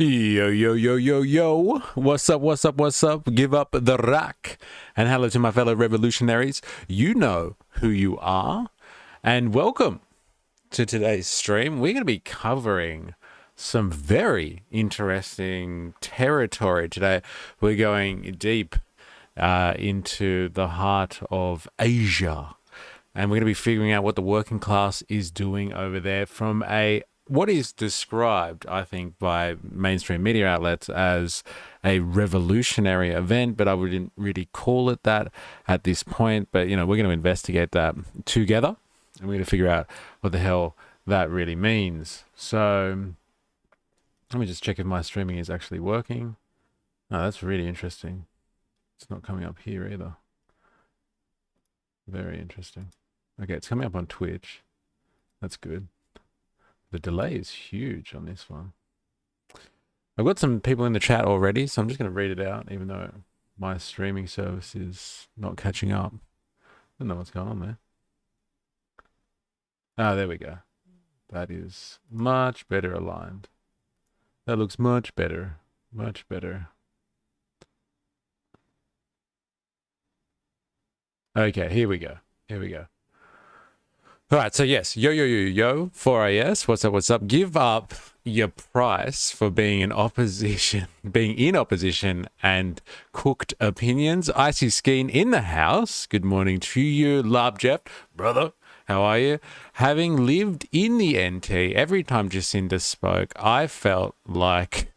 Yo, yo, yo, yo, yo. What's up, what's up, what's up? Give up the rack. And hello to my fellow revolutionaries. You know who you are. And welcome to today's stream. We're going to be covering some very interesting territory today. We're going deep into the heart of Asia. And we're going to be figuring out what the working class is doing over there from what is described, I think, by mainstream media outlets as a revolutionary event, but I wouldn't really call it that at this point. But, you know, we're going to investigate that together, and we're going to figure out what the hell that really means. So let me just check if my streaming is actually working. Oh, that's really interesting. It's not coming up here either. Very interesting. Okay, it's coming up on Twitch. That's good. The delay is huge on this one. I've got some people in the chat already, so I'm just going to read it out, even though my streaming service is not catching up. I don't know what's going on there. Ah, there we go. That is much better aligned. That looks much better. Much better. Okay, here we go. Here we go. All right, so yes, yo, 4AS, what's up, what's up? Give up your price for being in opposition and cooked opinions. Icy Skeen in the house. Good morning to you, Lab Jeff, brother. How are you? Having lived in the NT, every time Jacinta spoke, I felt like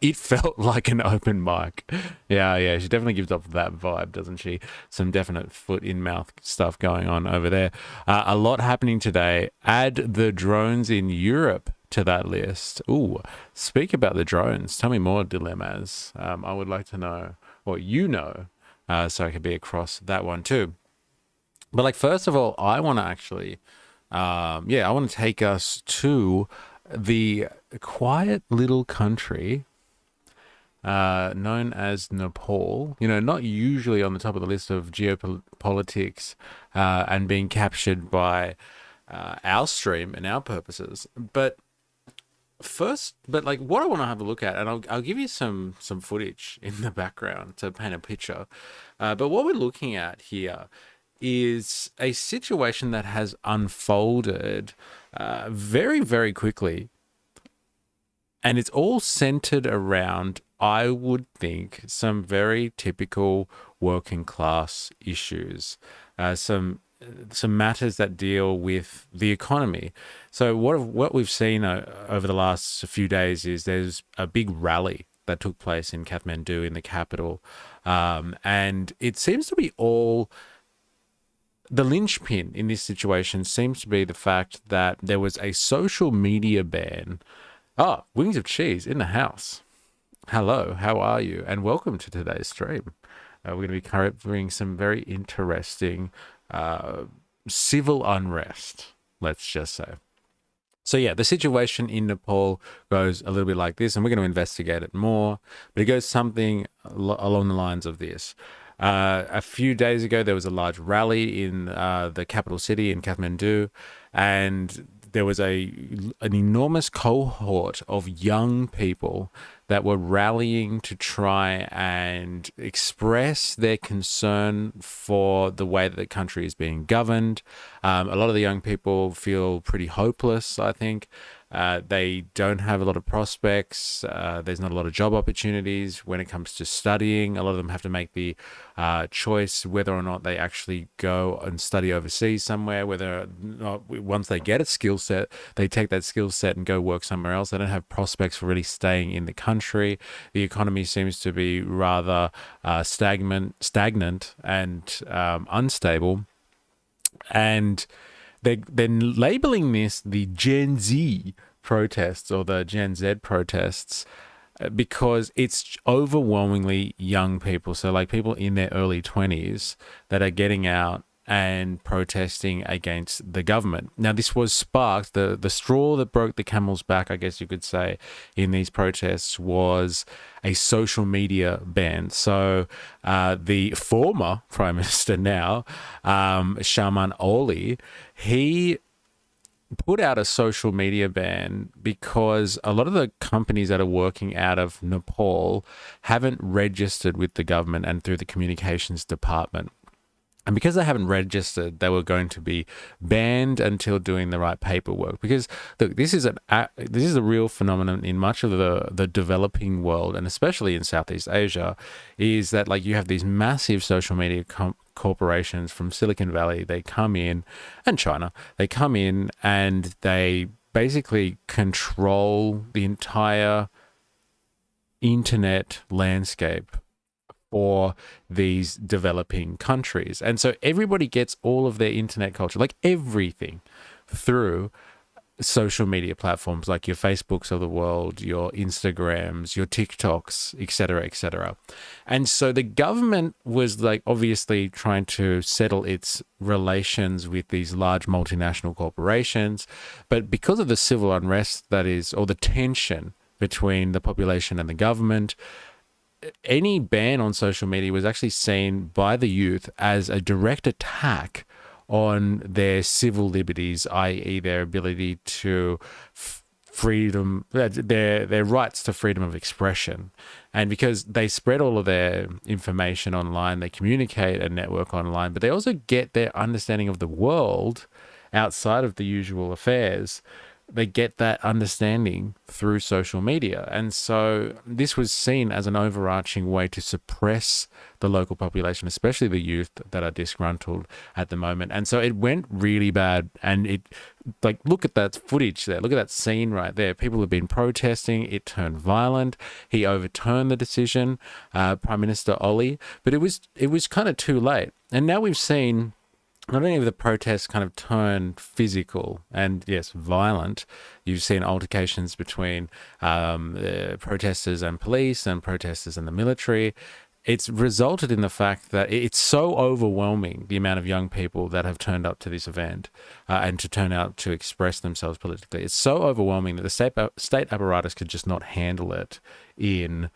it felt like an open mic. Yeah, she definitely gives off that vibe, doesn't she? Some definite foot in mouth stuff going on over there. A lot happening today. Add the drones in Europe to that list. Ooh, speak about the drones. Tell me more, dilemmas. I would like to know what you know, so I could be across that one too. But like, first of all, I want to actually, I want to take us to the quiet little country known as Nepal. You know, not usually on the top of the list of geopolitics and being captured by our stream and our purposes. But what I want to have a look at, and I'll give you some footage in the background to paint a picture. But what we're looking at here is a situation that has unfolded very, very quickly. And it's all centered around, I would think, some very typical working class issues, some matters that deal with the economy. So what we've seen over the last few days is there's a big rally that took place in Kathmandu, in the capital, and it seems to be all. The linchpin in this situation seems to be the fact that there was a social media ban. Oh, Wings of Cheese in the house. Hello, how are you? And welcome to today's stream. We're going to be covering some very interesting civil unrest, let's just say. So yeah, the situation in Nepal goes a little bit like this, and we're going to investigate it more, but it goes something along the lines of this. A few days ago, there was a large rally in the capital city in Kathmandu, and there was an enormous cohort of young people that were rallying to try and express their concern for the way that the country is being governed. A lot of the young people feel pretty hopeless, I think. They don't have a lot of prospects. There's not a lot of job opportunities when it comes to studying. A lot of them have to make the choice whether or not they actually go and study overseas somewhere, whether or not once they get a skill set, they take that skill set and go work somewhere else. They don't have prospects for really staying in the country. The economy seems to be rather stagnant and unstable. And they're labeling this the Gen Z protests or the Gen Z protests because it's overwhelmingly young people. So like people in their early 20s that are getting out and protesting against the government. Now, this was sparked, the straw that broke the camel's back, I guess you could say, in these protests was a social media ban. So the former Prime Minister now, Shaman Oli, he put out a social media ban because a lot of the companies that are working out of Nepal haven't registered with the government and through the communications department. And because they haven't registered, they were going to be banned until doing the right paperwork. Because look, this is a real phenomenon in much of the developing world, and especially in Southeast Asia, is that like you have these massive social media corporations from Silicon Valley. They come in, and China. They come in and they basically control the entire internet landscape for these developing countries. And so everybody gets all of their internet culture, like everything, through social media platforms like your Facebooks of the world, your Instagrams, your TikToks, etc., etc. And so the government was like obviously trying to settle its relations with these large multinational corporations, but because of the civil unrest that is, or the tension between the population and the government, any ban on social media was actually seen by the youth as a direct attack on their civil liberties, i.e., their ability to freedom, their rights to freedom of expression. And because they spread all of their information online, they communicate and network online, but they also get their understanding of the world outside of the usual affairs. They get that understanding through social media. And so this was seen as an overarching way to suppress the local population, especially the youth that are disgruntled at the moment. And so it went really bad. And it, like, look at that footage there. Look at that scene right there. People have been protesting. It turned violent. He overturned the decision, Prime Minister Oli. But it was kind of too late. And now we've seen not only have the protests kind of turned physical and, yes, violent, you've seen altercations between protesters and police and protesters and the military. It's resulted in the fact that it's so overwhelming, the amount of young people that have turned up to this event and to turn out to express themselves politically. It's so overwhelming that the state apparatus could just not handle it in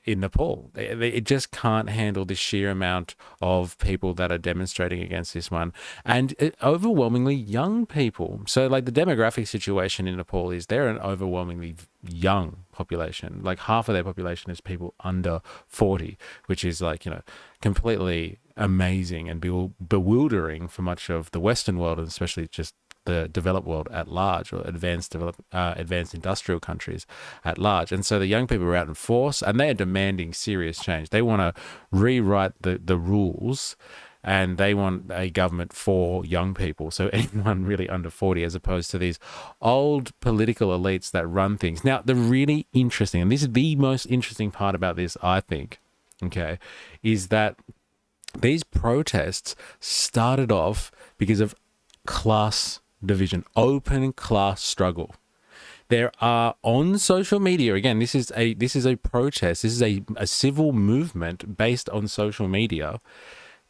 Nepal. It just can't handle the sheer amount of people that are demonstrating against this one, and overwhelmingly young people. So like the demographic situation in Nepal is they're an overwhelmingly young population. Like half of their population is people under 40, which is like, you know, completely amazing and bewildering for much of the Western world, and especially just the developed world at large, or advanced industrial countries at large. And so the young people are out in force, and they are demanding serious change. They want to rewrite the rules, and they want a government for young people, so anyone really under 40, as opposed to these old political elites that run things. Now, the really interesting, and this is the most interesting part about this, I think, okay, is that these protests started off because of class division, open class struggle. There are on social media, again, this is a protest, this is a civil movement based on social media,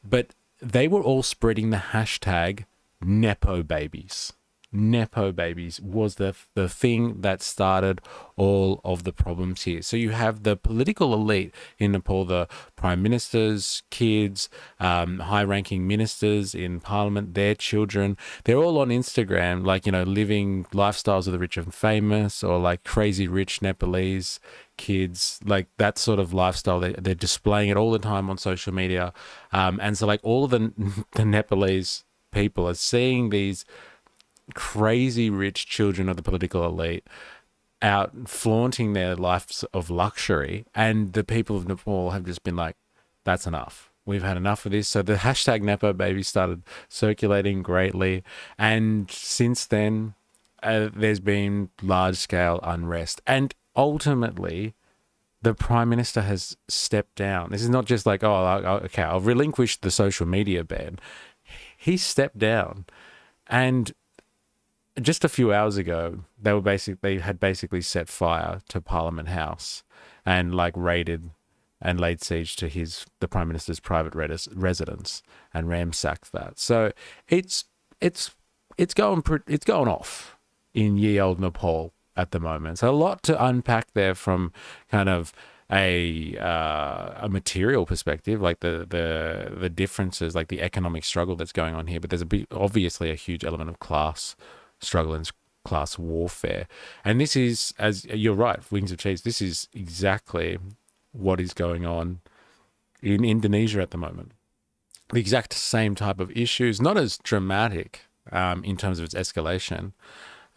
but they were all spreading the hashtag Nepo babies. Nepo babies was the thing that started all of the problems here. So you have the political elite in Nepal, the prime ministers, kids, high-ranking ministers in parliament, their children. They're all on Instagram, like, you know, living lifestyles of the rich and famous, or like crazy rich Nepalese kids, like that sort of lifestyle. They're displaying it all the time on social media. And so like all of the Nepalese people are seeing these crazy rich children of the political elite out flaunting their lives of luxury, and the people of Nepal have just been like, that's enough. We've had enough of this. So the hashtag Nepo baby started circulating greatly, and since then there's been large-scale unrest, and ultimately the Prime Minister has stepped down. This is not just like, oh, okay, I'll relinquish the social media ban. He stepped down, and just a few hours ago, they had basically set fire to Parliament House and like raided and laid siege to the Prime Minister's private residence and ransacked that. So it's going off in ye old Nepal at the moment. So a lot to unpack there, from kind of a material perspective, like the differences, like the economic struggle that's going on here. But there's obviously a huge element of class struggle and class warfare. And this is, as you're right, Wings of Cheese, this is exactly what is going on in Indonesia at the moment. The exact same type of issues, not as dramatic in terms of its escalation.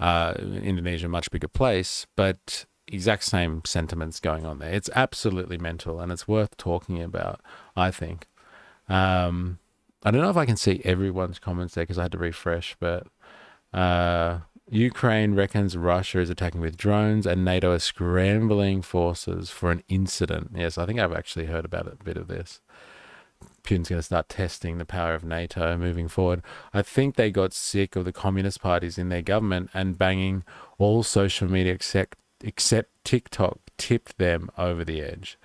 Indonesia, a much bigger place, but exact same sentiments going on there. It's absolutely mental, and it's worth talking about, I think. I don't know if I can see everyone's comments there because I had to refresh, but Ukraine reckons Russia is attacking with drones and NATO is scrambling forces for an incident. Yes, I think I've actually heard about a bit of this. Putin's going to start testing the power of NATO moving forward. I think they got sick of the communist parties in their government and banging all social media except TikTok tipped them over the edge.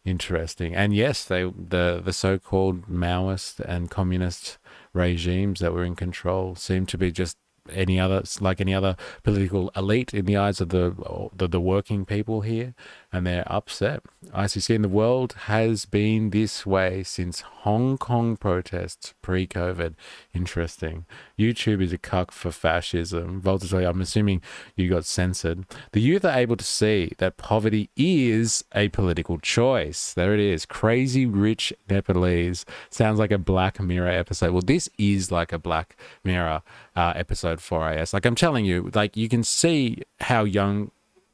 Interesting. And yes, the so-called Maoist and communist regimes that were in control seem to be just any other political elite in the eyes of the working people here, and they're upset. ICC in the world has been this way since Hong Kong protests pre-COVID. Interesting. YouTube is a cuck for fascism. Voltage, I'm assuming you got censored. The youth are able to see that poverty is a political choice. There it is. Crazy rich Nepalese. Sounds like a Black Mirror episode. Well, this is like a Black Mirror episode 4AS. Like, I'm telling you, like, you can see how young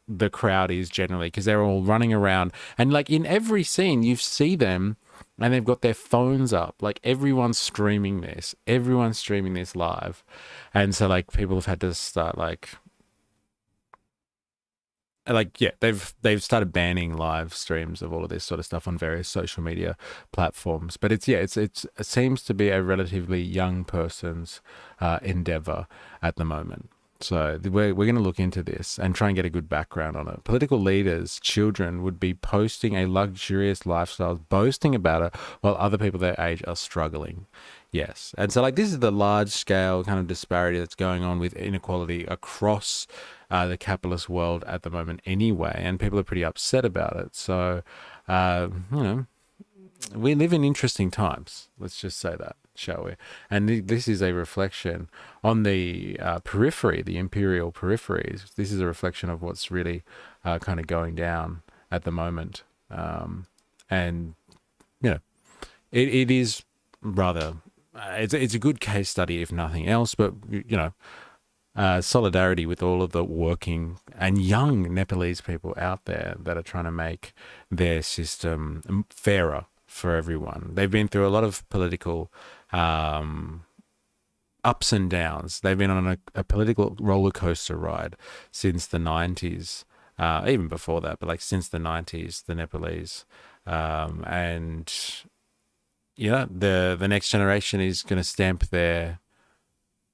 the crowd is generally because they're all running around, and like in every scene you see them and they've got their phones up, like everyone's streaming this live. And so like people have had to start like yeah, they've started banning live streams of all of this sort of stuff on various social media platforms. But it seems to be a relatively young person's endeavor at the moment. So we're going to look into this and try and get a good background on it. Political leaders, children would be posting a luxurious lifestyle, boasting about it, while other people their age are struggling. Yes. And so like this is the large scale kind of disparity that's going on with inequality across the capitalist world at the moment anyway. And people are pretty upset about it. So, we live in interesting times. Let's just say that, shall we? And this is a reflection on the periphery, the imperial peripheries. This is a reflection of what's really kind of going down at the moment. And, it is rather, it's a good case study if nothing else, but, solidarity with all of the working and young Nepalese people out there that are trying to make their system fairer for everyone. They've been through a lot of political ups and downs. They've been on a political roller coaster ride since the 90s, even before that, but like since the 90s, the Nepalese. And the next generation is going to stamp their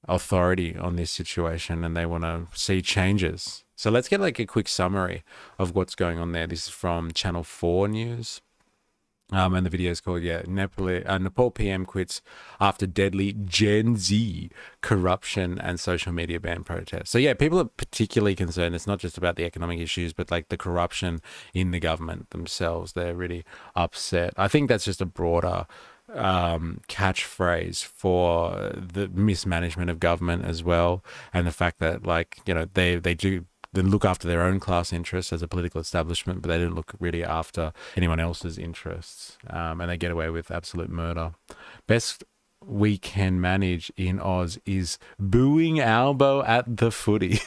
authority on this situation, and they want to see changes. So let's get like a quick summary of what's going on there. This is from Channel 4 News. And the video is called, Nepal PM quits after deadly Gen Z corruption and social media ban protests. So, people are particularly concerned. It's not just about the economic issues, but like the corruption in the government themselves. They're really upset. I think that's just a broader catchphrase for the mismanagement of government as well. And the fact that they do they look after their own class interests as a political establishment, but they don't look really after anyone else's interests. And they get away with absolute murder. Best we can manage in Oz is booing Albo at the footy.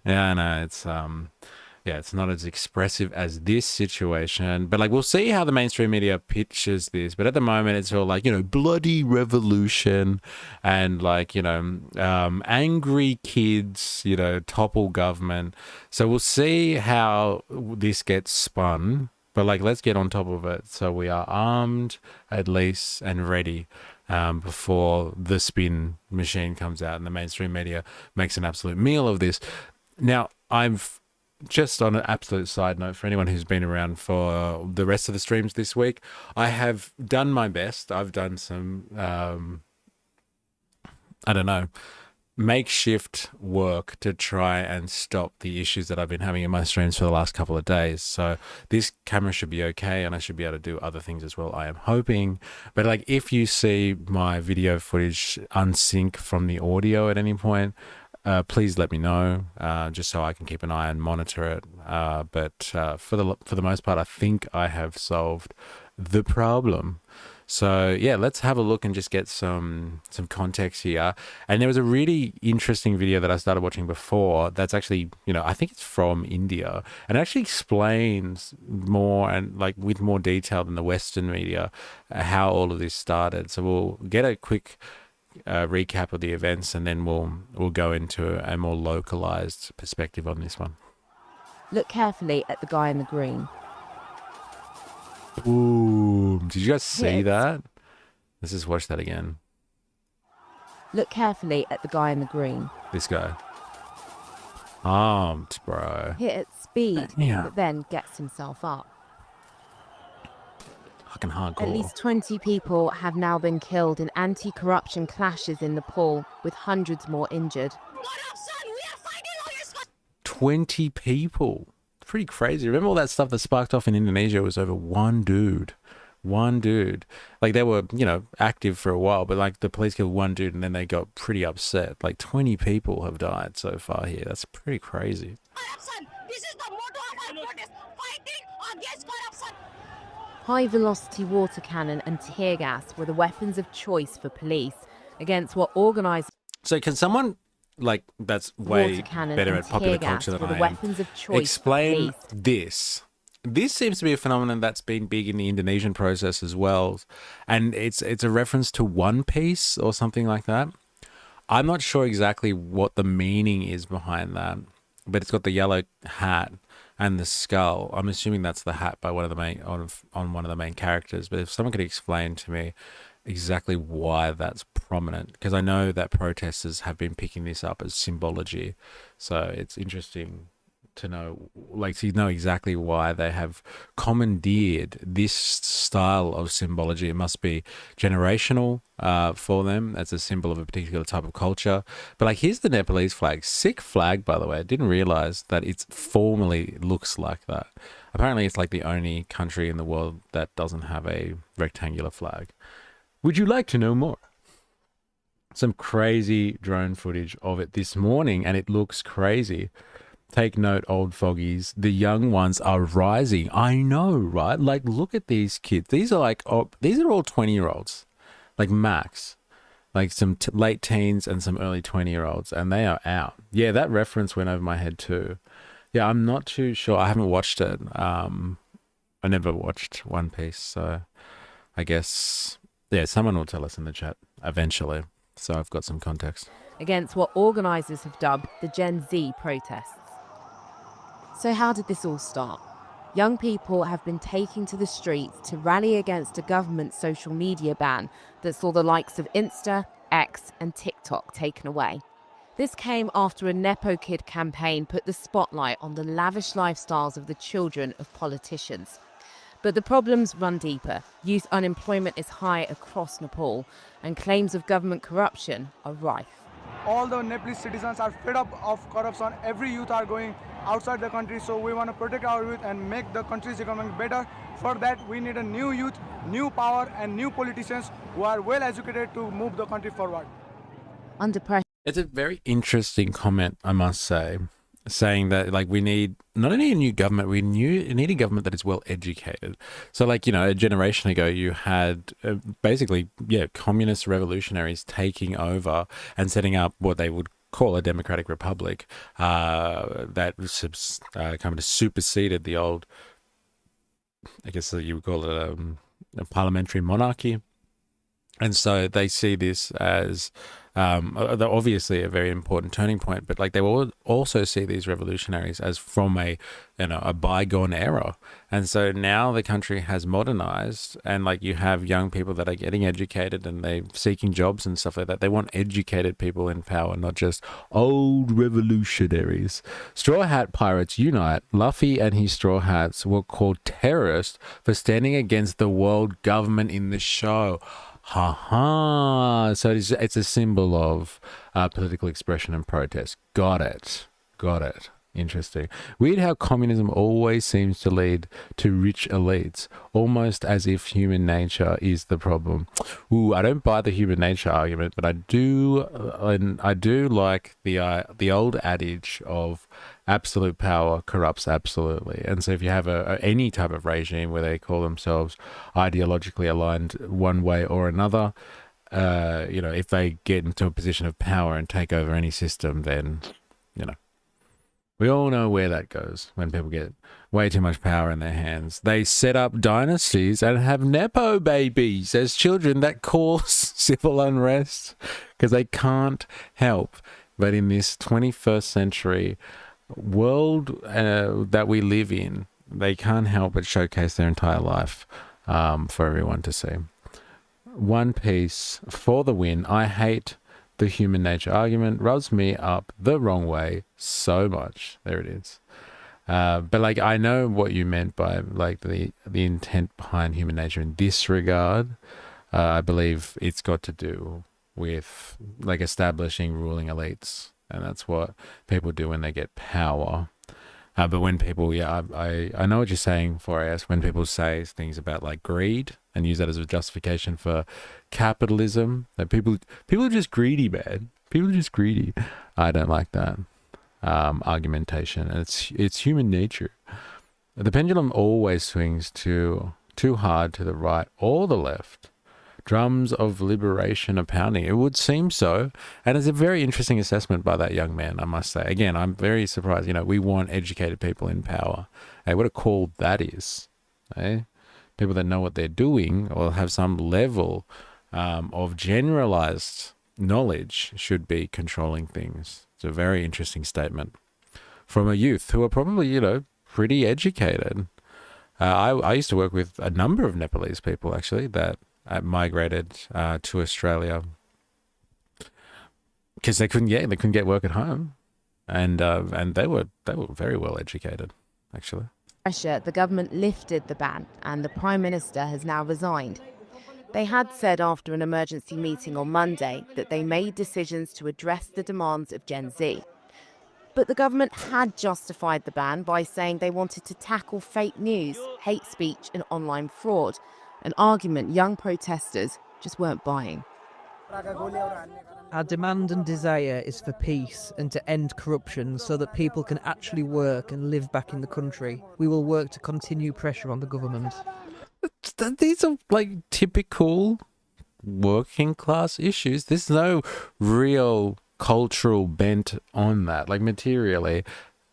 Yeah, I know. It's not as expressive as this situation, but we'll see how the mainstream media pitches this. But at the moment, it's all bloody revolution and angry kids, topple government. So we'll see how this gets spun, but let's get on top of it. So we are armed at least and ready before the spin machine comes out and the mainstream media makes an absolute meal of this. Now, just on an absolute side note, for anyone who's been around for the rest of the streams this week, I have done my best. I've done some, makeshift work to try and stop the issues that I've been having in my streams for the last couple of days. So this camera should be okay, and I should be able to do other things as well, I am hoping. But like, if you see my video footage unsync from the audio at any point, please let me know, just so I can keep an eye and monitor it. But for the most part, I think I have solved the problem. So yeah, let's have a look and just get some context here. And there was a really interesting video that I started watching before that's actually, I think it's from India, and it actually explains more and like with more detail than the Western media how all of this started. So we'll get a quick recap of the events, and then we'll go into a more localized perspective on this one. Look carefully at the guy in the green. Ooh, did you guys see that? Let's just watch that again. Look carefully at the guy in the green. This guy. Armed, bro. Hit at speed, Yeah. but then gets himself up. Fucking hardcore. At least 20 people have now been killed in anti-corruption clashes in Nepal, with hundreds more injured. 20 people. Pretty crazy. Remember all that stuff that sparked off in Indonesia was over one dude. Like, they were, active for a while, but like the police killed one dude and then they got pretty upset. Like 20 people have died so far here. That's pretty crazy. This is the motto of our protest, fighting against corruption. High-velocity water cannon and tear gas were the weapons of choice for police against what organised... So can someone, like, that's way Water cannon better and at popular tear gas culture than were the I am, weapons of choice explain for police. this. This seems to be a phenomenon that's been big in the Indonesian process as well, and it's a reference to One Piece or something like that. I'm not sure exactly what the meaning is behind that, but it's got the yellow hat and the skull. I'm assuming that's the hat by one of the main on one of the main characters. But if someone could explain to me exactly why that's prominent, because I know that protesters have been picking this up as symbology, so it's interesting to know, like, to know exactly why they have commandeered this style of symbology. It must be generational for them as a symbol of a particular type of culture. But like, here's the Nepalese flag. Sick flag, by the way. I didn't realize that it formally looks like that. Apparently it's like the only country in the world that doesn't have a rectangular flag. Would you like to know more? Some crazy drone footage of it this morning, and it looks crazy. Take note, old foggies. The young ones are rising. I know, right? Like, look at these kids. These are like, these are all 20-year-olds, like max, like some late teens and some early 20-year-olds, and they are out. Yeah, that reference went over my head too. Yeah, I'm not too sure. I haven't watched it. I never watched One Piece, so I guess, yeah, someone will tell us in the chat eventually. So I've got some context. Against what organisers have dubbed the Gen Z protests. So how did this all start? Young people have been taking to the streets to rally against a government social media ban that saw the likes of Insta, X and TikTok taken away. This came after a Nepo Kid campaign put the spotlight on the lavish lifestyles of the children of politicians. But the problems run deeper. Youth unemployment is high across Nepal, and claims of government corruption are rife. All the Nepalese citizens are fed up of corruption. Every youth are going outside the country, so we want to protect our youth and make the country's economy better. For that, we need a new youth, new power, and new politicians who are well educated to move the country forward. Under pressure. It's a very interesting comment, I must say, saying that, like, we need not only a new government, we need a government that is well educated. So, like, a generation ago, you had basically, communist revolutionaries taking over and setting up what they would call a democratic republic that kind of superseded the old, I guess you would call it a parliamentary monarchy. And so they see this as obviously a very important turning point, but like, they will also see these revolutionaries as from a bygone era. And so now the country has modernized, and like, you have young people that are getting educated and they're seeking jobs and stuff like that. They want educated people in power, not just old revolutionaries. Straw Hat Pirates Unite. Luffy and his Straw Hats were called terrorists for standing against the world government in the show. Ha ha. So it's a symbol of political expression and protest. Got it. Got it. Interesting. Weird how communism always seems to lead to rich elites, almost as if human nature is the problem. Ooh, I don't buy the human nature argument, but I do, and I do like the old adage of absolute power corrupts absolutely. And so if you have any type of regime where they call themselves ideologically aligned one way or another, if they get into a position of power and take over any system, then, we all know where that goes when people get way too much power in their hands. They set up dynasties and have Nepo babies as children that cause civil unrest because they can't help. But in this 21st century world that we live in, they can't help but showcase their entire life for everyone to see. One Piece for the win. I hate the human nature argument, rubs me up the wrong way so much. There it is. But I know what you meant by the intent behind human nature in this regard. I believe it's got to do with establishing ruling elites, and that's what people do when they get power. But when people, I know what you're saying, 4AS, when people say things about greed and use that as a justification for capitalism, that people are just greedy, man. People are just greedy. I don't like that argumentation. It's human nature. The pendulum always swings too hard to the right or the left. Drums of liberation are pounding. It would seem so. And it's a very interesting assessment by that young man, I must say. Again, I'm very surprised. We want educated people in power. Hey, what a call that is. Eh? People that know what they're doing or have some level of generalized knowledge should be controlling things. It's a very interesting statement from a youth who are probably, pretty educated. I used to work with a number of Nepalese people, actually, that migrated to Australia because they couldn't get work at home, and they were very well educated, actually. Pressure, the government lifted the ban and the Prime Minister has now resigned. They had said after an emergency meeting on Monday that they made decisions to address the demands of Gen Z. But the government had justified the ban by saying they wanted to tackle fake news, hate speech and online fraud, an argument young protesters just weren't buying. Our demand and desire is for peace and to end corruption so that people can actually work and live back in the country. We will work to continue pressure on the government. These are typical working class issues. There's no real cultural bent on that. Materially,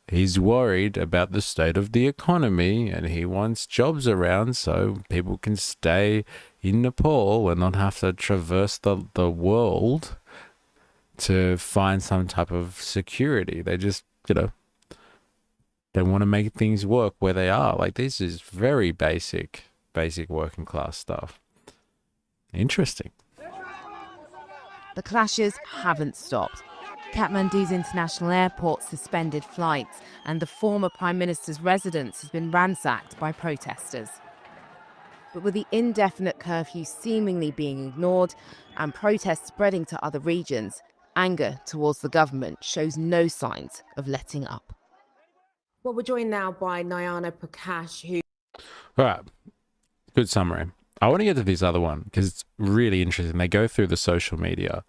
he's worried about the state of the economy and he wants jobs around so people can stay in Nepal and not have to traverse the world to find some type of security. They just, they want to make things work where they are. This is very basic working class stuff. Interesting. The clashes haven't stopped. Kathmandu's international airport suspended flights and the former Prime Minister's residence has been ransacked by protesters. But with the indefinite curfew seemingly being ignored and protests spreading to other regions, anger towards the government shows no signs of letting up. Well, we're joined now by Nayana Prakash, who... All right. Good summary. I want to get to this other one because it's really interesting. They go through the social media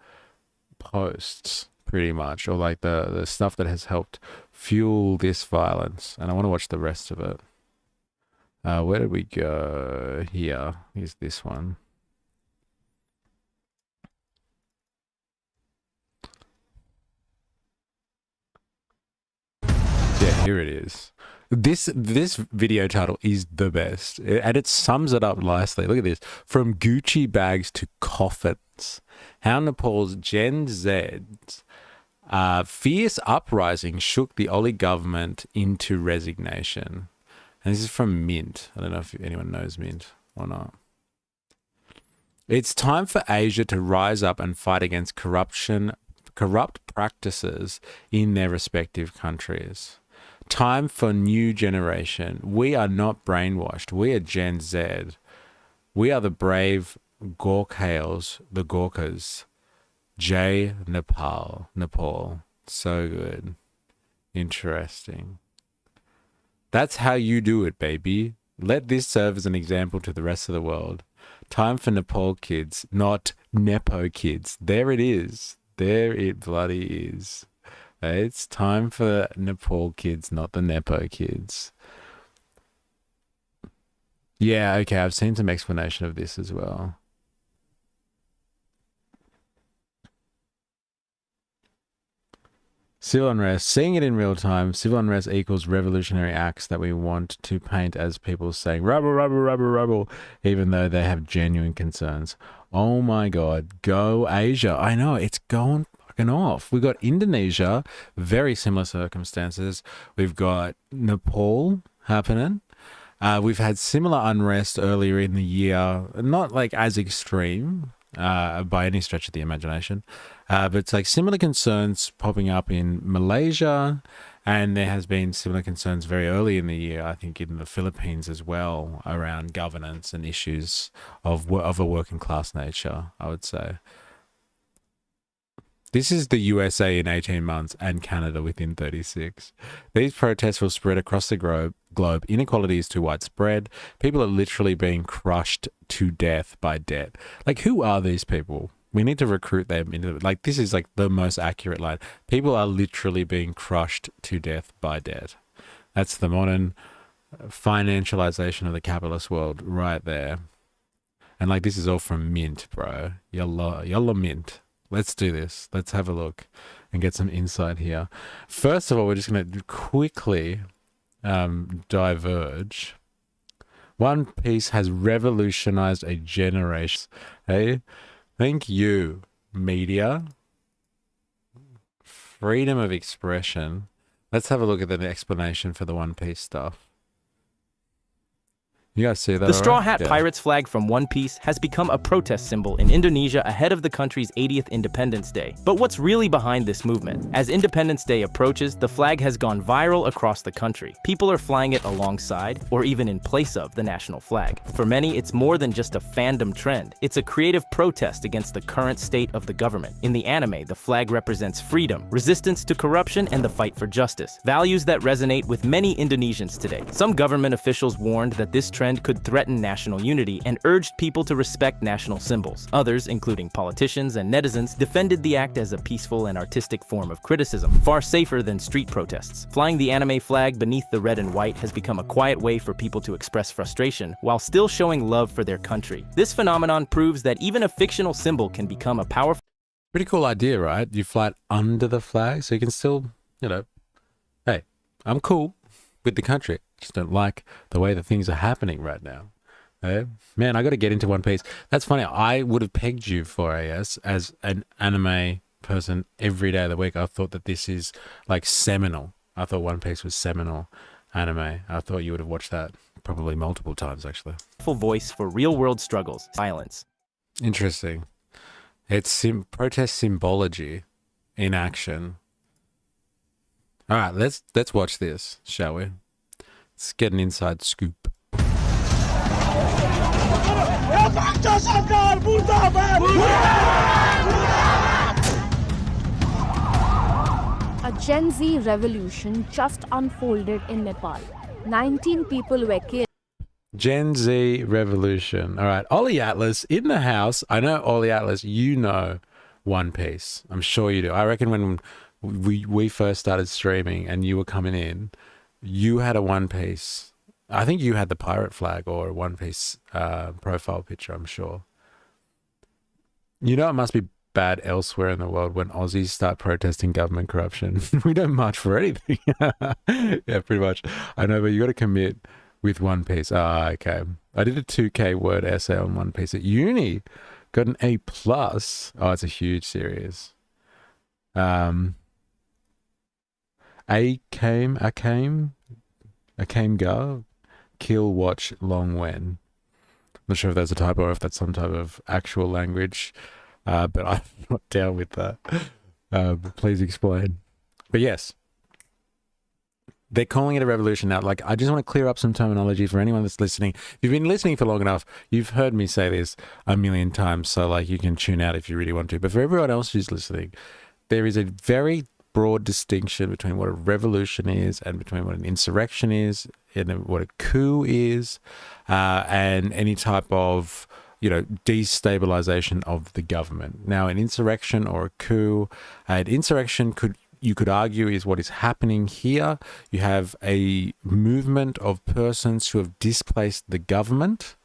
posts pretty much, or the stuff that has helped fuel this violence. And I want to watch the rest of it. Where did we go? Here's this one. Yeah, here it is. This video title is the best, and it sums it up nicely. Look at this. From Gucci bags to coffins. How Nepal's Gen Z's fierce uprising shook the Oli government into resignation. And this is from Mint. I don't know if anyone knows Mint or not. It's time for Asia to rise up and fight against corrupt practices in their respective countries. Time for new generation. We are not brainwashed. We are Gen Z. We are the brave Gorkhales, the Gorkhas. J. Nepal. So good. Interesting. That's how you do it, baby. Let this serve as an example to the rest of the world. Time for Nepal kids, not Nepo kids. There it is. There it bloody is. It's time for Nepal kids, not the Nepo kids. Yeah, okay, I've seen some explanation of this as well. Civil unrest. Seeing it in real time, civil unrest equals revolutionary acts that we want to paint as people saying, rubble, rubble, rubble, rubble, even though they have genuine concerns. Oh my God, go Asia. I know, it's going fucking off. We've got Indonesia, very similar circumstances. We've got Nepal happening. We've had similar unrest earlier in the year, not like as extreme by any stretch of the imagination. But it's like similar concerns popping up in Malaysia, and there has been similar concerns very early in the year, I think in the Philippines as well, around governance and issues of a working class nature, I would say. This is the USA in 18 months and Canada within 36. These protests will spread across the globe. Inequality is too widespread. People are literally being crushed to death by debt. Like, who are these people? We need to recruit them into, like, this is like the most accurate line. People are literally being crushed to death by debt. That's the modern financialization of the capitalist world right there. And like, this is all from Mint, bro. Yellow Mint. Let's do this. Let's have a look and get some insight here. First of all, we're just going to quickly diverge. One Piece has revolutionized a generation. Hey, thank you, media. Freedom of expression. Let's have a look at the explanation for the One Piece stuff. You guys see that? The Straw Hat Pirates flag from One Piece has become a protest symbol in Indonesia ahead of the country's 80th Independence Day. But what's really behind this movement? As Independence Day approaches, the flag has gone viral across the country. People are flying it alongside, or even in place of, the national flag. For many, it's more than just a fandom trend. It's a creative protest against the current state of the government. In the anime, the flag represents freedom, resistance to corruption, and the fight for justice. Values that resonate with many Indonesians today. Some government officials warned that this trend could threaten national unity and urged people to respect national symbols. Others, including politicians and netizens, defended the act as a peaceful and artistic form of criticism, far safer than street protests. Flying the anime flag beneath the red and white has become a quiet way for people to express frustration while still showing love for their country. This phenomenon proves that even a fictional symbol can become a powerful... Pretty cool idea, right? You fly it under the flag so you can still, you know, hey, I'm cool with the country. Just don't like the way that things are happening right now. Man, I got to get into One Piece. That's funny. I would have pegged you for AS as an anime person every day of the week. I thought that this is like seminal. I thought One Piece was seminal anime. I thought you would have watched that probably multiple times, actually. voice for real-world struggles, violence. Interesting. It's protest symbology in action. All right, let's watch this, shall we? Let's get an inside scoop. A Gen Z revolution just unfolded in Nepal. 19 people were killed. Gen Z revolution. All right, Ollie Atlas in the house. I know, Ollie Atlas, you know One Piece. I'm sure you do. I reckon when we first started streaming and you were coming in, you had a One Piece. I think you had the pirate flag or a One Piece profile picture, I'm sure. You know, it must be bad elsewhere in the world when Aussies start protesting government corruption. We don't march for anything. Yeah, pretty much. I know, but you got to commit with One Piece. Ah, okay. I did a 2K word essay on One Piece at uni. Got an A+. Oh, it's a huge series. Akame Gar, Kill, Watch, Long Wen. Not sure if that's a typo or if that's some type of actual language, but I'm not down with that. Please explain. But yes, They're calling it a revolution now. Like, I just want to clear up some terminology for anyone that's listening. If you've been listening for long enough, you've heard me say this a million times. So, like, you can tune out if you really want to. But for everyone else who's listening, there is a very broad distinction between what a revolution is and between what an insurrection is and what a coup is, and any type of, you know, destabilization of the government. Now, an insurrection or a coup, an insurrection you could argue is what is happening here. You have a movement of persons who have displaced the government,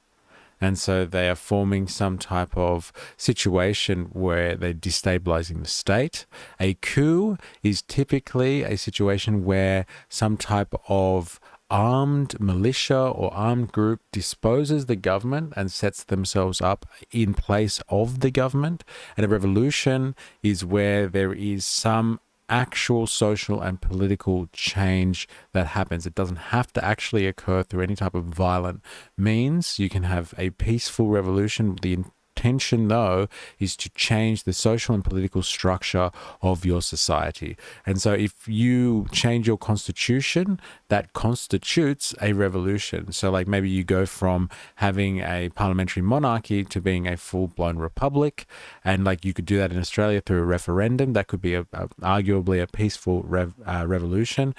and so they are forming some type of situation where they're destabilizing the state. A coup is typically a situation where some type of armed militia or armed group disposes the government and sets themselves up in place of the government. And a revolution is where there is some actual social and political change that happens. It doesn't have to actually occur through any type of violent means. You can have a peaceful revolution. The intention, though, is to change the social and political structure of your society. And so if you change your constitution, that constitutes a revolution. So like maybe you go from having a parliamentary monarchy to being a full-blown republic, and like you could do that in Australia through a referendum. That could be arguably a peaceful revolution.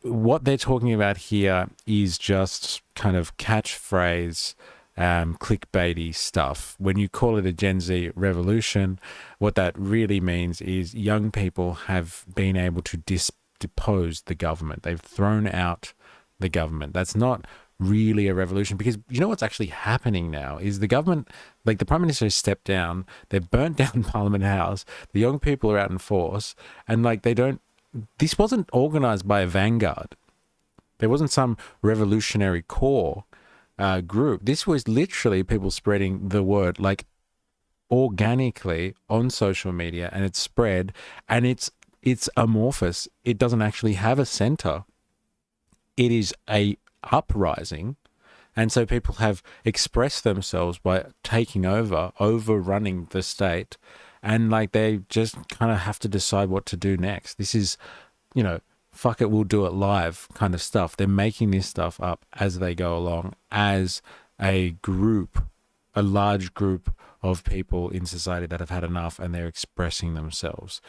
What they're talking about here is just kind of catchphrase, clickbaity stuff. When you call it a Gen Z revolution, what that really means is young people have been able to depose the government. They've thrown out the government. That's not really a revolution, because you know what's actually happening now is the government, like the Prime Minister has stepped down, they've burnt down Parliament House, the young people are out in force, and like this wasn't organized by a vanguard. There wasn't some revolutionary core group. This was literally people spreading the word like organically on social media, and it's spread, and it's amorphous. It doesn't actually have a center. It is a uprising, and so people have expressed themselves by taking overrunning the state, and like they just kind of have to decide what to do next. This is, you know, fuck it, we'll do it live kind of stuff. They're making this stuff up as they go along as a group, a large group of people in society that have had enough, and they're expressing themselves.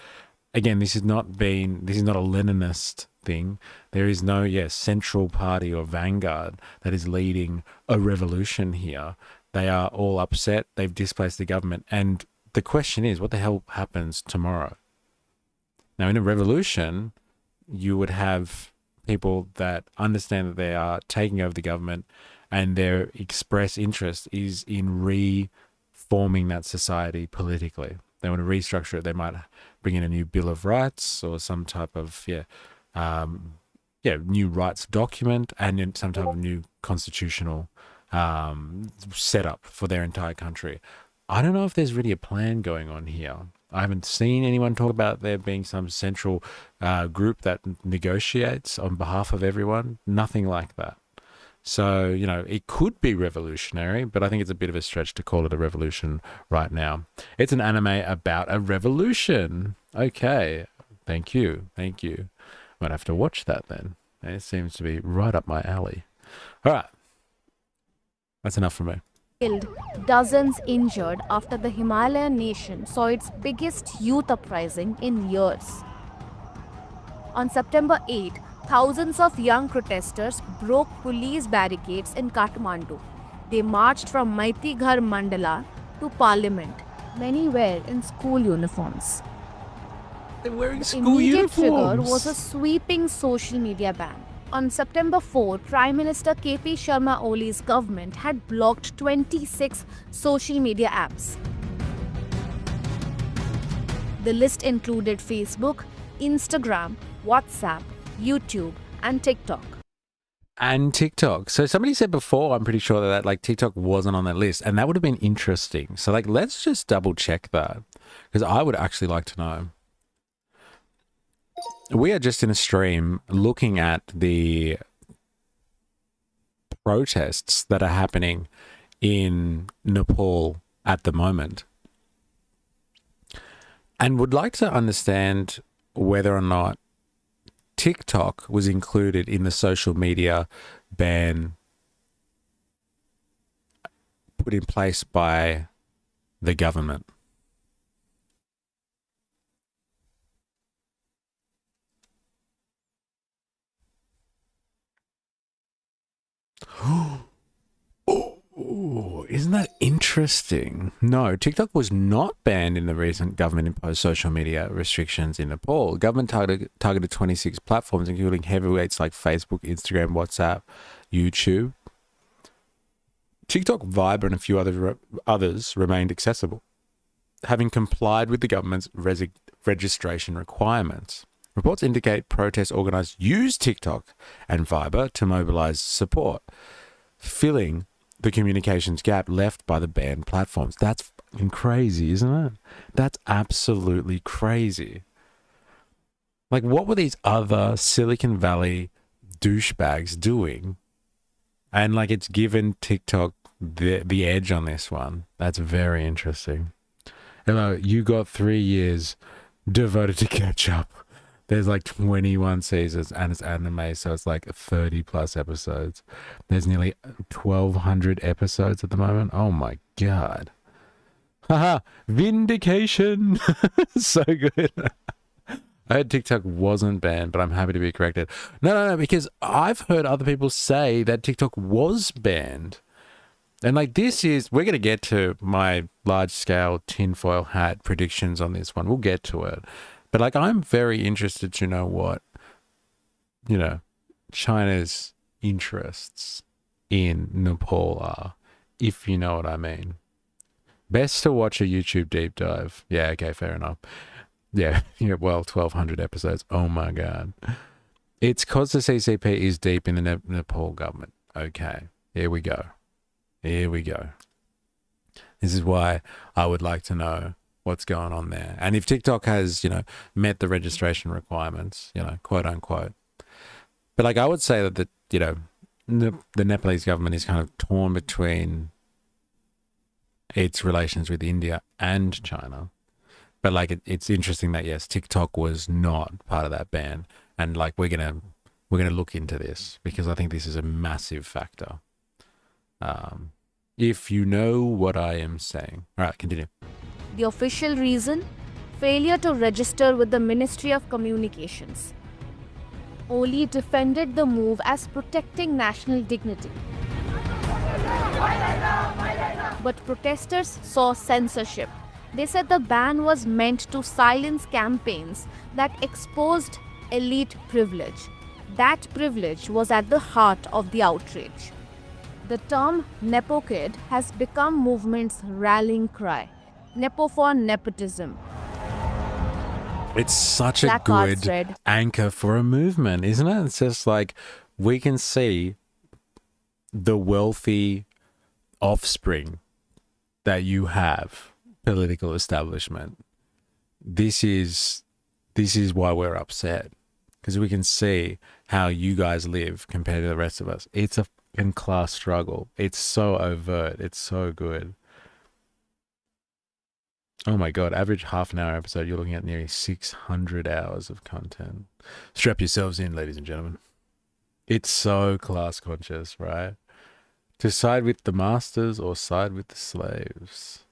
Again, this is not a Leninist thing. There is no, central party or vanguard that is leading a revolution here. They are all upset. They've displaced the government. And the question is, what the hell happens tomorrow? Now, in a revolution, you would have people that understand that they are taking over the government, and their express interest is in reforming that society politically. They want to restructure it. They might bring in a new Bill of Rights or some type of new rights document, and then some type of new constitutional setup for their entire country. I don't know if there's really a plan going on here. I haven't seen anyone talk about there being some central group that negotiates on behalf of everyone. Nothing like that. So, you know, it could be revolutionary, but I think it's a bit of a stretch to call it a revolution right now. It's an anime about a revolution. Okay. Thank you. Might have to watch that then. It seems to be right up my alley. All right. That's enough from me. Killed, dozens injured after the Himalayan nation saw its biggest youth uprising in years. On September 8, thousands of young protesters broke police barricades in Kathmandu. They marched from Maitighar Mandala to Parliament. Many were in school uniforms. They're wearing The school immediate trigger uniforms. was a sweeping social media ban. On September 4, Prime Minister KP Sharma Oli's government had blocked 26 social media apps. The list included Facebook, Instagram, WhatsApp, YouTube, and TikTok. So somebody said before, I'm pretty sure that like TikTok wasn't on that list, and that would have been interesting. So like, let's just double check that, because I would actually like to know. We are just in a stream looking at the protests that are happening in Nepal at the moment, and would like to understand whether or not TikTok was included in the social media ban put in place by the government. Oh, isn't that interesting? No, TikTok was not banned in the recent government-imposed social media restrictions in Nepal. Government targeted 26 platforms, including heavyweights like Facebook, Instagram, WhatsApp, YouTube. TikTok, Viber, and a few others remained accessible, having complied with the government's registration requirements. Reports indicate protests organised used TikTok and Viber to mobilise support, filling the communications gap left by the banned platforms. That's fucking crazy, isn't it? That's absolutely crazy. Like, what were these other Silicon Valley douchebags doing? And like, it's given TikTok the edge on this one. That's very interesting. Hello, you got 3 years devoted to catch up. There's like 21 seasons and it's anime, so it's like 30 plus episodes. There's nearly 1,200 episodes at the moment. Oh my God. Haha, vindication. So good. I heard TikTok wasn't banned, but I'm happy to be corrected. No, because I've heard other people say that TikTok was banned. And like, we're going to get to my large scale tinfoil hat predictions on this one. We'll get to it. But like, I'm very interested to know what, China's interests in Nepal are, if you know what I mean. Best to watch a YouTube deep dive. Yeah, okay, fair enough. Yeah, well, 1,200 episodes. Oh my God. It's because the CCP is deep in the Nepal government. Okay, here we go. This is why I would like to know what's going on there. And if TikTok has, met the registration requirements, quote unquote. But like, I would say that the Nepalese government is kind of torn between its relations with India and China. But like, it's interesting that, yes, TikTok was not part of that ban. And like, we're gonna look into this because I think this is a massive factor. If you know what I am saying. All right, continue. The official reason? Failure to register with the Ministry of Communications. Oli defended the move as protecting national dignity. But protesters saw censorship. They said the ban was meant to silence campaigns that exposed elite privilege. That privilege was at the heart of the outrage. The term Nepo Kid has become movement's rallying cry. Nepo for nepotism. It's such a good anchor for a movement, isn't it? It's just like, we can see the wealthy offspring that you have, political establishment. This is why we're upset, because we can see how you guys live compared to the rest of us. It's a fucking class struggle. It's so overt. It's so good. Oh my God, average half an hour episode, you're looking at nearly 600 hours of content. Strap yourselves in, ladies and gentlemen. It's so class conscious, right? To side with the masters or side with the slaves.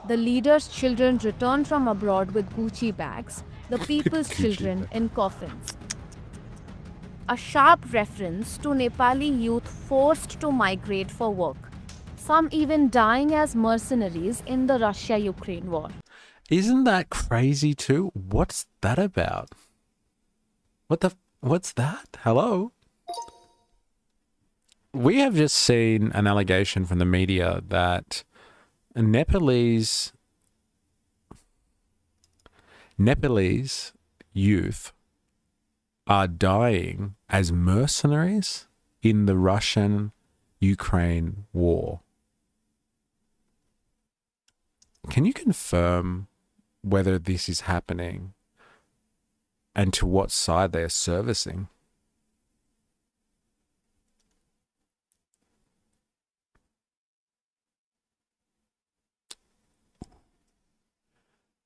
The leaders' children returned from abroad with Gucci bags, the people's children in coffins. A sharp reference to Nepali youth forced to migrate for work. Some even dying as mercenaries in the Russia-Ukraine war. Isn't that crazy too? What's that about? What's that? Hello? We have just seen an allegation from the media that Nepalese youth are dying as mercenaries in the Russian-Ukraine war. Can you confirm whether this is happening and to what side they are servicing?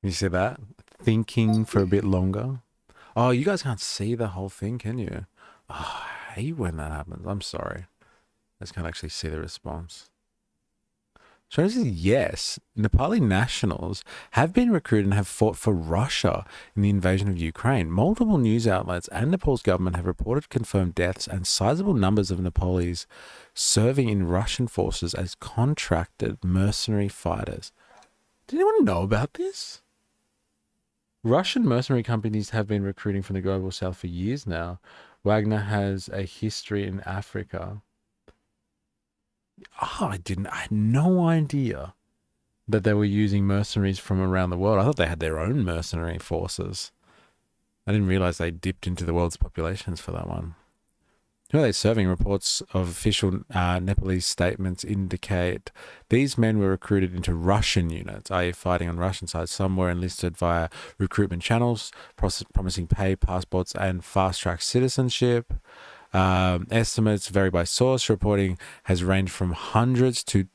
You see that? Thinking for a bit longer. Oh, you guys can't see the whole thing, can you? Oh, I hate when that happens. I'm sorry. I just can't actually see the response. So says yes, Nepali nationals have been recruited and have fought for Russia in the invasion of Ukraine. Multiple news outlets and Nepal's government have reported confirmed deaths and sizable numbers of Nepalis serving in Russian forces as contracted mercenary fighters. Did anyone know about this? Russian mercenary companies have been recruiting from the global south for years now. Wagner has a history in Africa. Oh, I had no idea that they were using mercenaries from around the world. I thought they had their own mercenary forces. I didn't realize they dipped into the world's populations for that one. Who are they serving? Reports of official Nepalese statements indicate these men were recruited into Russian units, i.e. fighting on Russian side. Some were enlisted via recruitment channels, promising pay, passports, and fast-track citizenship. Estimates vary by source. Reporting has ranged from hundreds to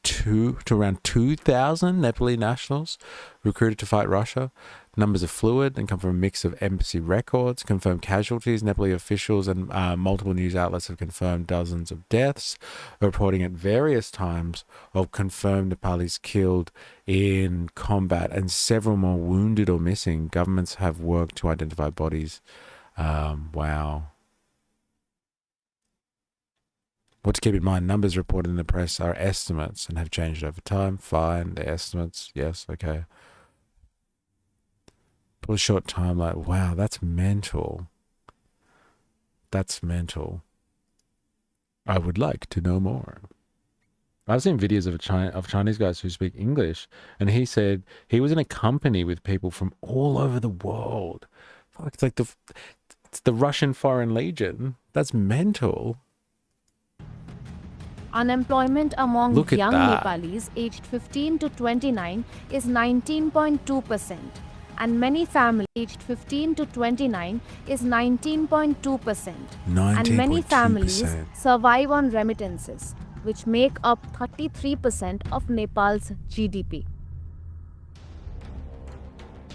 around 2,000 Nepali nationals recruited to fight Russia. Numbers are fluid and come from a mix of embassy records, confirmed casualties. Nepali officials and multiple news outlets have confirmed dozens of deaths, reporting at various times of confirmed Nepalis killed in combat and several more wounded or missing. Governments have worked to identify bodies. Wow. What to keep in mind, numbers reported in the press are estimates and have changed over time. Fine, they're estimates. Yes, okay. For a short time, like, wow, that's mental. That's mental. I would like to know more. I've seen videos of Chinese guys who speak English, and he said he was in a company with people from all over the world. Fuck, it's like it's the Russian Foreign Legion. That's mental. Unemployment among Look at young that. Nepalis aged 15 to 29 is 19.2%, and many families aged 15 to 29 is 19.2%, and many families 19.2%. survive on remittances, which make up 33% of Nepal's GDP.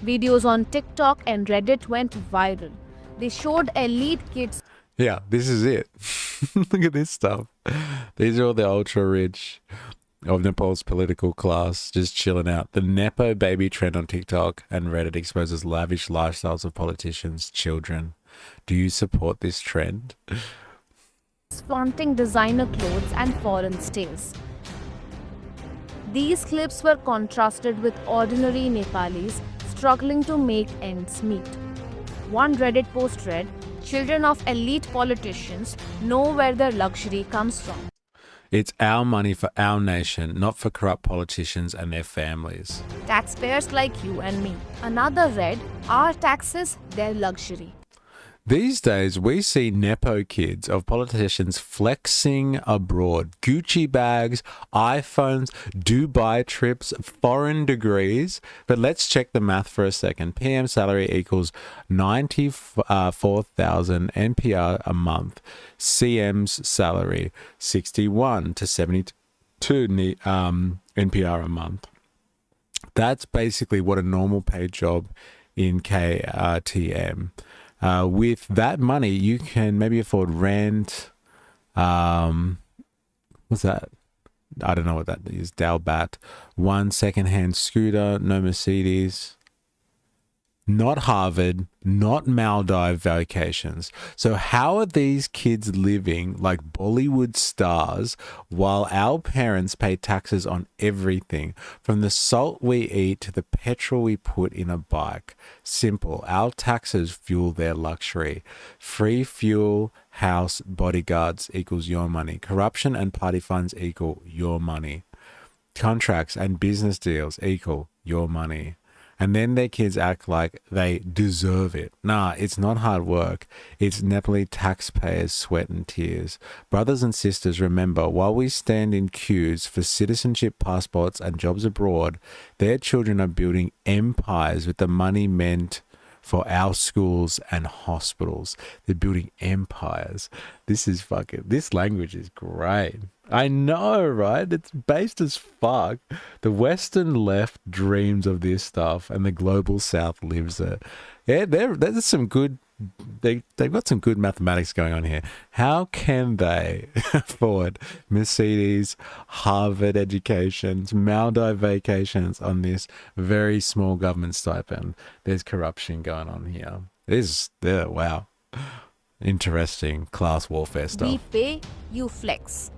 Videos on TikTok and Reddit went viral. They showed elite kids. Yeah, this is it. Look at this stuff. These are all the ultra rich of Nepal's political class just chilling out. The Nepo baby trend on TikTok and Reddit exposes lavish lifestyles of politicians' children. Do you support this trend? Flaunting designer clothes and foreign stays. These clips were contrasted with ordinary Nepalis struggling to make ends meet. One Reddit post read, "Children of elite politicians know where their luxury comes from." It's our money for our nation, not for corrupt politicians and their families. Taxpayers like you and me. Another read, "Our taxes, their luxury." These days, we see Nepo kids of politicians flexing abroad. Gucci bags, iPhones, Dubai trips, foreign degrees. But let's check the math for a second. PM salary equals 94,000 NPR a month. CM's salary, 61 to 72 NPR a month. That's basically what a normal paid job in KTM. With that money, you can maybe afford rent. What's that? I don't know what that is. Dalbat. One secondhand scooter, no Mercedes. Not Harvard, not Maldive vacations. So how are these kids living like Bollywood stars while our parents pay taxes on everything, from the salt we eat to the petrol we put in a bike? Simple. Our taxes fuel their luxury. Free fuel, house, bodyguards equals your money. Corruption and party funds equal your money. Contracts and business deals equal your money. And then their kids act like they deserve it. Nah, it's not hard work. It's Nepali taxpayers' sweat and tears. Brothers and sisters, remember, while we stand in queues for citizenship, passports, and jobs abroad, their children are building empires with the money meant for our schools and hospitals. They're building empires. This language is great. I know, right? It's based as fuck. The Western left dreams of this stuff and the global South lives it. Yeah, there's some good they've got some good mathematics going on here. How can they afford Mercedes, Harvard educations, Maldives vacations on this very small government stipend? There's corruption going on here. Wow. Interesting class warfare stuff. We pay, you flex.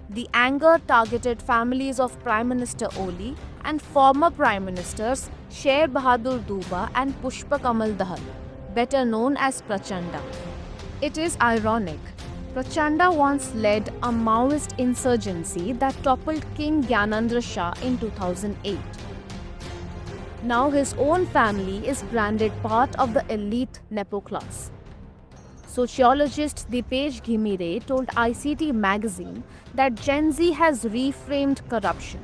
The anger targeted families of Prime Minister Oli and former Prime Ministers Sher Bahadur Duba and Pushpa Kamal Dahal, better known as Prachanda. It is ironic. Prachanda once led a Maoist insurgency that toppled King Gyanendra Shah in 2008. Now his own family is branded part of the elite Nepo class. Sociologist Dipesh Ghimire told ICT magazine that Gen Z has reframed corruption.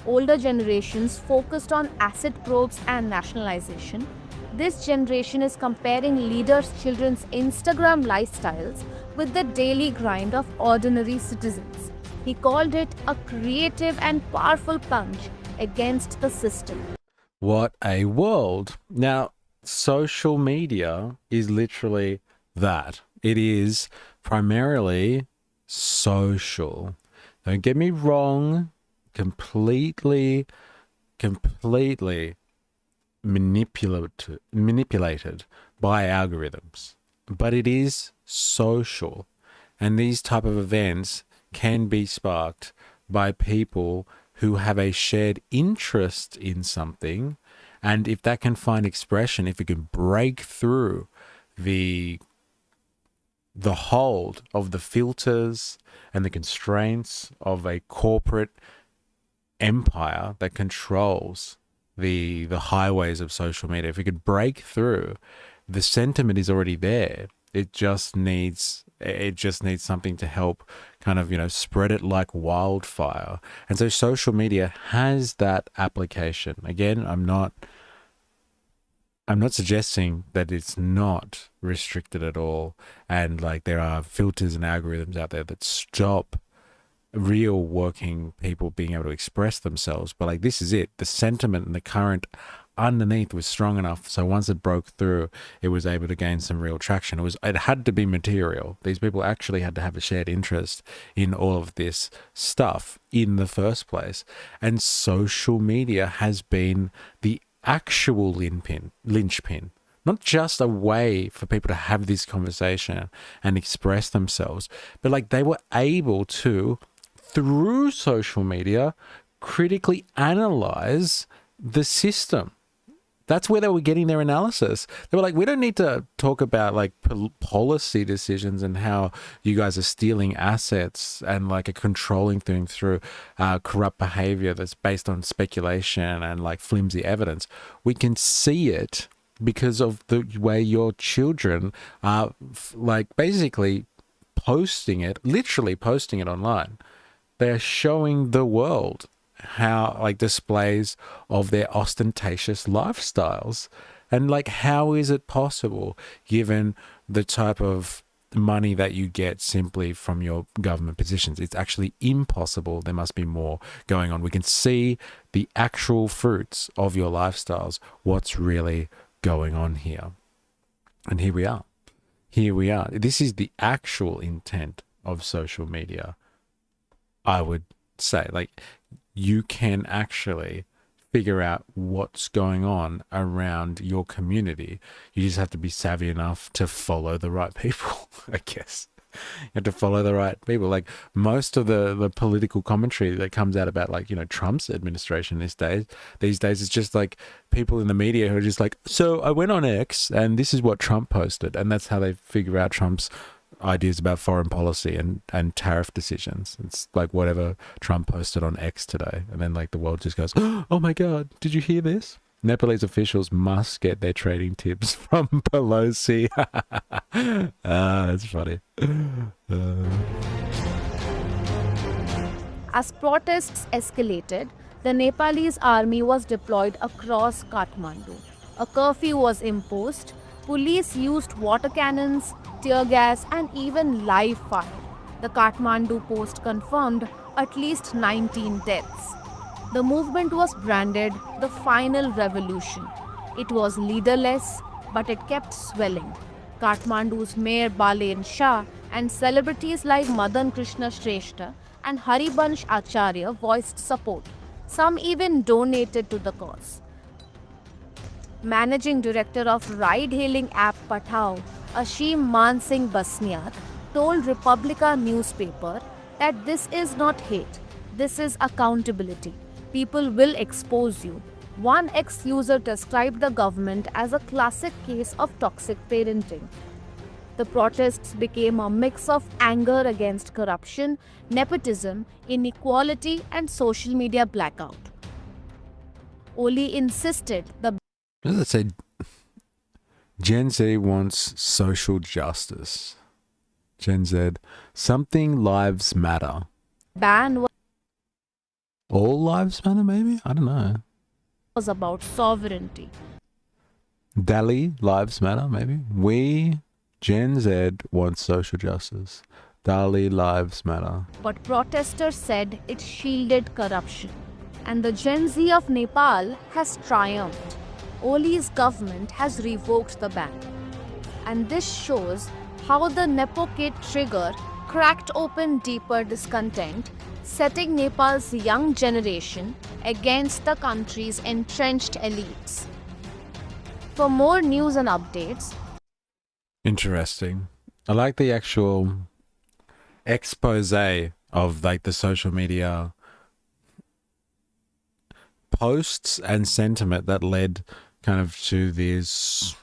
Older generations focused on asset probes and nationalization. This generation is comparing leaders' children's Instagram lifestyles with the daily grind of ordinary citizens. He called it a creative and powerful punch against the system. What a world. Now, social media is literally that. It is primarily social. Don't get me wrong, completely manipulated by algorithms. But it is social. And these type of events can be sparked by people who have a shared interest in something. And if that can find expression, if it can break through the hold of the filters and the constraints of a corporate empire that controls the highways of social media, if it could break through, the sentiment is already there. It just needs something to help kind of, spread it like wildfire. And so social media has that application. Again, I'm not suggesting that it's not restricted at all, and like there are filters and algorithms out there that stop real working people being able to express themselves. But like, this is it. The sentiment and the current underneath was strong enough, so once it broke through, it was able to gain some real traction. It had to be material. These people actually had to have a shared interest in all of this stuff in the first place. And social media has been the actual linchpin, not just a way for people to have this conversation and express themselves, but like they were able to, through social media, critically analyze the system. That's where they were getting their analysis. They were like, we don't need to talk about like policy decisions and how you guys are stealing assets and like a controlling thing through corrupt behavior that's based on speculation and like flimsy evidence. We can see it because of the way your children are like basically literally posting it online. They are showing the world how like displays of their ostentatious lifestyles. And like, how is it possible given the type of money that you get simply from your government positions? It's actually impossible. There must be more going on. We can see the actual fruits of your lifestyles, what's really going on here. And here we are. This is the actual intent of social media. I would say, like, you can actually figure out what's going on around your community. You just have to be savvy enough to follow the right people, I guess. You have to follow the right people. Like most of the political commentary that comes out about like, Trump's administration these days it's just like people in the media who are just like, so I went on X and this is what Trump posted. And that's how they figure out Trump's ideas about foreign policy and tariff decisions. It's like whatever Trump posted on X today. And then like the world just goes, oh my God, did you hear this? Nepalese officials must get their trading tips from Pelosi. That's funny. As protests escalated, the Nepalese army was deployed across Kathmandu. A curfew was imposed. Police used water cannons, tear gas, and even live fire. The Kathmandu Post confirmed at least 19 deaths. The movement was branded the final revolution. It was leaderless, but it kept swelling. Kathmandu's Mayor Balain Shah and celebrities like Madan Krishna Shrestha and Haribansh Acharya voiced support. Some even donated to the cause. Managing director of ride-hailing app Pathao, Ashim Mansingh Basniar, told Republica newspaper that this is not hate, this is accountability. People will expose you. One ex-user described the government as a classic case of toxic parenting. The protests became a mix of anger against corruption, nepotism, inequality, and social media blackout. Oli insisted the What does it say? Gen Z wants social justice. Gen Z, something lives matter. ban All lives matter, maybe? I don't know. was about sovereignty. Dali lives matter, maybe? We, Gen Z, want social justice. Dali lives matter. But protesters said it shielded corruption. And the Gen Z of Nepal has triumphed. Oli's government has revoked the ban. And this shows how the Nepo kid trigger cracked open deeper discontent, setting Nepal's young generation against the country's entrenched elites. For more news and updates, Interesting. I like the actual expose of like the social media posts and sentiment that led kind of to this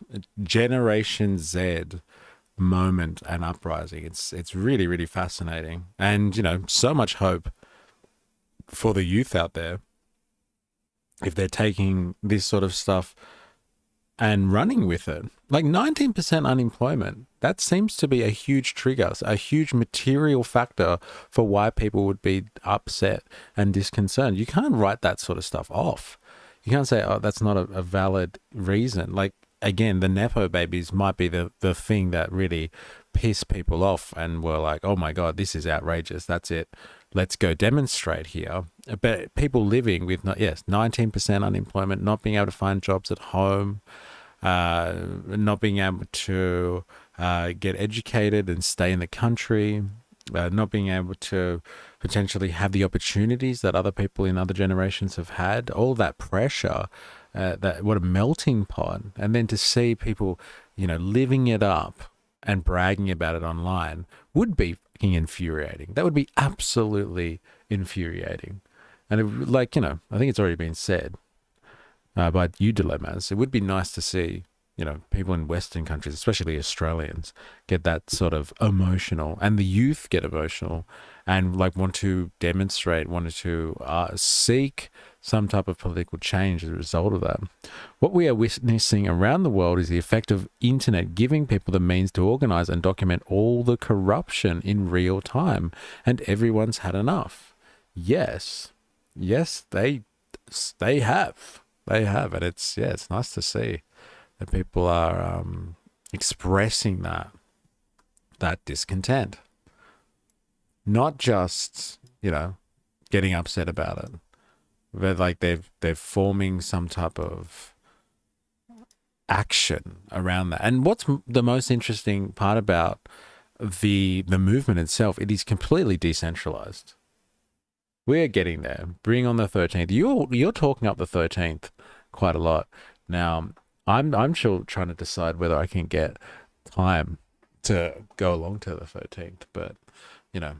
Generation Z moment and uprising. It's really, really fascinating. And, you know, so much hope for the youth out there if they're taking this sort of stuff and running with it. Like 19% unemployment, that seems to be a huge trigger, a huge material factor for why people would be upset and disconcerted. You can't write that sort of stuff off. You can't say, oh, that's not a valid reason. Like, again, the Nepo babies might be the thing that really piss people off and were like, oh my God, this is outrageous. That's it. Let's go demonstrate here. But people living with, 19% unemployment, not being able to find jobs at home, not being able to get educated and stay in the country, not being able to potentially have the opportunities that other people in other generations have had, all that pressure, that what a melting pot. And then to see people, you know, living it up and bragging about it online would be fucking infuriating. That would be absolutely infuriating. And it, like, you know, I think it's already been said by you dilemmas, it would be nice to see, you know, people in Western countries, especially Australians, get that sort of emotional, and the youth get emotional and like want to demonstrate, wanted to seek some type of political change as a result of that. What we are witnessing around the world is the effect of internet giving people the means to organize and document all the corruption in real time, and everyone's had enough. Yes, they have. They have, and it's nice to see that people are expressing that discontent, not just, you know, getting upset about it, but like they're forming some type of action around that. And what's the most interesting part about the movement itself? It is completely decentralized. We're getting there. Bring on the 13th. You're talking up the 13th quite a lot. Now, I'm still trying to decide whether I can get time to go along to the 13th. But, you know,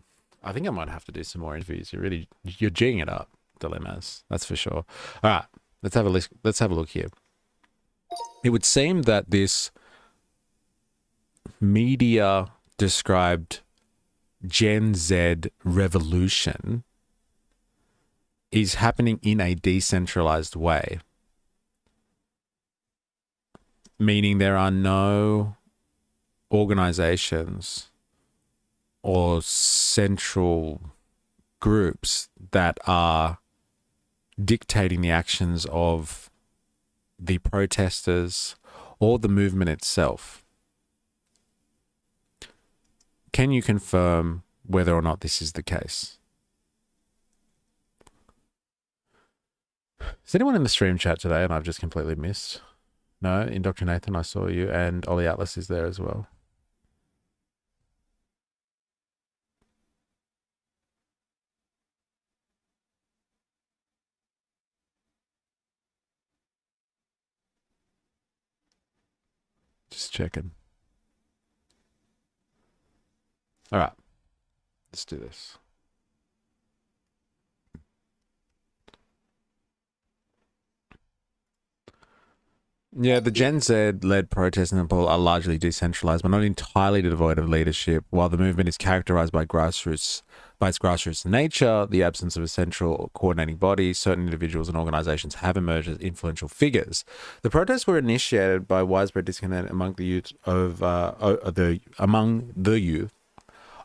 I think I might have to do some more interviews. You're G'ing it up, dilemmas. That's for sure. All right, let's have a look here. It would seem that this media described Gen Z revolution is happening in a decentralized way, meaning there are no organizations or central groups that are dictating the actions of the protesters or the movement itself. Can you confirm whether or not this is the case? Is anyone in the stream chat today and I've just completely missed? No, Indoctrinathan, I saw you, and Ollie Atlas is there as well. Just checking. All right, let's do this. Yeah, the Gen Z-led protests in Nepal are largely decentralized, but not entirely devoid of leadership. While the movement is characterized by its grassroots nature, the absence of a central coordinating body, certain individuals and organizations have emerged as influential figures. The protests were initiated by widespread discontent among the youth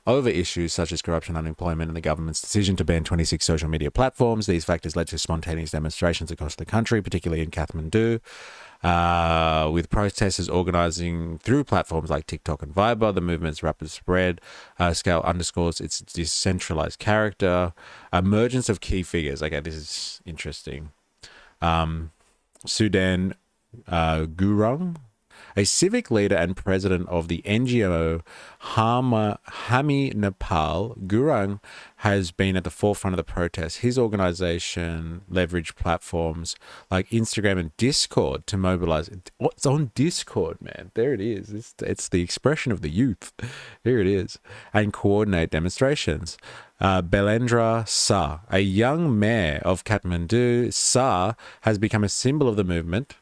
over issues such as corruption, unemployment, and the government's decision to ban 26 social media platforms. These factors led to spontaneous demonstrations across the country, particularly in Kathmandu, with protesters organizing through platforms like TikTok and Viber. The movement's rapid spread scale underscores its decentralized character. Emergence of key figures. Okay, this is interesting. Sudan Gurung, a civic leader and president of the NGO Hami Nepal, Gurung has been at the forefront of the protests. His organization leveraged platforms like Instagram and Discord to mobilize. What's on Discord, man? There it is. It's the expression of the youth. Here it is. And coordinate demonstrations. Belendra Sa, a young mayor of Kathmandu, Sa has become a symbol of the movement,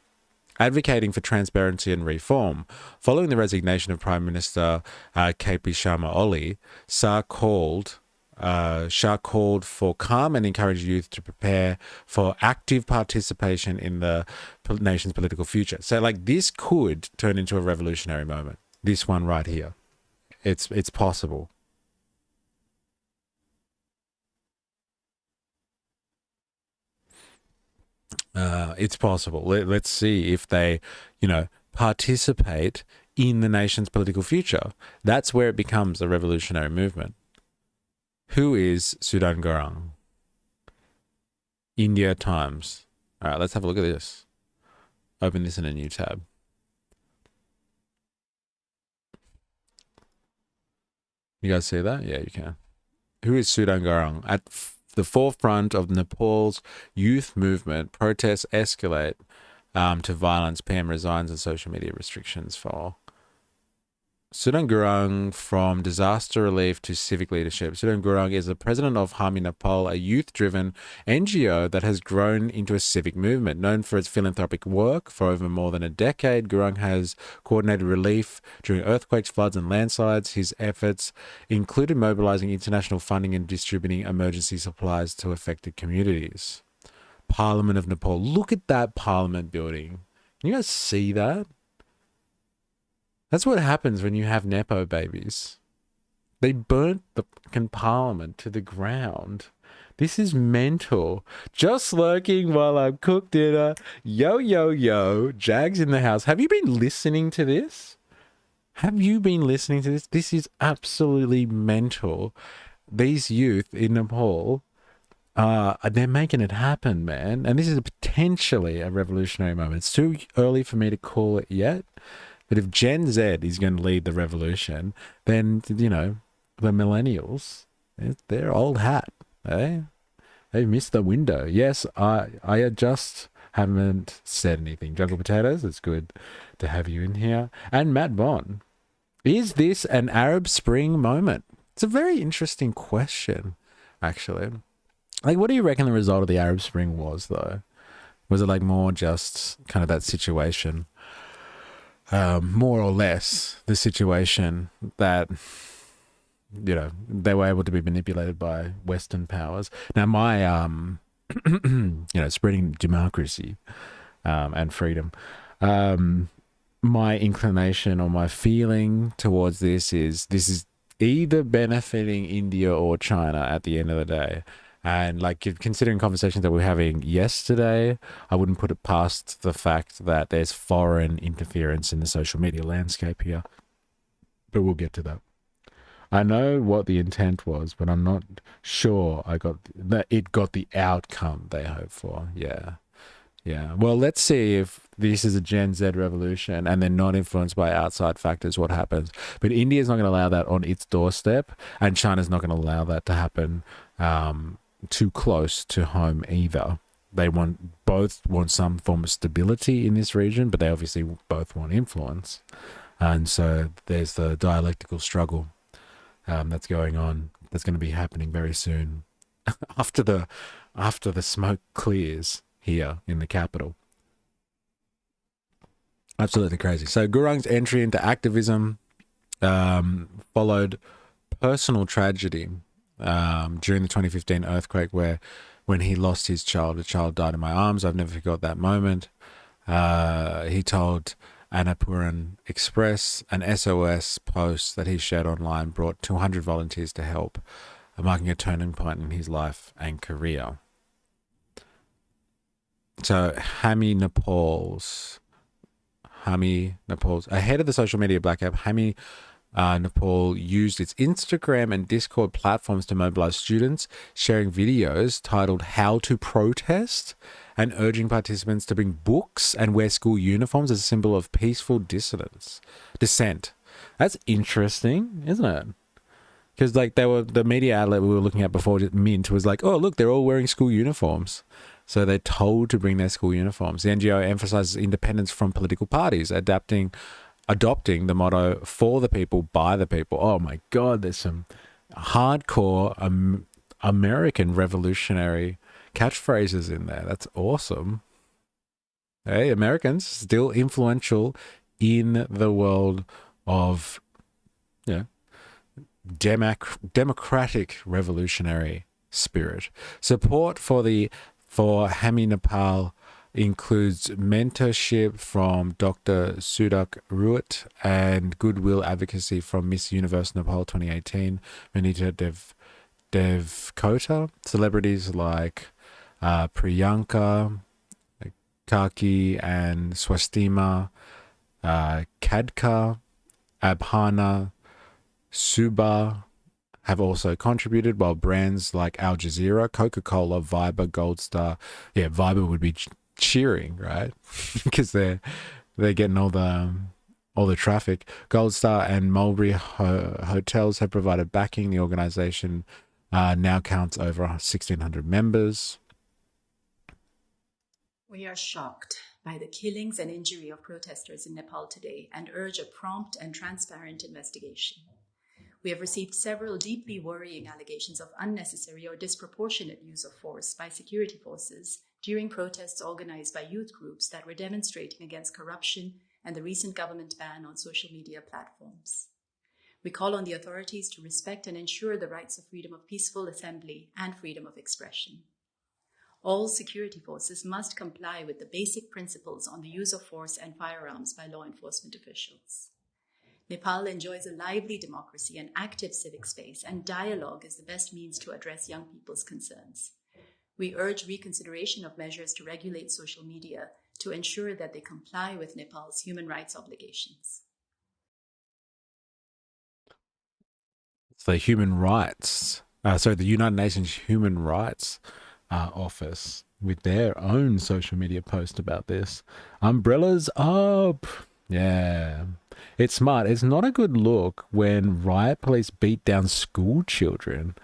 advocating for transparency and reform. Following the resignation of Prime Minister KP Sharma Oli, Shah called for calm and encouraged youth to prepare for active participation in the nation's political future. So, like, this could turn into a revolutionary moment. This one right here, it's possible. It's possible. Let's see if they, participate in the nation's political future. That's where it becomes a revolutionary movement. Who is Sudan Gurung? India Times. All right, let's have a look at this. Open this in a new tab. You guys see that? Yeah, you can. Who is Sudan Gurung? At the forefront of Nepal's youth movement, protests escalate to violence. PM resigns and social media restrictions fall. Sudan Gurung, from disaster relief to civic leadership. Sudan Gurung is the president of Hami Nepal, a youth-driven NGO that has grown into a civic movement. Known for its philanthropic work for over more than a decade, Gurung has coordinated relief during earthquakes, floods, and landslides. His efforts included mobilizing international funding and distributing emergency supplies to affected communities. Parliament of Nepal. Look at that Parliament building. Can you guys see that? That's what happens when you have Nepo babies. They burnt the fucking Parliament to the ground. This is mental. Just lurking while I cook dinner. Yo, yo, yo. Jag's in the house. Have you been listening to this? Have you been listening to this? This is absolutely mental. These youth in Nepal, they're making it happen, man. And this is potentially a revolutionary moment. It's too early for me to call it yet. But if Gen Z is going to lead the revolution, then, the millennials, they're old hat. Eh? They've missed the window. Yes, I just haven't said anything. Jungle Potatoes, it's good to have you in here. And Matt Bond, is this an Arab Spring moment? It's a very interesting question, actually. Like, what do you reckon the result of the Arab Spring was, though? Was it like more just kind of that situation? More or less the situation that, they were able to be manipulated by Western powers. Now, my, spreading democracy and freedom, my inclination or my feeling towards this is either benefiting India or China at the end of the day. And like, considering conversations that we were having yesterday, I wouldn't put it past the fact that there's foreign interference in the social media landscape here. But we'll get to that. I know what the intent was, but I'm not sure it got the outcome they hoped for. Yeah. Yeah. Well, let's see if this is a Gen Z revolution and they're not influenced by outside factors, what happens. But India's not going to allow that on its doorstep, and China's not going to allow that to happen too close to home either. They both want some form of stability in this region, but they obviously both want influence. And so there's the dialectical struggle that's going on. That's going to be happening very soon after the smoke clears here in the capital. Absolutely crazy. So Gurung's entry into activism followed personal tragedy during the 2015 earthquake, when he lost his child. A child died in my arms. I've never forgot that moment. He told Annapuran Express an SOS post that he shared online brought 200 volunteers to help, marking a turning point in his life and career. So Hami Nepal's ahead of the social media blackout, Hami Nepal used its Instagram and Discord platforms to mobilize students, sharing videos titled "How to Protest" and urging participants to bring books and wear school uniforms as a symbol of peaceful dissent. That's interesting, isn't it? Because like the media outlet we were looking at before, Mint, was like, oh look, they're all wearing school uniforms. So they're told to bring their school uniforms. The NGO emphasizes independence from political parties, adopting the motto "for the people, by the people." Oh my God, there's some hardcore American revolutionary catchphrases in there. That's awesome. Hey, Americans still influential in the world of, democratic revolutionary spirit. Support for Hami Nepal includes mentorship from Dr. Sudak Ruat and goodwill advocacy from Miss Universe Nepal 2018, Vanita Devkota. Celebrities like Priyanka, Kaki, and Swastima Kadka, Abhana, Suba have also contributed, while brands like Al Jazeera, Coca-Cola, Viber, Gold Star, Viber would be cheering, right? Because they're getting all the traffic. Gold Star and Mulberry Hotels have provided backing. The organization now counts over 1,600 members. We are shocked by the killings and injury of protesters in Nepal today and urge a prompt and transparent investigation. We have received several deeply worrying allegations of unnecessary or disproportionate use of force by security forces during protests organized by youth groups that were demonstrating against corruption and the recent government ban on social media platforms. We call on the authorities to respect and ensure the rights of freedom of peaceful assembly and freedom of expression. All security forces must comply with the basic principles on the use of force and firearms by law enforcement officials. Nepal enjoys a lively democracy and active civic space, and dialogue is the best means to address young people's concerns. We urge reconsideration of measures to regulate social media to ensure that they comply with Nepal's human rights obligations. The the United Nations Human Rights Office, with their own social media post about this. Umbrellas up. Yeah. It's smart. It's not a good look when riot police beat down school children.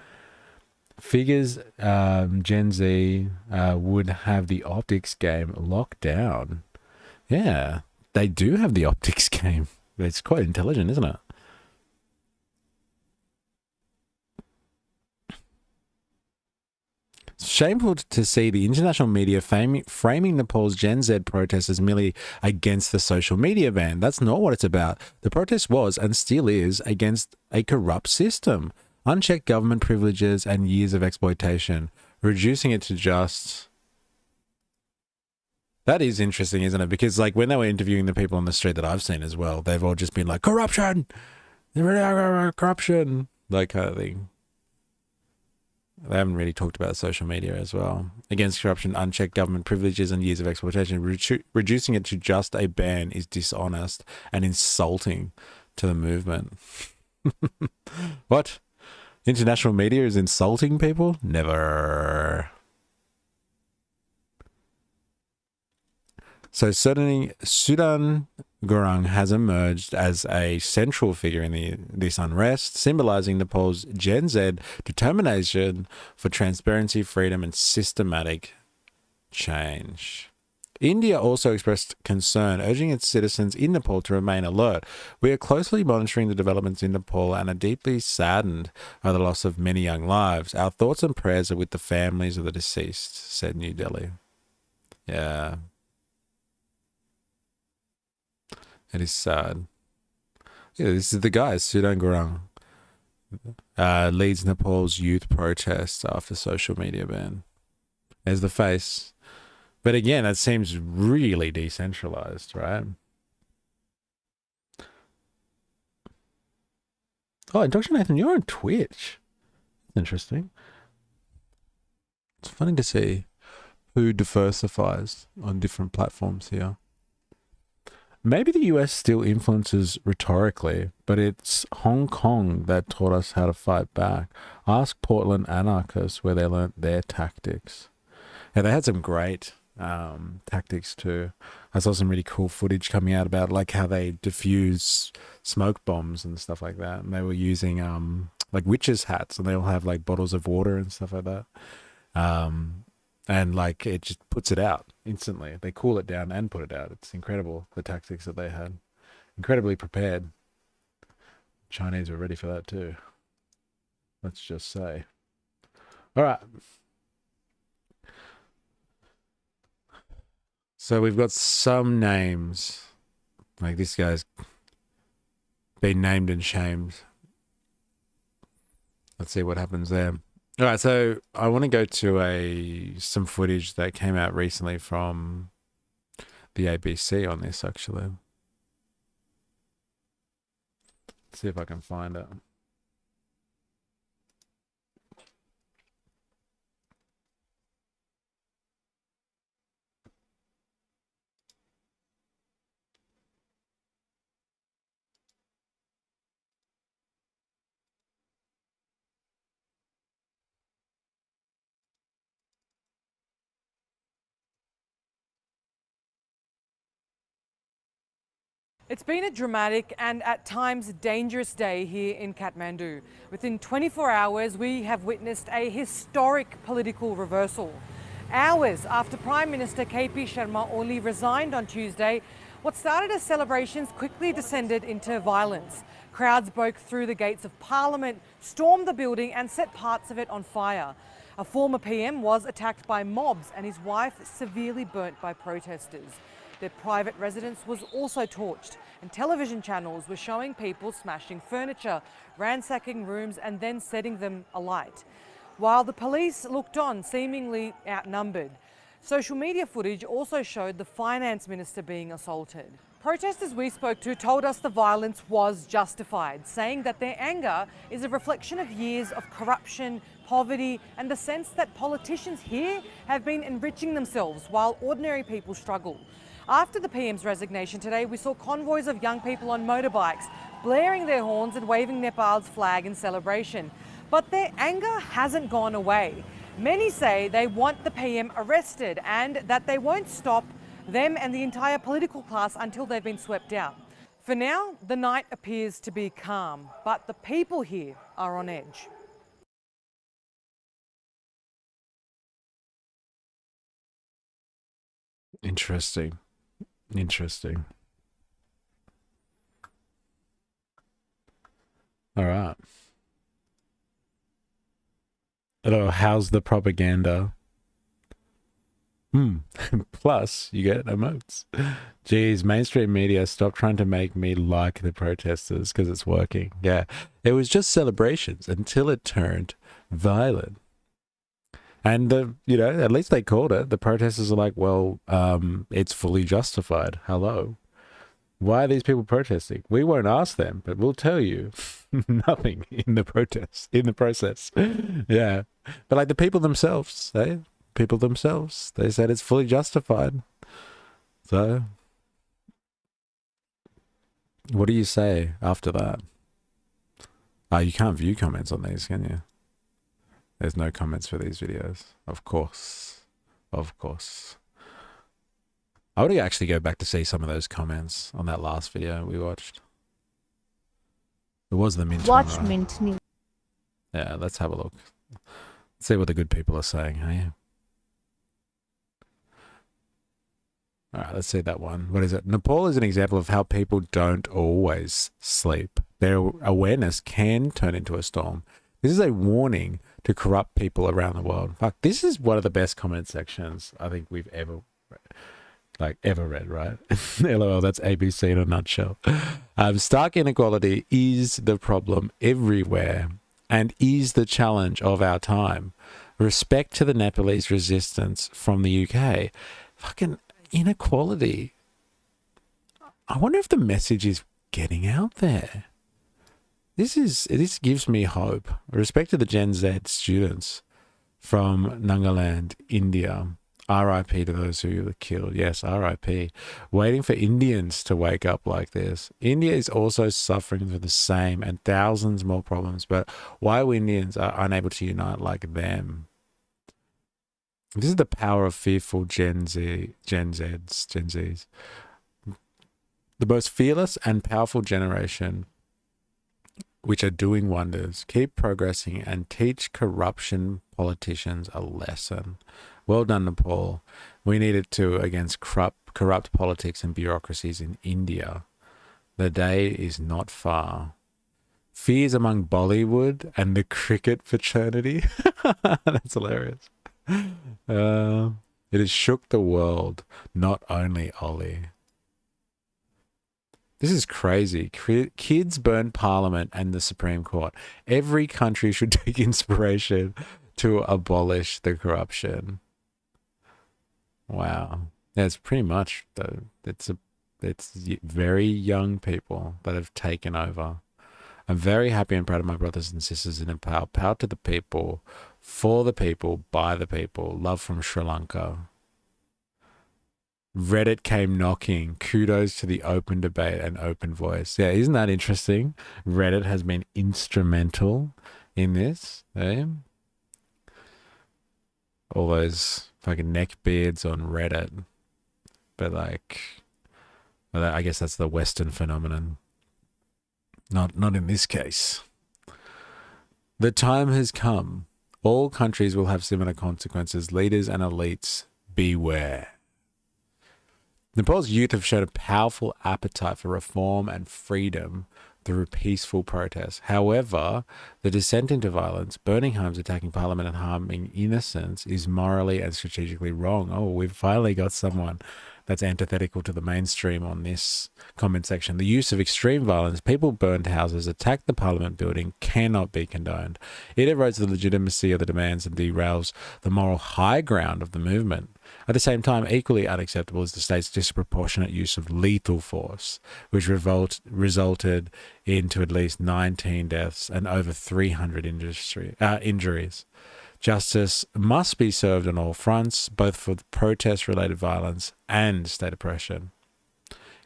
Figures Gen Z would have the optics game locked down. Yeah, they do have the optics game. It's quite intelligent, isn't it? It's shameful to see the international media framing Nepal's Gen Z protest as merely against the social media ban. That's not what it's about. The protest was, and still is, against a corrupt system, unchecked government privileges, and years of exploitation, reducing it to just... That is interesting, isn't it? Because like when they were interviewing the people on the street that I've seen as well, they've all just been like, corruption, corruption, that kind of thing. They haven't really talked about social media as well. Against corruption, unchecked government privileges, and years of exploitation. Reducing it to just a ban is dishonest and insulting to the movement. What? International media is insulting people? Never. So certainly Sudan Gurung has emerged as a central figure in this unrest, symbolizing Nepal's Gen Z determination for transparency, freedom, and systematic change. India also expressed concern, urging its citizens in Nepal to remain alert. We are closely monitoring the developments in Nepal and are deeply saddened by the loss of many young lives. Our thoughts and prayers are with the families of the deceased, said New Delhi. Yeah. It is sad. Yeah, this is the guy, Sudan Gurung, leads Nepal's youth protests after social media ban. There's the face. But again, that seems really decentralized, right? Oh, and Dr. Nathan, you're on Twitch. Interesting. It's funny to see who diversifies on different platforms here. Maybe the US still influences rhetorically, but it's Hong Kong that taught us how to fight back. Ask Portland anarchists where they learnt their tactics. Yeah, they had some great tactics too. I saw some really cool footage coming out about like how they diffuse smoke bombs and stuff like that. And they were using like witches' hats, and they all have like bottles of water and stuff like that. And like it just puts it out instantly. They cool it down and put it out. It's incredible, the tactics that they had. Incredibly prepared. Chinese were ready for that too. Let's just say. All right. So we've got some names. Like this guy's been named and shamed. Let's see what happens there. All right, so I want to go to some footage that came out recently from the ABC on this, actually. Let's see if I can find it. It's been a dramatic and at times dangerous day here in Kathmandu. Within 24 hours, we have witnessed a historic political reversal. Hours after Prime Minister KP Sharma Oli resigned on Tuesday, what started as celebrations quickly descended into violence. Crowds broke through the gates of Parliament, stormed the building and set parts of it on fire. A former PM was attacked by mobs and his wife severely burnt by protesters. Their private residence was also torched, and television channels were showing people smashing furniture, ransacking rooms and then setting them alight. While the police looked on, seemingly outnumbered. Social media footage also showed the finance minister being assaulted. Protesters we spoke to told us the violence was justified, saying that their anger is a reflection of years of corruption, poverty and the sense that politicians here have been enriching themselves while ordinary people struggle. After the PM's resignation today, we saw convoys of young people on motorbikes, blaring their horns and waving Nepal's flag in celebration. But their anger hasn't gone away. Many say they want the PM arrested and that they won't stop them and the entire political class until they've been swept out. For now, the night appears to be calm, but the people here are on edge. Interesting. Interesting. All right. Oh, how's the propaganda? Plus, you get emotes. Geez, mainstream media, stop trying to make me like the protesters because it's working. Yeah, it was just celebrations until it turned violent. And, at least they called it. The protesters are like, well, it's fully justified. Hello. Why are these people protesting? We won't ask them, but we'll tell you nothing in the process. Yeah. But like the people themselves, they said it's fully justified. So what do you say after that? You can't view comments on these, can you? There's no comments for these videos. Of course. I would actually go back to see some of those comments on that last video we watched. It was the Mint one, Watch right? Mint News. Yeah, let's have a look. See what the good people are saying, hey? All right, let's see that one. What is it? Nepal is an example of how people don't always sleep. Their awareness can turn into a storm. This is a warning to corrupt people around the world. Fuck, this is one of the best comment sections I think we've ever read, right? LOL, that's ABC in a nutshell. Stark inequality is the problem everywhere and is the challenge of our time. Respect to the Nepalese resistance from the UK. Fucking inequality. I wonder if the message is getting out there. This gives me hope. Respect to the Gen Z students from Nagaland, India. RIP to those who were killed. Yes, RIP. Waiting for Indians to wake up like this. India is also suffering from the same and thousands more problems, but why we Indians are unable to unite like them? This is the power of fearful Gen Zs. The most fearless and powerful generation, which are doing wonders. Keep progressing and teach corruption politicians a lesson. Well done, Nepal. We needed to against corrupt politics and bureaucracies in India. The day is not far. Fears among Bollywood and the cricket fraternity. That's hilarious. It has shook the world, not only Ollie. This is crazy. Kids burn Parliament and the Supreme Court. Every country should take inspiration to abolish the corruption. Wow. That's pretty much, though. It's very young people that have taken over. I'm very happy and proud of my brothers and sisters in Nepal. Power to the people, for the people, by the people. Love from Sri Lanka. Reddit came knocking. Kudos to the open debate and open voice. Yeah, isn't that interesting? Reddit has been instrumental in this. Eh? All those fucking neckbeards on Reddit. But I guess that's the Western phenomenon. Not in this case. The time has come. All countries will have similar consequences. Leaders and elites, beware. Nepal's youth have shown a powerful appetite for reform and freedom through peaceful protests. However, the descent into violence, burning homes, attacking parliament and harming innocents is morally and strategically wrong. Oh, we've finally got someone that's antithetical to the mainstream on this comment section. The use of extreme violence, people burned houses, attacked the parliament building, cannot be condoned. It erodes the legitimacy of the demands and derails the moral high ground of the movement. At the same time, equally unacceptable is the state's disproportionate use of lethal force, which resulted into at least 19 deaths and over 300 injuries. Justice must be served on all fronts, both for protest-related violence and state oppression.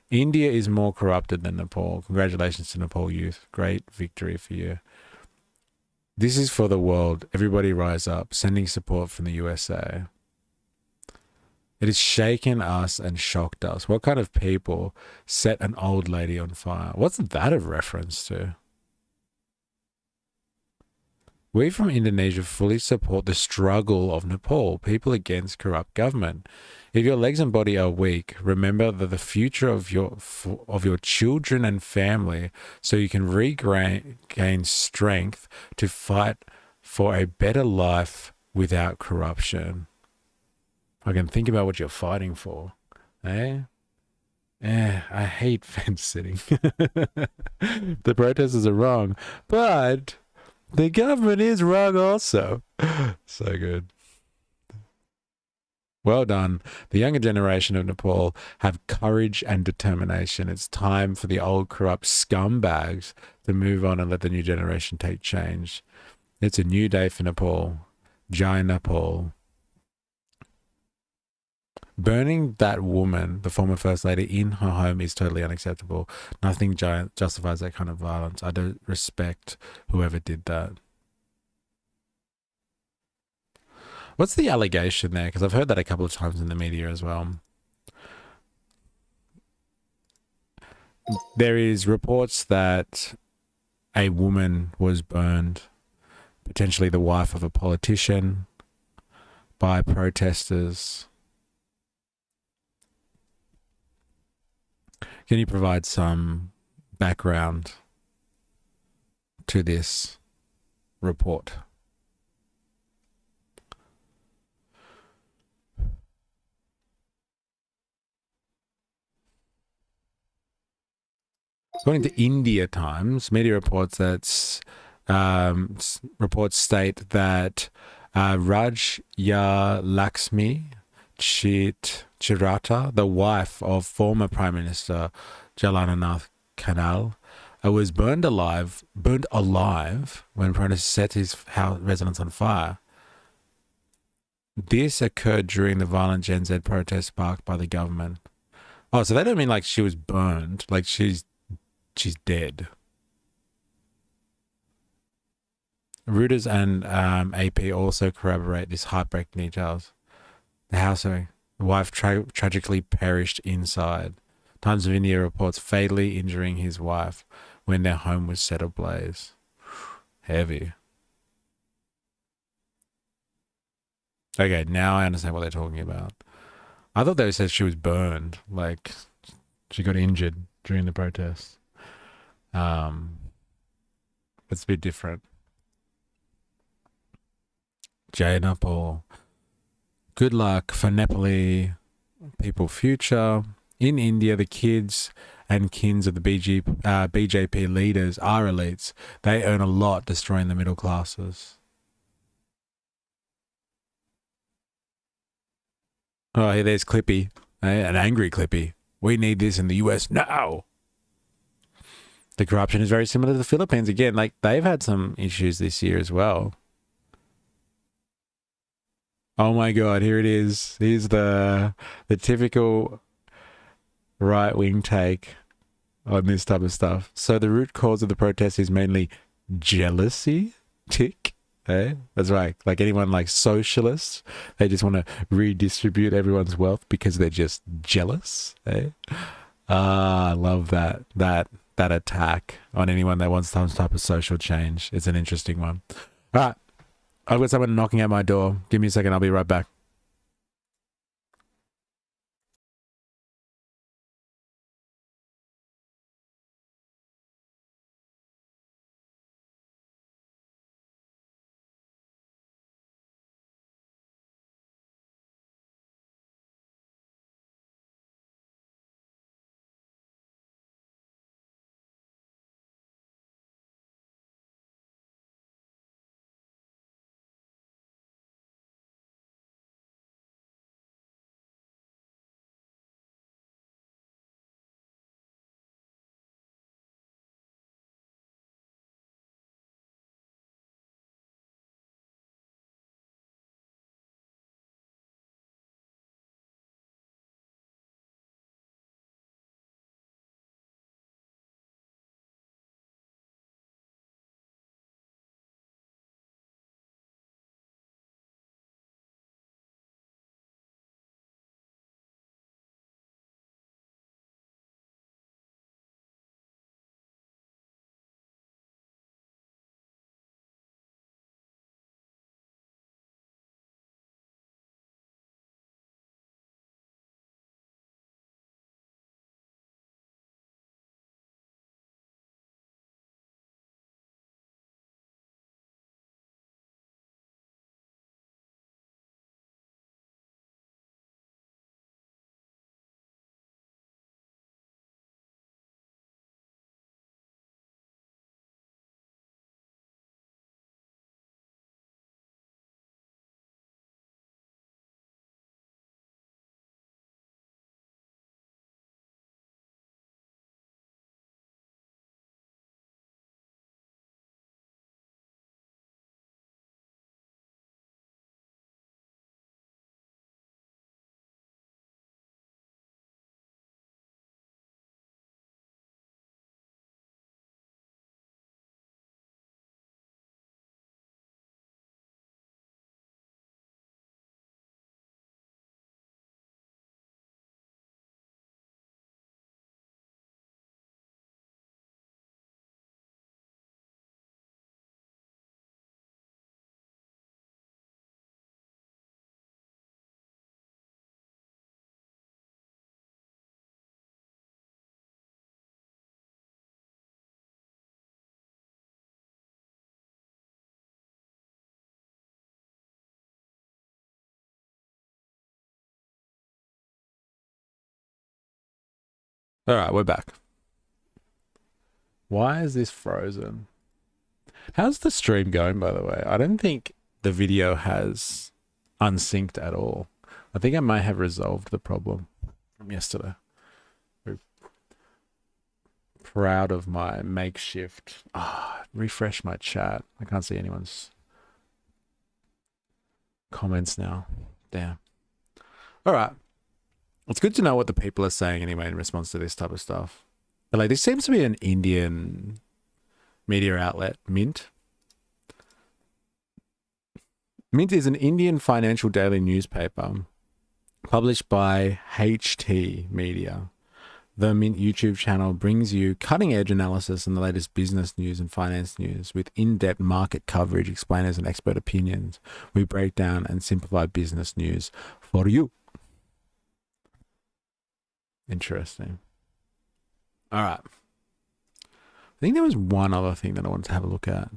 India is more corrupted than Nepal. Congratulations to Nepal youth. Great victory for you. This is for the world. Everybody rise up. Sending support from the USA. It has shaken us and shocked us. What kind of people set an old lady on fire? What's that a reference to? We from Indonesia fully support the struggle of Nepal, people against corrupt government. If your legs and body are weak, remember that the future of your children and family, so you can regain strength to fight for a better life without corruption. I can think about what you're fighting for, eh? I hate fence sitting. The protesters are wrong, but the government is wrong also. So good. Well done. The younger generation of Nepal have courage and determination. It's time for the old corrupt scumbags to move on and let the new generation take change. It's a new day for Nepal. Jai Nepal. Burning that woman, the former First Lady, in her home is totally unacceptable. Nothing justifies that kind of violence. I don't respect whoever did that. What's the allegation there? Because I've heard that a couple of times in the media as well. There is reports that a woman was burned, potentially the wife of a politician, by protesters. Can you provide some background to this report? According to India Times, media reports that reports state that Rajya Lakshmi Chirata, the wife of former Prime Minister Jalananath Kanal, was burned alive when protesters set his house residence on fire. This occurred during the violent Gen Z protest sparked by the government. Oh, so they don't mean like she was burned, like she's dead. Reuters and AP also corroborate this heartbreaking details. The wife tragically perished inside. Times of India reports fatally injuring his wife when their home was set ablaze. Heavy. Okay, now I understand what they're talking about. I thought they said she was burned, like she got injured during the protests. It's a bit different. Jaina Paul. Good luck for Nepali people future. In India, the kids and kins of the BJP leaders are elites. They earn a lot destroying the middle classes. Oh, hey, there's Clippy. An angry Clippy. We need this in the US now. The corruption is very similar to the Philippines. Again, like they've had some issues this year as well. Oh my God, here it is. Here's the typical right-wing take on this type of stuff. So the root cause of the protest is mainly jealousy, tick. Eh? That's right. Like anyone like socialists, they just want to redistribute everyone's wealth because they're just jealous. Eh? I love that attack on anyone that wants some type of social change. It's an interesting one. All right. I've got someone knocking at my door. Give me a second. I'll be right back. All right, we're back. Why is this frozen? How's the stream going, by the way? I don't think the video has unsynced at all. I think I might have resolved the problem from yesterday. Very proud of my makeshift. Refresh my chat. I can't see anyone's comments now. Damn. All right. It's good to know what the people are saying anyway in response to this type of stuff. But like, this seems to be an Indian media outlet, Mint. Mint is an Indian financial daily newspaper published by HT Media. The Mint YouTube channel brings you cutting-edge analysis and the latest business news and finance news with in-depth market coverage, explainers, and expert opinions. We break down and simplify business news for you. Interesting. All right. I think there was one other thing that I wanted to have a look at.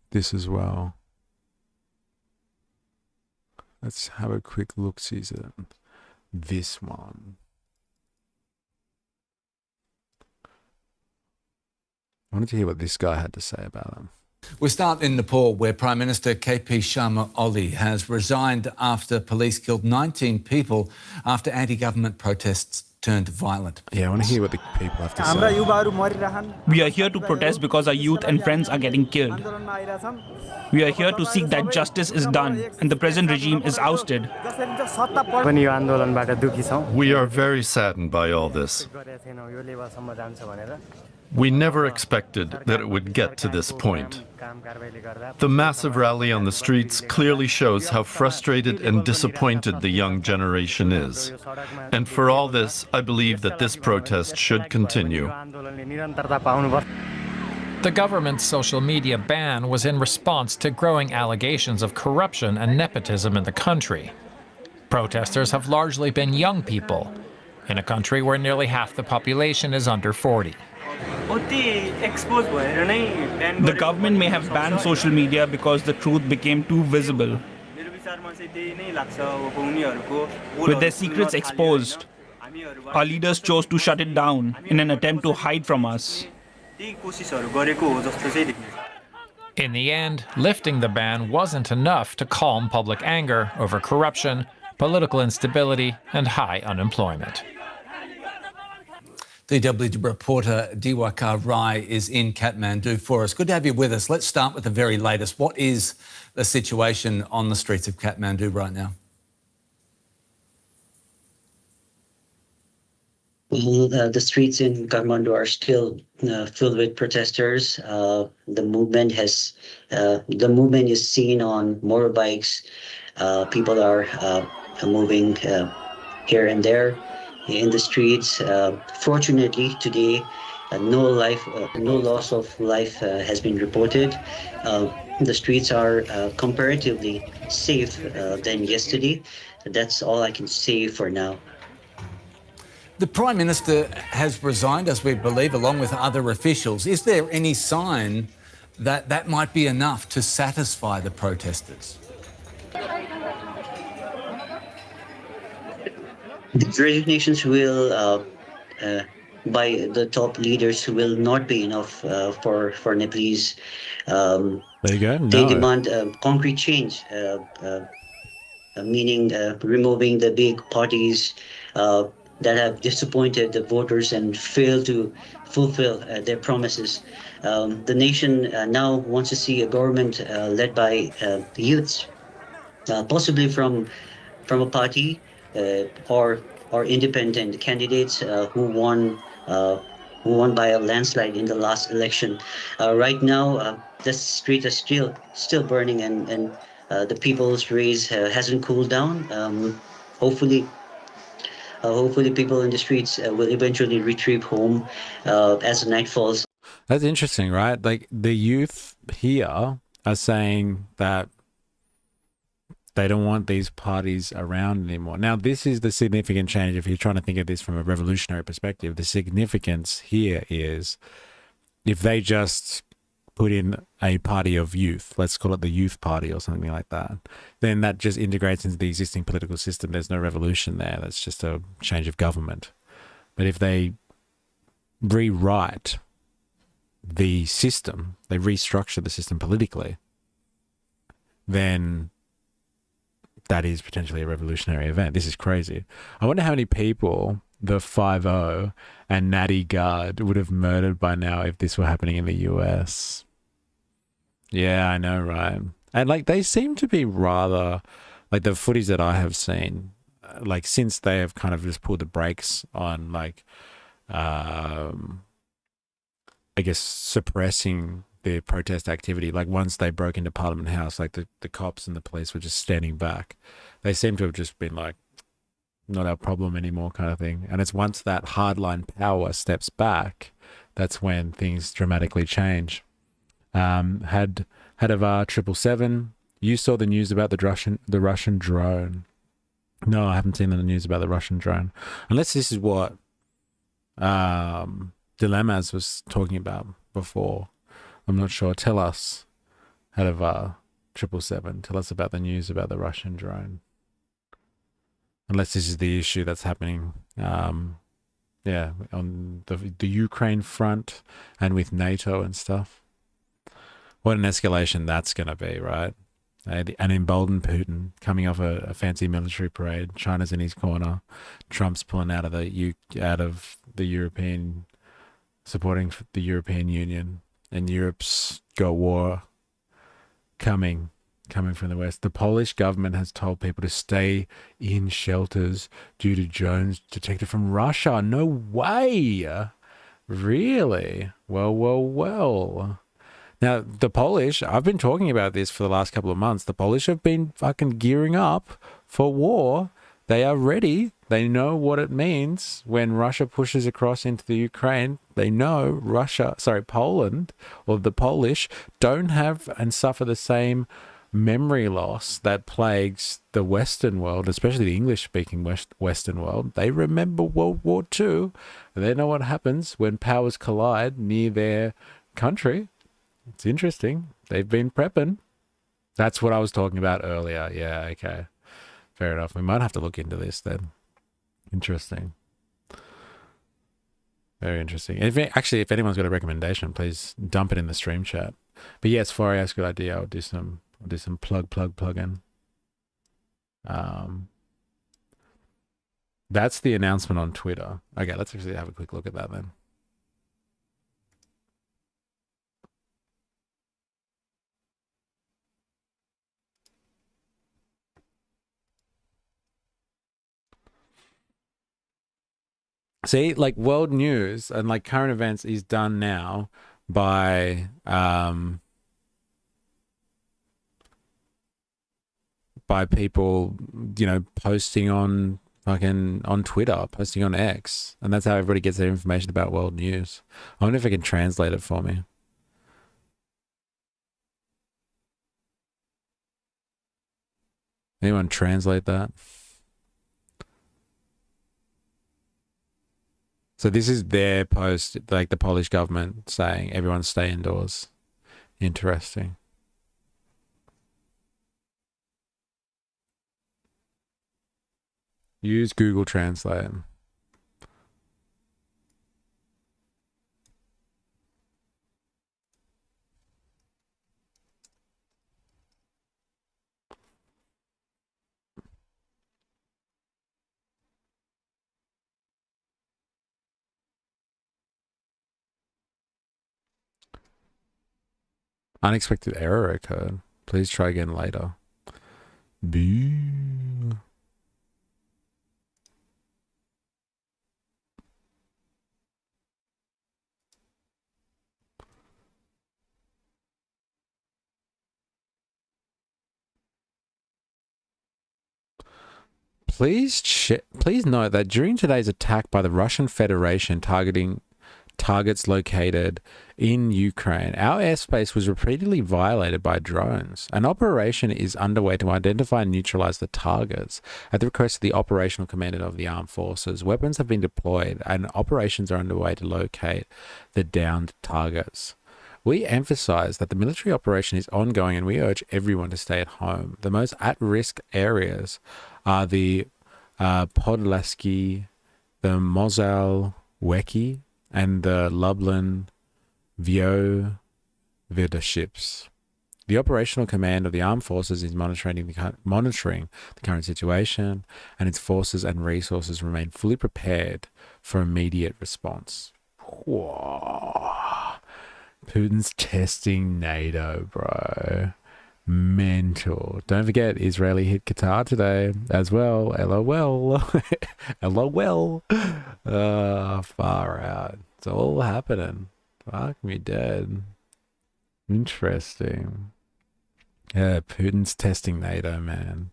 This as well. Let's have a quick look-see at this one. I wanted to hear what this guy had to say about them. We start in Nepal, where Prime Minister KP Sharma Oli has resigned after police killed 19 people after anti-government protests turned violent. Yeah, I want to hear what the people have to say. We are here to protest because our youth and friends are getting killed. We are here to seek that justice is done and the present regime is ousted. We are very saddened by all this. We never expected that it would get to this point. The massive rally on the streets clearly shows how frustrated and disappointed the young generation is. And for all this, I believe that this protest should continue. The government's social media ban was in response to growing allegations of corruption and nepotism in the country. Protesters have largely been young people, in a country where nearly half the population is under 40. The government may have banned social media because the truth became too visible. With their secrets exposed, our leaders chose to shut it down in an attempt to hide from us. In the end, lifting the ban wasn't enough to calm public anger over corruption, political instability, and high unemployment. DW reporter Diwakar Rai is in Kathmandu for us. Good to have you with us. Let's start with the very latest. What is the situation on the streets of Kathmandu right now? Well, the streets in Kathmandu are still filled with protesters. The movement is seen on motorbikes. People are moving here and there in the streets. Fortunately, today, no loss of life has been reported. The streets are comparatively safe than yesterday. That's all I can say for now. The Prime Minister has resigned, as we believe, along with other officials. Is there any sign that that might be enough to satisfy the protesters? These resignations will, by the top leaders, will not be enough for Nepalese. There you go. No. They demand concrete change, meaning removing the big parties that have disappointed the voters and failed to fulfill their promises. The nation now wants to see a government led by youths, possibly from a party or independent candidates who won by a landslide in the last election. Right now, the streets are still burning, and the people's rage hasn't cooled down. Hopefully, people in the streets will eventually retrieve home as the night falls. That's interesting, right? Like, the youth here are saying that they don't want these parties around anymore. Now, this is the significant change. If you're trying to think of this from a revolutionary perspective, the significance here is if they just put in a party of youth, let's call it the youth party or something like that, then that just integrates into the existing political system. There's no revolution there. That's just a change of government. But if they rewrite the system, they restructure the system politically, then that is potentially a revolutionary event. This is crazy. I wonder how many people the 5-0 and Natty Guard would have murdered by now if this were happening in the US. Yeah, I know, right? And like they seem to be rather, like the footage that I have seen, like since they have kind of just pulled the brakes on like, I guess suppressing the protest activity. Like once they broke into Parliament House, like the cops and the police were just standing back. They seem to have just been like, not our problem anymore kind of thing. And it's once that hardline power steps back, that's when things dramatically change. Had of 777, you saw the news about the Russian drone. No, I haven't seen the news about the Russian drone. Unless this is what Dilemmas was talking about before. I'm not sure. Tell us, head of 777, tell us about the news about the Russian drone. Unless this is the issue that's happening, on the Ukraine front and with NATO and stuff. What an escalation that's going to be, right? An emboldened Putin coming off a fancy military parade. China's in his corner. Trump's pulling out of the European, supporting the European Union, and Europe's got war coming from the West. The Polish government has told people to stay in shelters due to drones detected from Russia. No way! Really? Well. Now, the Polish, I've been talking about this for the last couple of months. The Polish have been fucking gearing up for war. They are ready. They know what it means when Russia pushes across into the Ukraine. They know Poland, or the Polish, don't have and suffer the same memory loss that plagues the Western world, especially the English-speaking Western world. They remember World War II. And they know what happens when powers collide near their country. It's interesting. They've been prepping. That's what I was talking about earlier. Yeah, okay. Fair enough. We might have to look into this then. Interesting. Very interesting. If anyone's got a recommendation, please dump it in the stream chat. But yes, 4AS, good idea. I'll do some plug in. That's the announcement on Twitter. Okay, let's actually have a quick look at that then. See, like world news and like current events is done now by people, posting on Twitter, posting on X, and that's how everybody gets their information about world news. I wonder if I can translate it for me. Anyone translate that? So this is their post, like the Polish government saying everyone stay indoors. Interesting. Use Google Translate. Unexpected error occurred. Please try again later. Boo. Please note that during today's attack by the Russian Federation targeting targets located in Ukraine, our airspace was repeatedly violated by drones. An operation is underway to identify and neutralize the targets. At the request of the operational commander of the armed forces, weapons have been deployed and operations are underway to locate the downed targets. We emphasize that the military operation is ongoing and we urge everyone to stay at home. The most at-risk areas are the Podlaski the Mosel Weki and the Lublin Voivodeships ships. The operational command of the armed forces is monitoring the current situation, and its forces and resources remain fully prepared for immediate response. Whoa. Putin's testing NATO, bro. Mental. Don't forget, Israeli hit Qatar today as well. LOL. LOL. Far out. It's all happening. Fuck me dead. Interesting. Yeah, Putin's testing NATO, man.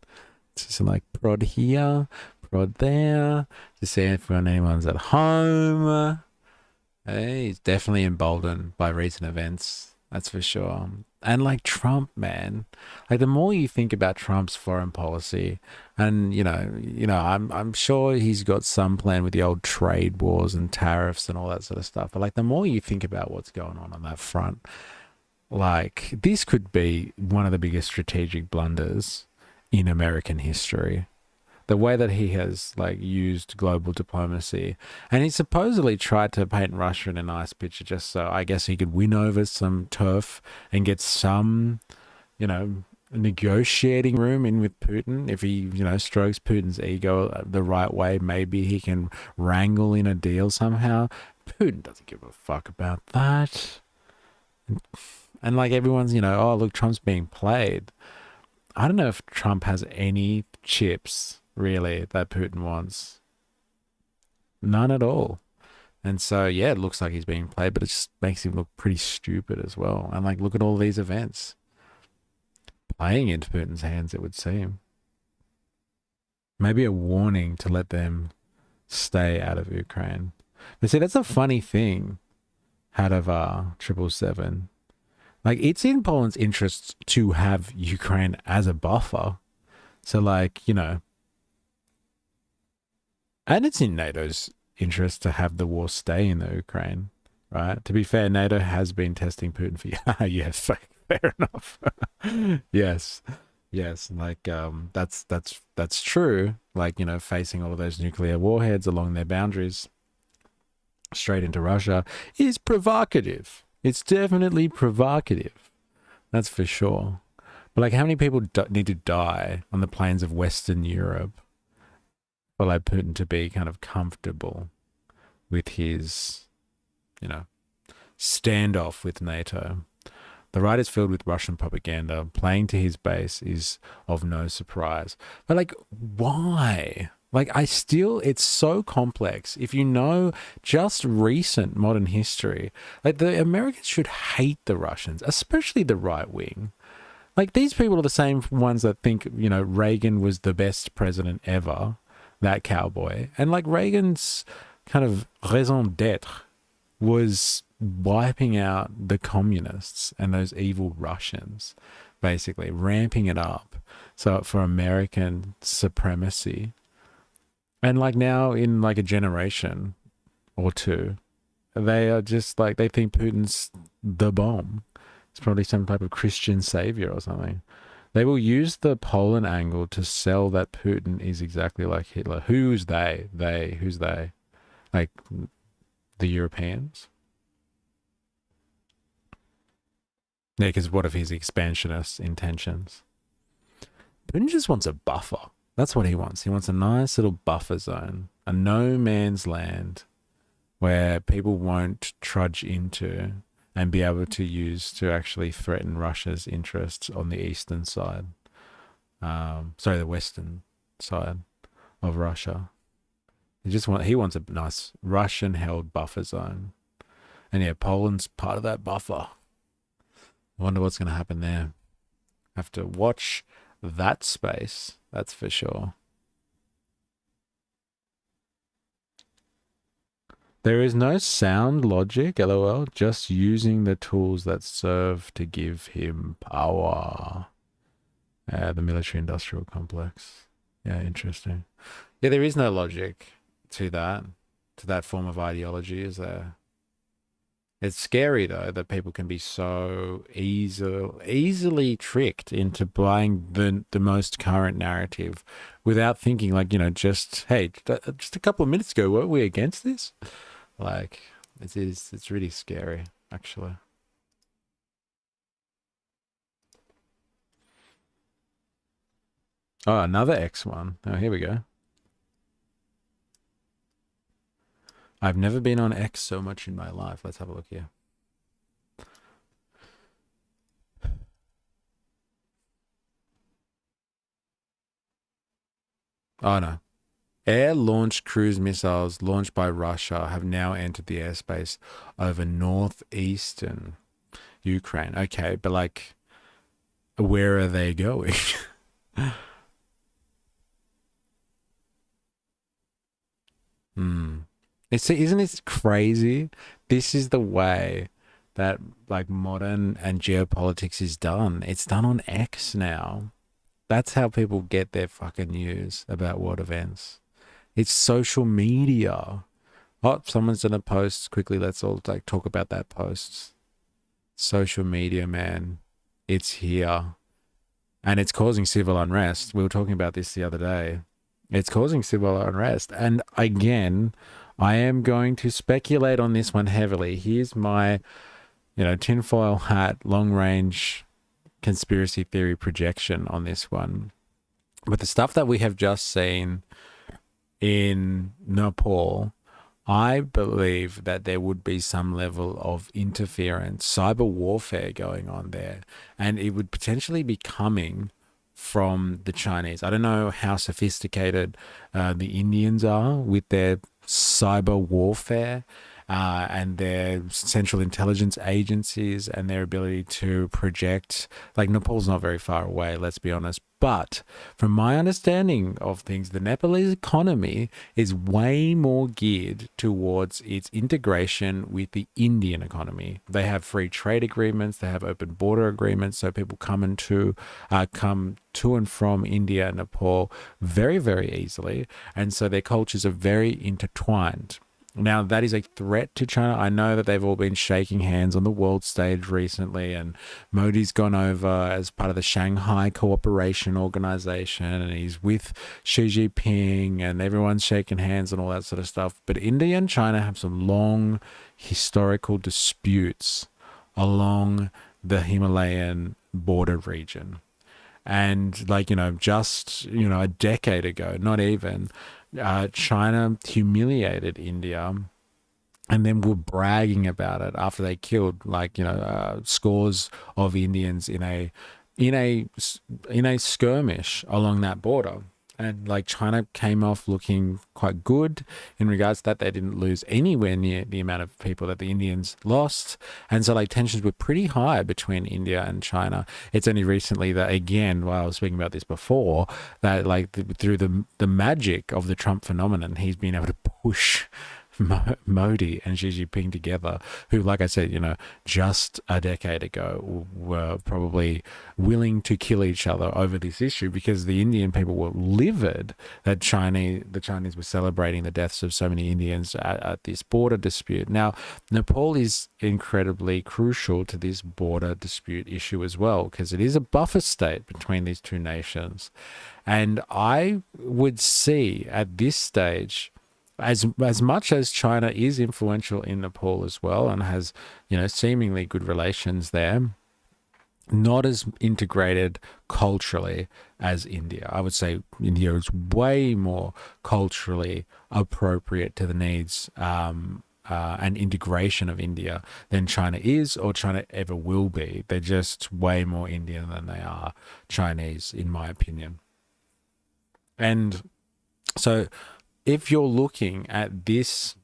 It's just like prod here, prod there. Just seeing if anyone's at home. Hey, he's definitely emboldened by recent events. That's for sure. And like Trump, man, like the more you think about Trump's foreign policy, and I'm sure he's got some plan with the old trade wars and tariffs and all that sort of stuff. But like the more you think about what's going on that front, like this could be one of the biggest strategic blunders in American history. The way that he has like used global diplomacy, and he supposedly tried to paint Russia in a nice picture just so I guess he could win over some turf and get some, negotiating room in with Putin. If he, strokes Putin's ego the right way, maybe he can wrangle in a deal somehow. Putin doesn't give a fuck about that. And like everyone's, oh, look, Trump's being played. I don't know if Trump has any chips really that Putin wants. None at all. And so, yeah, it looks like he's being played, but it just makes him look pretty stupid as well. And like, look at all these events playing into Putin's hands, it would seem. Maybe a warning to let them stay out of Ukraine. But see, that's a funny thing out of 777. Like, it's in Poland's interests to have Ukraine as a buffer. So, like, and it's in NATO's interest to have the war stay in the Ukraine, right? To be fair, NATO has been testing Putin for yes, fair enough. yes, like that's true. Like, facing all of those nuclear warheads along their boundaries straight into Russia is provocative. It's definitely provocative. That's for sure. But like, how many people need to die on the plains of Western Europe for like Putin to be kind of comfortable with his, standoff with NATO? The right is filled with Russian propaganda. Playing to his base is of no surprise. But like, why? Like, it's so complex. If you know just recent modern history, like the Americans should hate the Russians, especially the right wing. Like, these people are the same ones that think, Reagan was the best president ever, that cowboy. And like Reagan's kind of raison d'etre was wiping out the communists and those evil Russians, basically ramping it up. So for American supremacy. And like now in like a generation or two, they are just like, they think Putin's the bomb. It's probably some type of Christian savior or something. They will use the Poland angle to sell that Putin is exactly like Hitler. Who's they? Who's they? Like the Europeans? Yeah, because what of his expansionist intentions? Putin just wants a buffer. That's what he wants. He wants a nice little buffer zone, a no man's land where people won't trudge into and be able to use to actually threaten Russia's interests on the eastern side. The western side of Russia. He wants a nice Russian-held buffer zone. And yeah, Poland's part of that buffer. I wonder what's going to happen there. Have to watch that space, that's for sure. There is no sound logic, lol, just using the tools that serve to give him power. The military-industrial complex. Yeah, interesting. Yeah, there is no logic to that form of ideology, is there? It's scary though that people can be so easily tricked into buying the most current narrative without thinking, like, just just a couple of minutes ago, weren't we against this? Like, it's really scary, actually. Oh, another X one. Oh, here we go. I've never been on X so much in my life. Let's have a look here. Oh, no. Air-launched cruise missiles launched by Russia have now entered the airspace over northeastern Ukraine. Okay, but like, where are they going? Isn't it crazy? This is the way that like modern and geopolitics is done. It's done on X now. That's how people get their fucking news about world events. It's social media. Oh, someone's done a post. Quickly, let's all like talk about that post. Social media, man. It's here. And it's causing civil unrest. We were talking about this the other day. It's causing civil unrest. And again, I am going to speculate on this one heavily. Here's my, tinfoil hat, long range conspiracy theory projection on this one. But the stuff that we have just seen in Nepal, I believe that there would be some level of interference, cyber warfare going on there. And it would potentially be coming from the Chinese. I don't know how sophisticated the Indians are with their cyber warfare and their central intelligence agencies and their ability to project. Like, Nepal's not very far away, let's be honest. But from my understanding of things, the Nepalese economy is way more geared towards its integration with the Indian economy. They have free trade agreements, they have open border agreements, so people come to and from India and Nepal very, very easily. And so their cultures are very intertwined. Now, that is a threat to China. I know that they've all been shaking hands on the world stage recently, and Modi's gone over as part of the Shanghai Cooperation Organization, and he's with Xi Jinping, and everyone's shaking hands and all that sort of stuff. But India and China have some long historical disputes along the Himalayan border region. And just, a decade ago, not even, China humiliated India and then were bragging about it after they killed scores of Indians in a skirmish along that border. And China came off looking quite good in regards to that. They didn't lose anywhere near the amount of people that the Indians lost. And so tensions were pretty high between India and China. It's only recently that, again, while I was speaking about this before, that through the magic of the Trump phenomenon, he's been able to push Modi and Xi Jinping together, who, like I said, just a decade ago were probably willing to kill each other over this issue, because the Indian people were livid that the Chinese were celebrating the deaths of so many Indians at this border dispute. Now, Nepal is incredibly crucial to this border dispute issue as well, because it is a buffer state between these two nations. And I would see at this stage, as much as China is influential in Nepal as well and has, seemingly good relations there, not as integrated culturally as India. I would say India is way more culturally appropriate to the needs and integration of India than China is, or China ever will be. They're just way more Indian than they are Chinese, in my opinion. And so if you're looking at this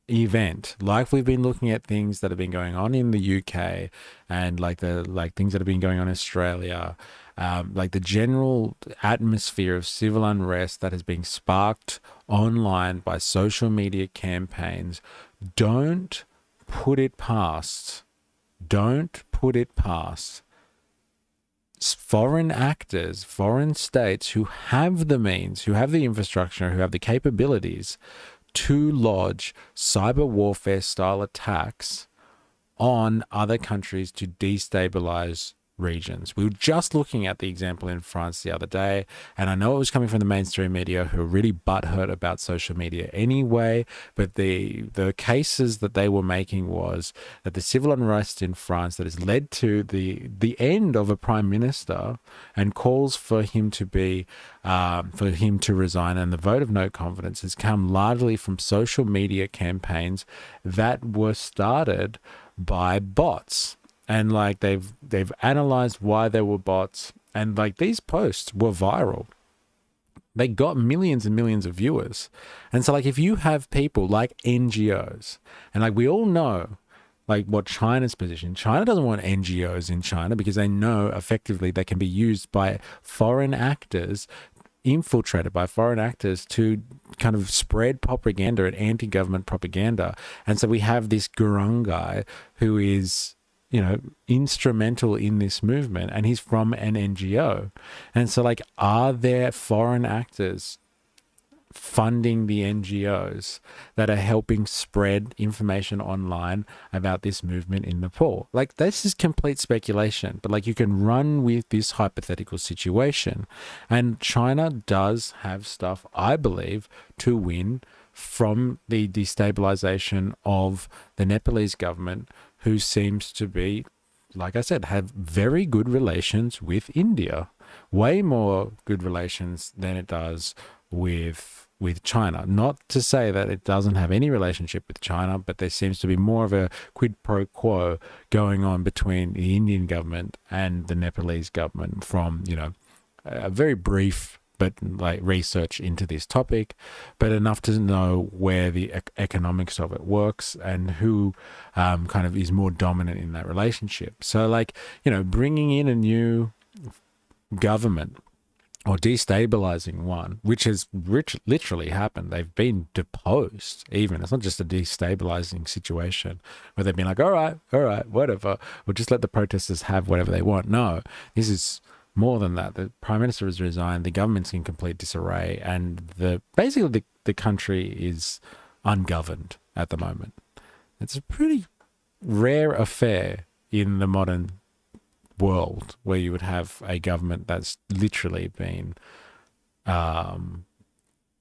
event, like we've been looking at things that have been going on in the UK and things that have been going on in Australia, the general atmosphere of civil unrest that has been sparked online by social media campaigns, don't put it past foreign actors, foreign states who have the means, who have the infrastructure, who have the capabilities to lodge cyber warfare style attacks on other countries to destabilize regions. We were just looking at the example in France the other day, and I know it was coming from the mainstream media who are really butthurt about social media anyway, but the cases that they were making was that the civil unrest in France that has led to the end of a prime minister and calls for him to be for him to resign, and the vote of no confidence has come largely from social media campaigns that were started by bots. And like they've analyzed why there were bots, and like these posts were viral. They got millions and millions of viewers. And so like if you have people like NGOs, and like we all know like what China's position, China doesn't want NGOs in China because they know effectively they can be used by foreign actors, infiltrated by foreign actors to kind of spread propaganda and anti-government propaganda. And so we have this Gurung guy who is, you know, instrumental in this movement, and he's from an NGO. And so like, are there foreign actors funding the NGOs that are helping spread information online about this movement in Nepal? Like, this is complete speculation, but like you can run with this hypothetical situation. And China does have stuff, I believe, to win from the destabilization of the Nepalese government, who seems to be, like I said, have very good relations with India, way more good relations than it does with China. Not to say that it doesn't have any relationship with China, but there seems to be more of a quid pro quo going on between the Indian government and the Nepalese government from, you know, a very brief but like research into this topic, but enough to know where the economics of it works and who kind of is more dominant in that relationship. So like, you know, bringing in a new government or destabilizing one, which has literally happened. They've been deposed even. It's not just a destabilizing situation where they've been like, all right, whatever, we'll just let the protesters have whatever they want. No, this is more than that. The prime minister has resigned, the government's in complete disarray, and basically the country is ungoverned at the moment. It's a pretty rare affair in the modern world where you would have a government that's literally been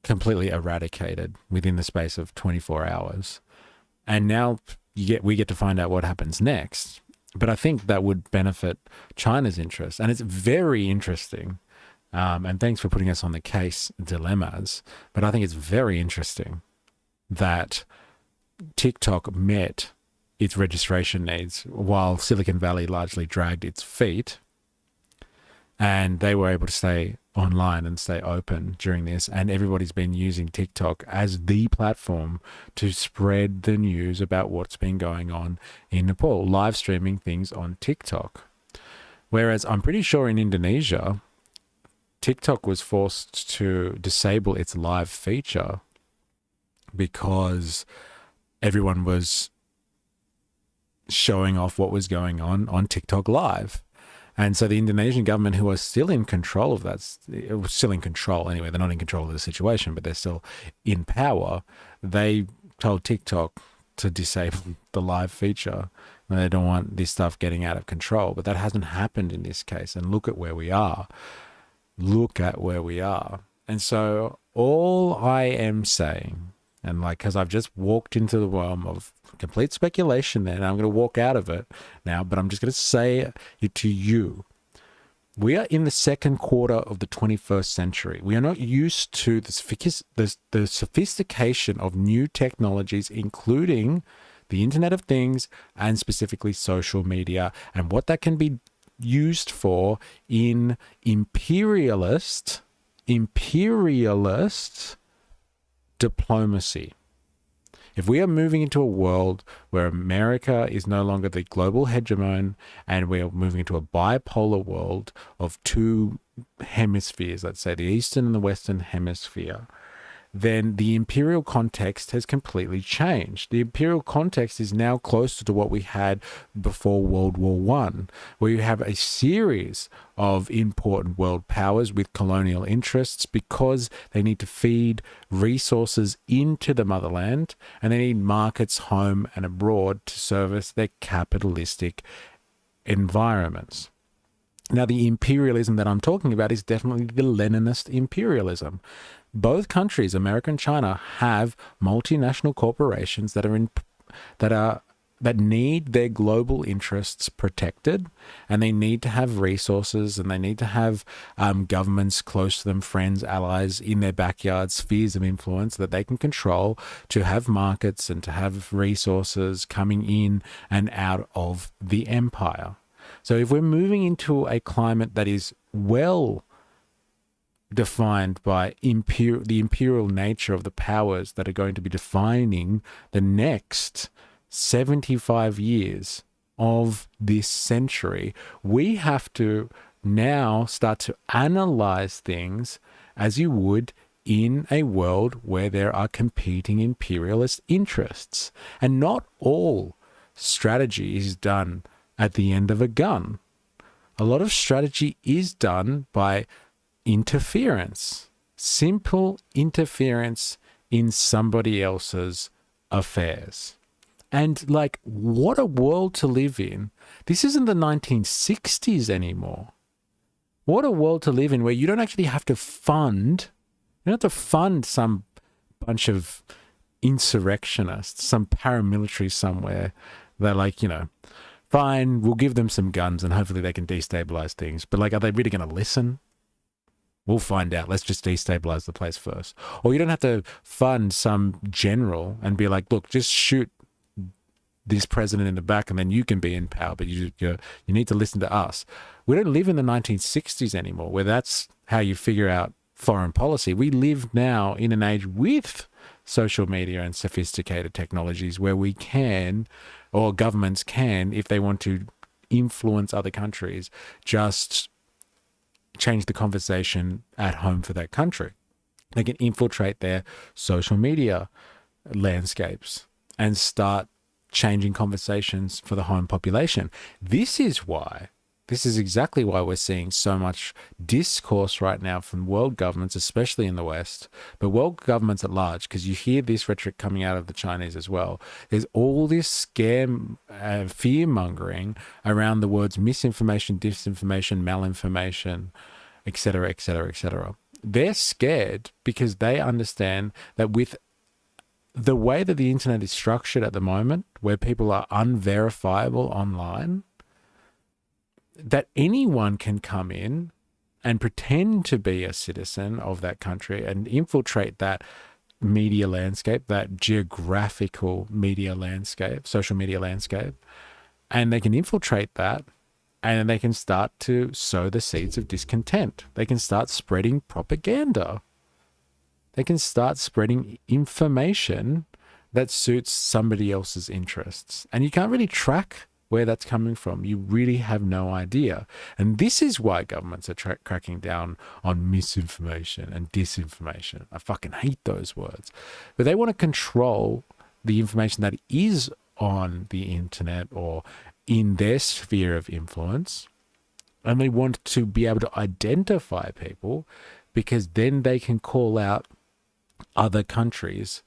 completely eradicated within the space of 24 hours. And now we get to find out what happens next. But I think that would benefit China's interest. And it's very interesting. And thanks for putting us on the case dilemmas. But I think it's very interesting that TikTok met its registration needs while Silicon Valley largely dragged its feet. And they were able to stay online and stay open during this. And everybody's been using TikTok as the platform to spread the news about what's been going on in Nepal, live streaming things on TikTok. Whereas I'm pretty sure in Indonesia, TikTok was forced to disable its live feature because everyone was showing off what was going on TikTok Live. And so the Indonesian government, who are still in control of that, still in control anyway, they're not in control of the situation, but they're still in power, they told TikTok to disable the live feature. And they don't want this stuff getting out of control. But that hasn't happened in this case. And look at where we are. Look at where we are. And so all I am saying, and like, because I've just walked into the realm of complete speculation there, and I'm going to walk out of it now, but I'm just going to say it to you. We are in the second quarter of the 21st century. We are not used to the sophistication of new technologies, including the Internet of Things and specifically social media, and what that can be used for in imperialist diplomacy. If we are moving into a world where America is no longer the global hegemon and we are moving into a bipolar world of two hemispheres, let's say the Eastern and the Western hemisphere, then the imperial context has completely changed. The imperial context is now closer to what we had before World War One, where you have a series of important world powers with colonial interests because they need to feed resources into the motherland and they need markets home and abroad to service their capitalistic environments. Now, the imperialism that I'm talking about is definitely the Leninist imperialism. Both countries, America and China, have multinational corporations that need their global interests protected, and they need to have resources, and they need to have governments close to them, friends, allies in their backyard, spheres of influence that they can control to have markets and to have resources coming in and out of the empire. So if we're moving into a climate that is well defined by the imperial nature of the powers that are going to be defining the next 75 years of this century, we have to now start to analyze things as you would in a world where there are competing imperialist interests. And not all strategy is done at the end of a gun. A lot of strategy is done by interference, simple interference in somebody else's affairs. And like, what a world to live in. This isn't the 1960s anymore. What a world to live in where you don't actually have to fund, you don't have to fund some bunch of insurrectionists, some paramilitary somewhere. They're like, fine, we'll give them some guns and hopefully they can destabilize things. But like, are they really going to listen? We'll find out. Let's just destabilize the place first. Or you don't have to fund some general and be like, look, just shoot this president in the back and then you can be in power, but you need to listen to us. We don't live in the 1960s anymore where that's how you figure out foreign policy. We live now in an age with social media and sophisticated technologies where we can, or governments can, if they want to influence other countries, just change the conversation at home for that country. They can infiltrate their social media landscapes and start changing conversations for the home population. This is exactly why we're seeing so much discourse right now from world governments, especially in the West, but world governments at large, because you hear this rhetoric coming out of the Chinese as well. There's all this fear-mongering around the words misinformation, disinformation, malinformation, etc., etc., etc. They're scared because they understand that with the way that the internet is structured at the moment, where people are unverifiable online, that anyone can come in and pretend to be a citizen of that country and infiltrate that media landscape, that geographical media landscape, social media landscape, and they can infiltrate that and they can start to sow the seeds of discontent. They can start spreading propaganda. They can start spreading information that suits somebody else's interests. And you can't really track where that's coming from. You really have no idea. And this is why governments are cracking down on misinformation and disinformation. I fucking hate those words. But they want to control the information that is on the internet or in their sphere of influence. And they want to be able to identify people because then they can call out other countries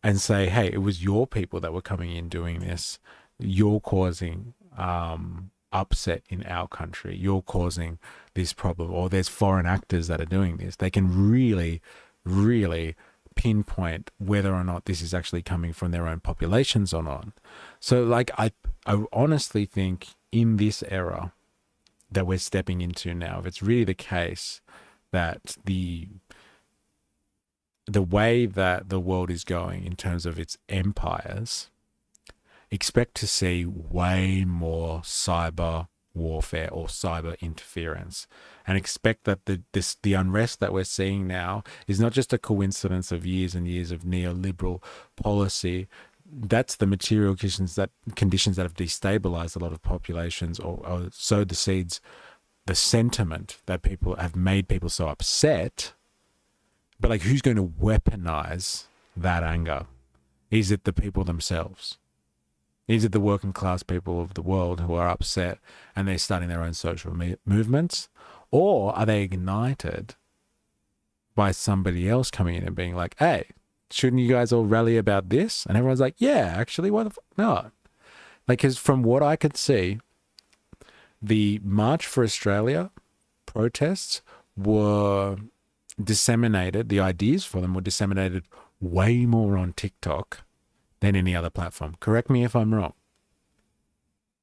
and say, hey, it was your people that were coming in doing this. You're causing upset in our country. You're causing this problem, or there's foreign actors that are doing this. They can really, really pinpoint whether or not this is actually coming from their own populations or not. So like, I honestly think in this era that we're stepping into now, if it's really the case that the way that the world is going in terms of its empires, expect to see way more cyber warfare or cyber interference, and expect that the unrest that we're seeing now is not just a coincidence of years and years of neoliberal policy. That's the material conditions that have destabilized a lot of populations or sowed the seeds, the sentiment that people have made people so upset. But like, who's going to weaponize that anger? Is it the people themselves? Is it the working class people of the world who are upset and they're starting their own social movements? Or are they ignited by somebody else coming in and being like, hey, shouldn't you guys all rally about this? And everyone's like, yeah, actually, why the fuck not? Like, because from what I could see, the March for Australia protests were disseminated, the ideas for them were disseminated way more on TikTok than any other platform. Correct me if I'm wrong.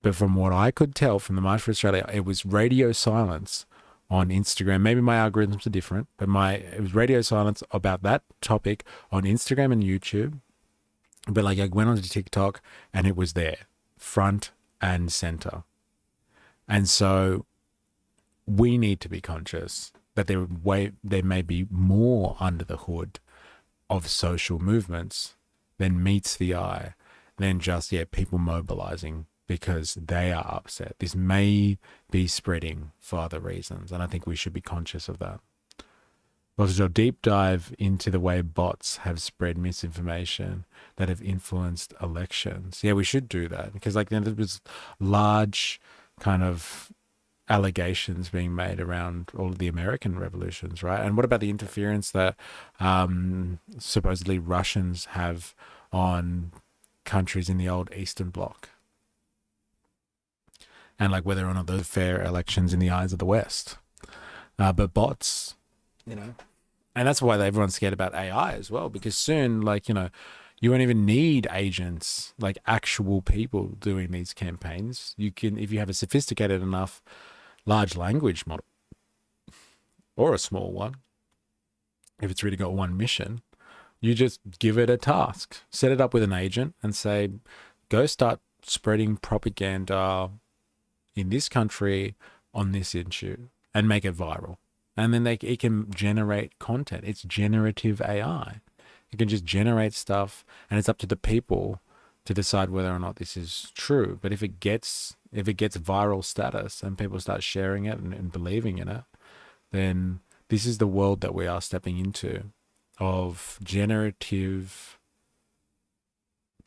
But from what I could tell from the March for Australia, it was radio silence on Instagram. Maybe my algorithms are different, but it was radio silence about that topic on Instagram and YouTube. But like, I went onto TikTok and it was there, front and center. And so we need to be conscious that there may be more under the hood of social movements than meets the eye than just, people mobilizing because they are upset. This may be spreading for other reasons, and I think we should be conscious of that. Also, a deep dive into the way bots have spread misinformation that have influenced elections. Yeah, we should do that because there was large kind of allegations being made around all of the American revolutions, right? And what about the interference that supposedly Russians have on countries in the old Eastern Bloc? And like whether or not those are fair elections in the eyes of the West. But bots, and that's why everyone's scared about AI as well, because soon, you won't even need agents, like actual people doing these campaigns. You can, if you have a sophisticated enough large language model or a small one, if it's really got one mission, you just give it a task, set it up with an agent and say, go start spreading propaganda in this country on this issue and make it viral. And then it can generate content. It's generative AI. It can just generate stuff, and it's up to the people to decide whether or not this is true. But if it gets viral status and people start sharing it and believing in it, then this is the world that we are stepping into of generative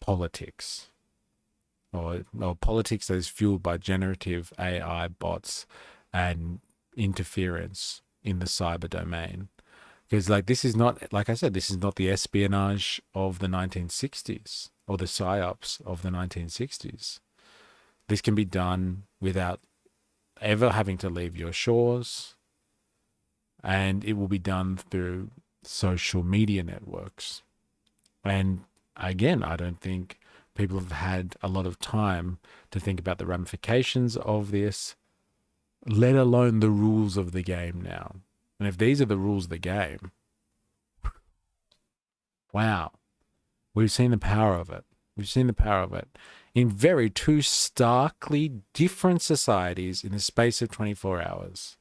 politics, or politics that is fueled by generative AI bots and interference in the cyber domain. Because this is not, like I said, this is not the espionage of the 1960s or the psyops of the 1960s. This can be done without ever having to leave your shores, and it will be done through social media networks. And again, I don't think people have had a lot of time to think about the ramifications of this, let alone the rules of the game now. And if these are the rules of the game, wow, we've seen the power of it. We've seen the power of it in two starkly different societies in the space of 24 hours.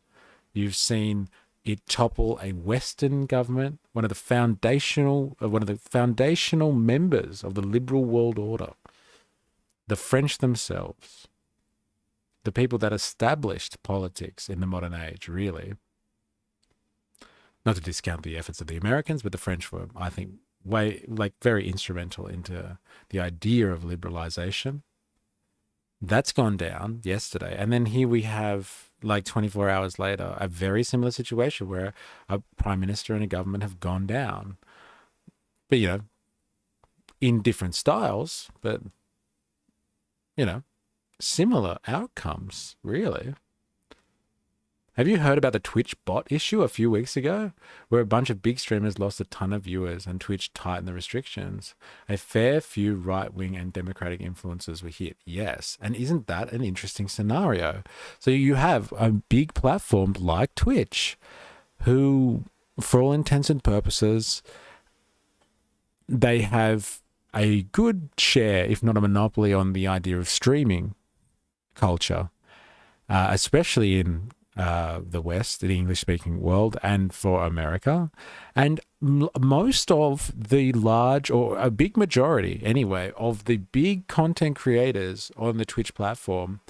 You've seen it topple a Western government, one of the foundational members of the liberal world order, the French themselves, the people that established politics in the modern age, really. Not to discount the efforts of the Americans, but the French were, I think, very instrumental into the idea of liberalization. That's gone down yesterday. And then here we have, 24 hours later, a very similar situation where a prime minister and a government have gone down. But, in different styles, but, similar outcomes, really. Have you heard about the Twitch bot issue a few weeks ago, where a bunch of big streamers lost a ton of viewers and Twitch tightened the restrictions? A fair few right-wing and democratic influencers were hit. Yes. And isn't that an interesting scenario? So you have a big platform like Twitch, who, for all intents and purposes, they have a good share, if not a monopoly, on the idea of streaming culture, especially in the West, the English-speaking world, and for America. And most of the large, or a big majority anyway, of the big content creators on the Twitch platform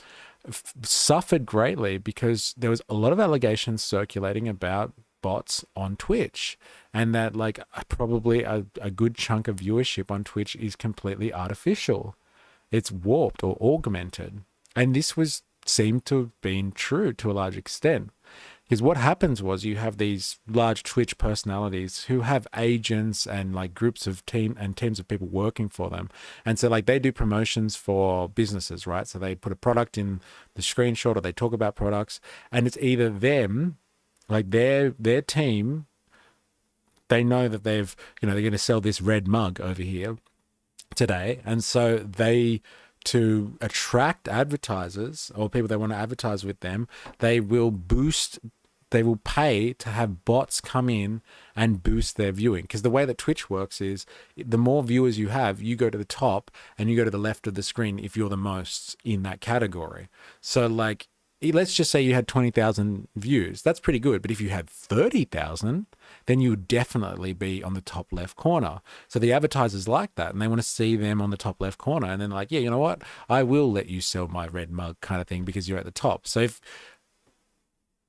suffered greatly because there was a lot of allegations circulating about bots on Twitch, and that like probably a good chunk of viewership on Twitch is completely artificial. It's warped or augmented. And this seemed to have been true to a large extent. Because what happens was you have these large Twitch personalities who have agents and like groups of teams of people working for them. And so like they do promotions for businesses, right? So they put a product in the screenshot or they talk about products, and it's either them, like their team, they know that they're going to sell this red mug over here today. And so to attract advertisers or people that want to advertise with them, they will pay to have bots come in and boost their viewing. Because the way that Twitch works is the more viewers you have, you go to the top and you go to the left of the screen if you're the most in that category. So like, let's just say you had 20,000 views. That's pretty good. But if you had 30,000, then you would definitely be on the top left corner. So the advertisers like that, and they want to see them on the top left corner. And then like, yeah, you know what? I will let you sell my red mug kind of thing because you're at the top. So if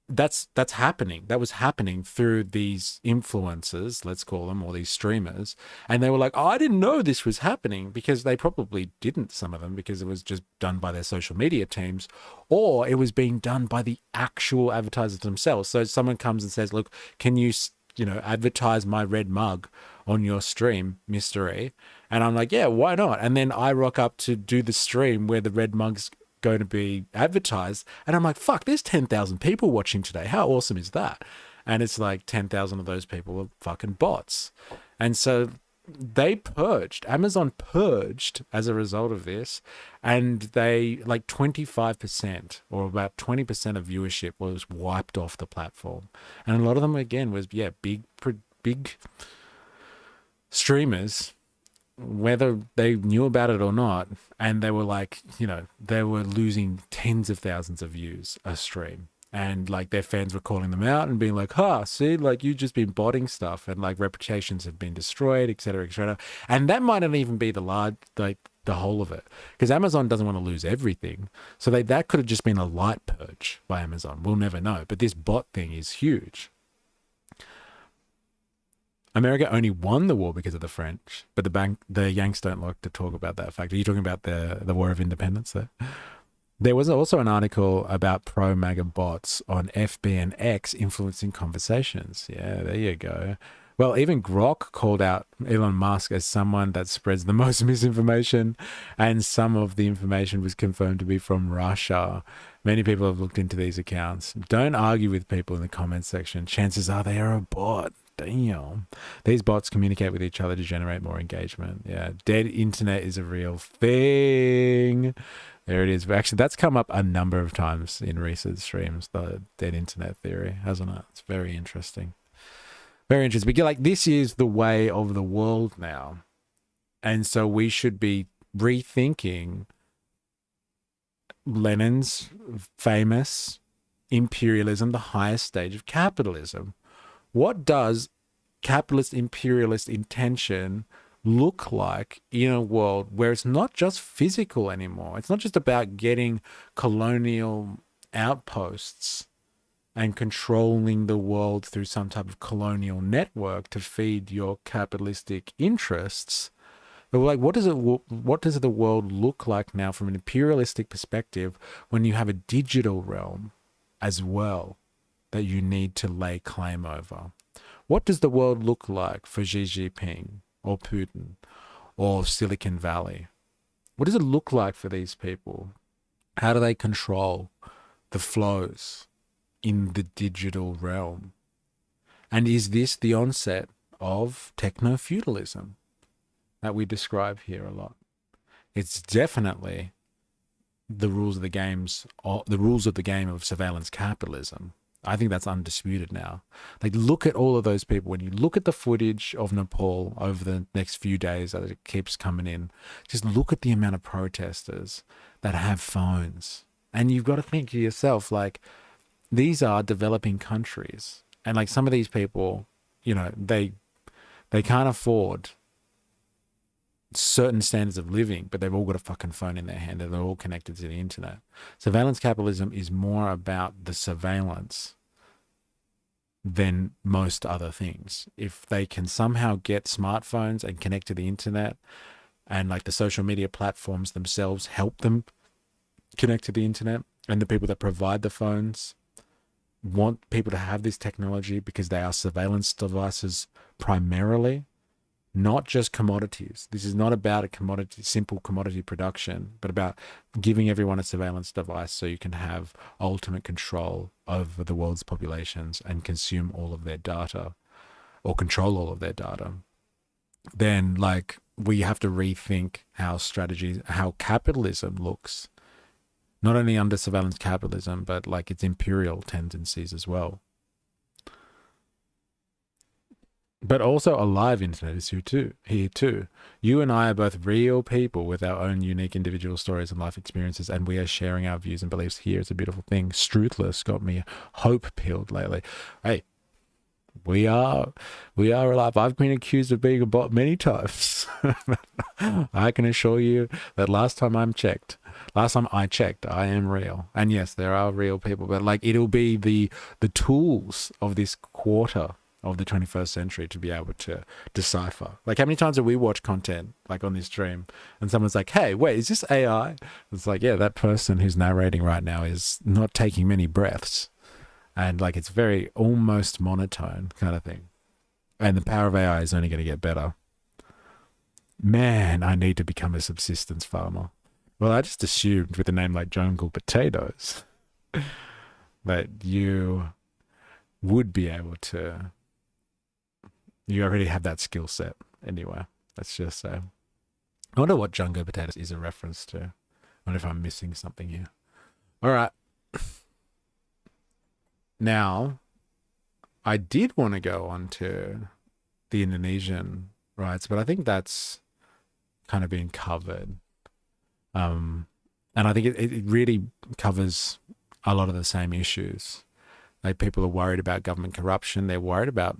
that's happening, that was happening through these influencers, let's call them, or these streamers. And they were like, oh, I didn't know this was happening, because they probably didn't, some of them, because it was just done by their social media teams, or it was being done by the actual advertisers themselves. So someone comes and says, look, can you advertise my red mug on your stream, Mr. E? And I'm like, yeah, why not? And then I rock up to do the stream where the red mug's going to be advertised, and I'm like, fuck, there's 10,000 people watching today. How awesome is that? And it's like 10,000 of those people are fucking bots. And so Amazon purged as a result of this, and they like 25% or about 20% of viewership was wiped off the platform. And a lot of them again was big streamers, whether they knew about it or not, and they were like, they were losing tens of thousands of views a stream, and like their fans were calling them out and being like, see, like you've just been botting stuff, and like reputations have been destroyed, etc., etc. And that might not even be the whole of it, because Amazon doesn't want to lose everything. So that could have just been a light purge by Amazon. We'll never know. But this bot thing is huge. America only won the war because of the French, but the Yanks don't like to talk about that fact. Are you talking about the War of Independence there? There was also an article about pro-MAGA bots on FB and X influencing conversations. Yeah, there you go. Well, even Grok called out Elon Musk as someone that spreads the most misinformation, and some of the information was confirmed to be from Russia. Many people have looked into these accounts. Don't argue with people in the comments section. Chances are they are a bot. Damn. These bots communicate with each other to generate more engagement. Yeah, dead internet is a real thing. There it is. Actually, that's come up a number of times in recent streams, the dead internet theory, hasn't it? It's very interesting. Very interesting. But like, this is the way of the world now. And so we should be rethinking Lenin's famous imperialism, the highest stage of capitalism. What does capitalist imperialist intention look like in a world where it's not just physical anymore? It's not just about getting colonial outposts and controlling the world through some type of colonial network to feed your capitalistic interests. But like, what does the world look like now from an imperialistic perspective when you have a digital realm as well that you need to lay claim over? What does the world look like for Xi Jinping or Putin or Silicon Valley? What does it look like for these people? How do they control the flows in the digital realm? And is this the onset of techno-feudalism that we describe here a lot? It's definitely the rules of the game of surveillance capitalism. I think that's undisputed now. Like, look at all of those people. When you look at the footage of Nepal over the next few days as it keeps coming in, just look at the amount of protesters that have phones. And you've got to think to yourself, like, these are developing countries. And like, some of these people, they can't afford certain standards of living, but they've all got a fucking phone in their hand and they're all connected to the internet. Surveillance capitalism is more about the surveillance than most other things. If they can somehow get smartphones and connect to the internet, and like the social media platforms themselves help them connect to the internet, and the people that provide the phones want people to have this technology because they are surveillance devices primarily, not just commodities. This is not about a commodity, simple commodity production, but about giving everyone a surveillance device so you can have ultimate control over the world's populations and consume all of their data or control all of their data. Then like we have to rethink how capitalism looks, not only under surveillance capitalism, but like its imperial tendencies as well. But also a live internet is here too. You and I are both real people with our own unique individual stories and life experiences, and we are sharing our views and beliefs here. It's a beautiful thing. Struthless got me hope pilled lately. Hey, we are alive. I've been accused of being a bot many times. I can assure you that last time I checked, I am real. And yes, there are real people, but like it'll be the tools of this quarter of the 21st century to be able to decipher. Like how many times have we watched content like on this stream and someone's like, hey, wait, is this AI? It's like, yeah, that person who's narrating right now is not taking many breaths. And like it's very almost monotone kind of thing. And the power of AI is only going to get better. Man, I need to become a subsistence farmer. Well, I just assumed with a name like Jungle Potatoes that you would be able to, you already have that skill set anyway. Let's just say. I wonder what Jungle Potatoes is a reference to. I wonder if I'm missing something here. All right. Now, I did want to go on to the Indonesian rights, but I think that's kind of been covered. And I think it really covers a lot of the same issues. Like people are worried about government corruption. They're worried about,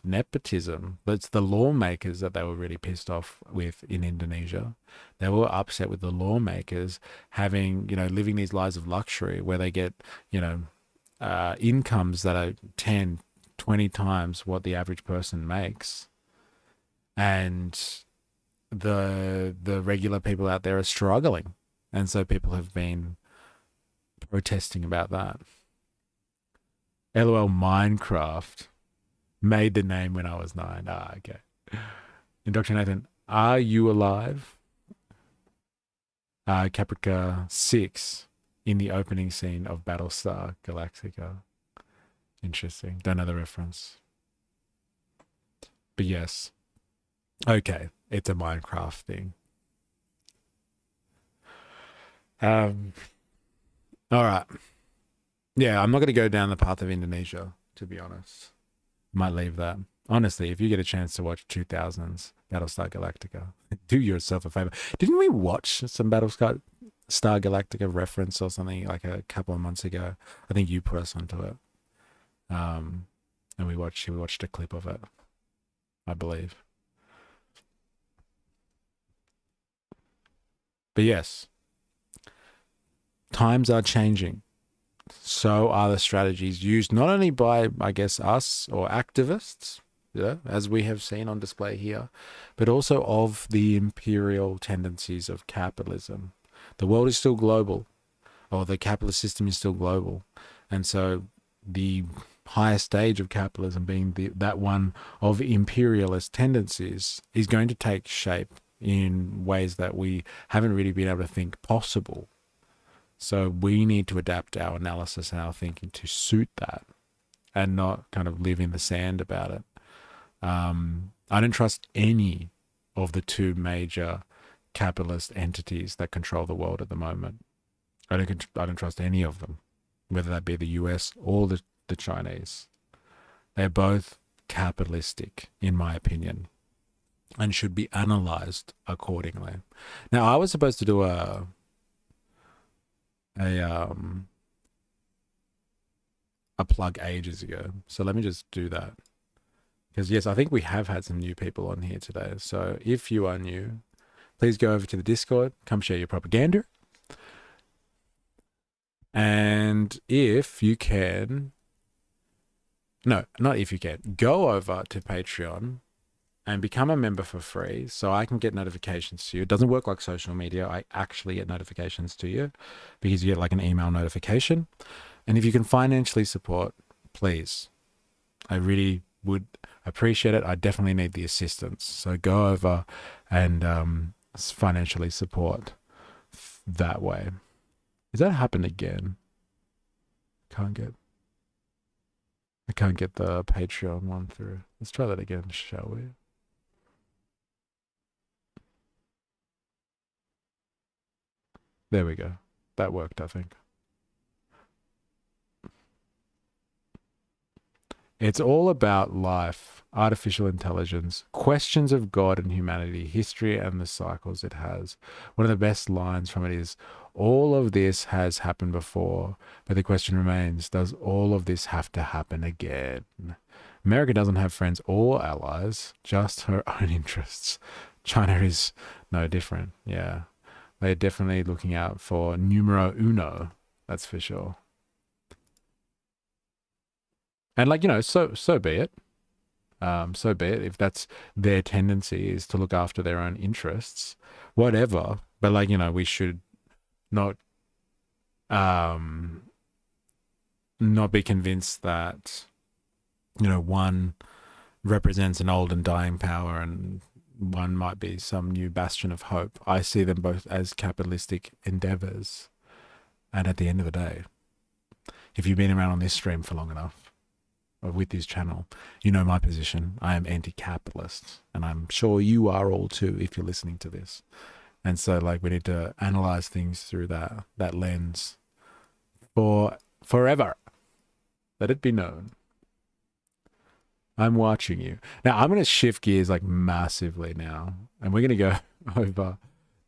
nepotism. But it's the lawmakers that they were really pissed off with in Indonesia. They were upset with the lawmakers having, living these lives of luxury where they get, incomes that are 10, 20 times what the average person makes. And the regular people out there are struggling. And so people have been protesting about that. LOL Minecraft made the name when I was 9. Okay. And Dr. Nathan, are you alive? Caprica 6 in the opening scene of Battlestar Galactica. Interesting. Don't know the reference. But yes. Okay. It's a Minecraft thing. All right. Yeah, I'm not going to go down the path of Indonesia, to be honest. Might leave that. Honestly, if you get a chance to watch 2000s Battlestar Galactica, do yourself a favor. Didn't we watch some Battlestar Galactica reference or something like a couple of months ago? I think you put us onto it. And we watched a clip of it, I believe. But yes, times are changing. So are the strategies used not only by, I guess, us or activists, as we have seen on display here, but also of the imperial tendencies of capitalism. The world is still global, or the capitalist system is still global. And so the highest stage of capitalism being that one of imperialist tendencies is going to take shape in ways that we haven't really been able to think possible. So we need to adapt our analysis and our thinking to suit that and not kind of live in the sand about it. I don't trust any of the two major capitalist entities that control the world at the moment. I don't trust any of them, whether that be the US or the Chinese. They're both capitalistic, in my opinion, and should be analyzed accordingly. Now, I was supposed to do a plug ages ago, so let me just do that, because yes, I think we have had some new people on here today. So if you are new, please go over to the Discord, come share your propaganda, and if you can no, not if you can, go over to Patreon and become a member for free so I can get notifications to you. It doesn't work like social media. I actually get notifications to you because you get like an email notification. And if you can financially support, please, I really would appreciate it. I definitely need the assistance. So go over and financially support that way. Has that happened again? I can't get the Patreon one through. Let's try that again, shall we? There we go. That worked, I think. It's all about life, artificial intelligence, questions of God and humanity, history and the cycles it has. One of the best lines from it is, all of this has happened before, but the question remains, does all of this have to happen again? America doesn't have friends or allies, just her own interests. China is no different. Yeah. They're definitely looking out for numero uno. That's for sure. And like, so be it. So be it. If that's their tendency is to look after their own interests, whatever. But like, we should not not be convinced that, one represents an old and dying power and one might be some new bastion of hope. I see them both as capitalistic endeavors. And at the end of the day, if you've been around on this stream for long enough, or with this channel, you know my position. I am anti-capitalist, and I'm sure you are all too if you're listening to this. And so, like, we need to analyze things through that lens for forever. Let it be known. I'm watching you. Now, I'm going to shift gears like massively now, and we're going to go over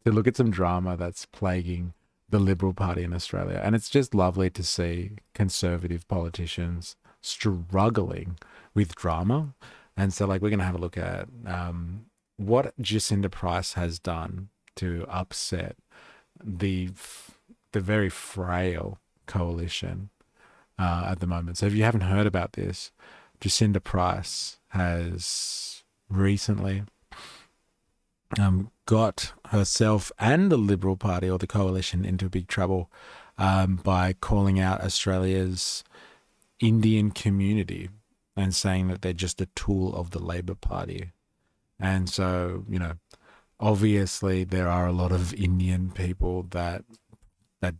to look at some drama that's plaguing the Liberal Party in Australia. And it's just lovely to see conservative politicians struggling with drama. And so, like, we're going to have a look at what Jacinta Price has done to upset the very frail coalition at the moment. So if you haven't heard about this, Jacinta Price has recently got herself and the Liberal Party or the coalition into big trouble by calling out Australia's Indian community and saying that they're just a tool of the Labor Party. And so, obviously there are a lot of Indian people that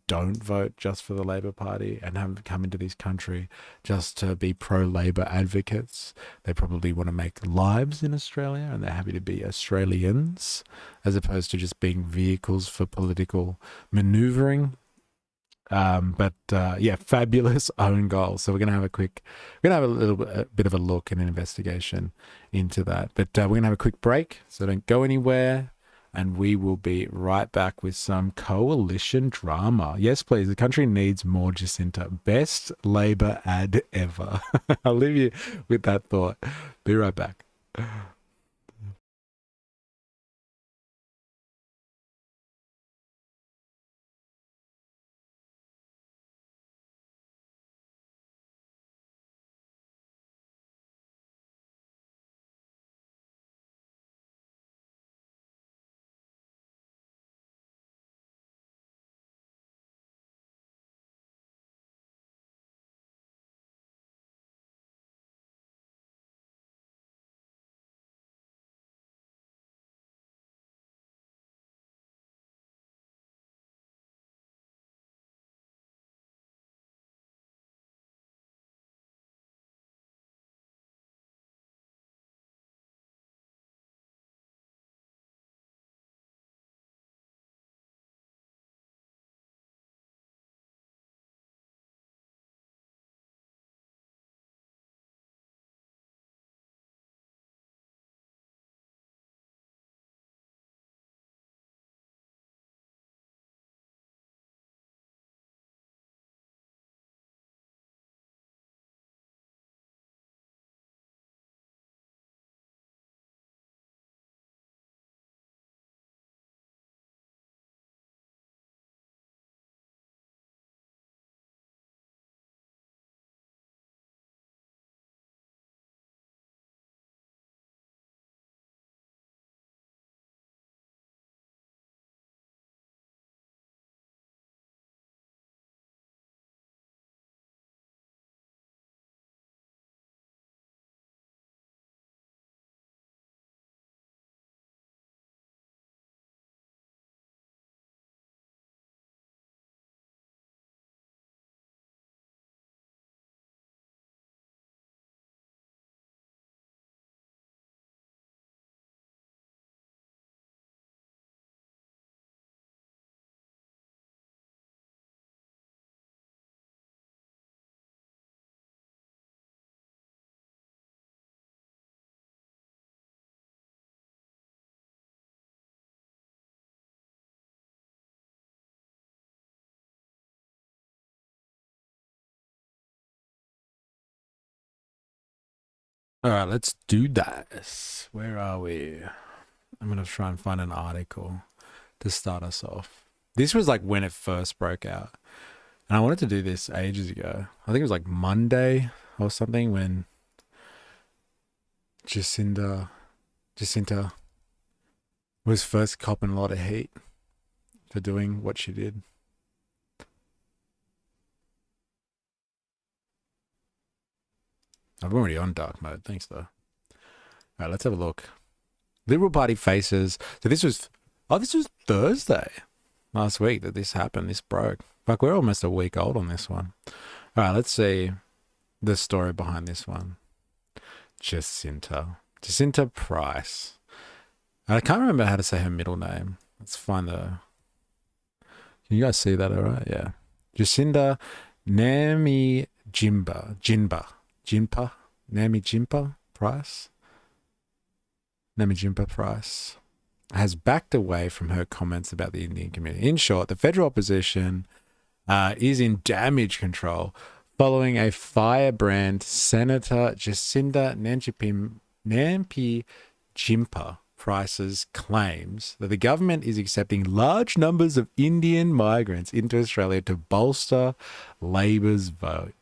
don't vote just for the Labor Party and haven't come into this country just to be pro-Labor advocates. They probably want to make lives in Australia and they're happy to be Australians as opposed to just being vehicles for political maneuvering. But fabulous own goal. So we're going to have a little bit of a look and an investigation into that. But we're going to have a quick break, so don't go anywhere. And we will be right back with some coalition drama. Yes, please. The country needs more Jacinta. Best Labor ad ever. I'll leave you with that thought. Be right back. All right, let's do this. Where are we? I'm going to try and find an article to start us off. This was like when it first broke out. And I wanted to do this ages ago. I think it was like Monday or something when Jacinta was first copping a lot of heat for doing what she did. I'm already on dark mode. Thanks, though. All right, let's have a look. Liberal Party faces... So this was Thursday last week that this happened. This broke. Fuck, we're almost a week old on this one. All right, let's see the story behind this one. Jacinta Price. I can't remember how to say her middle name. Let's find the... Can you guys see that all right? Yeah. Jacinta Jinpa Price has backed away from her comments about the Indian community. In short, the federal opposition is in damage control following a firebrand Senator Jacinta Nampi Jimpa Price's claims that the government is accepting large numbers of Indian migrants into Australia to bolster Labor's vote.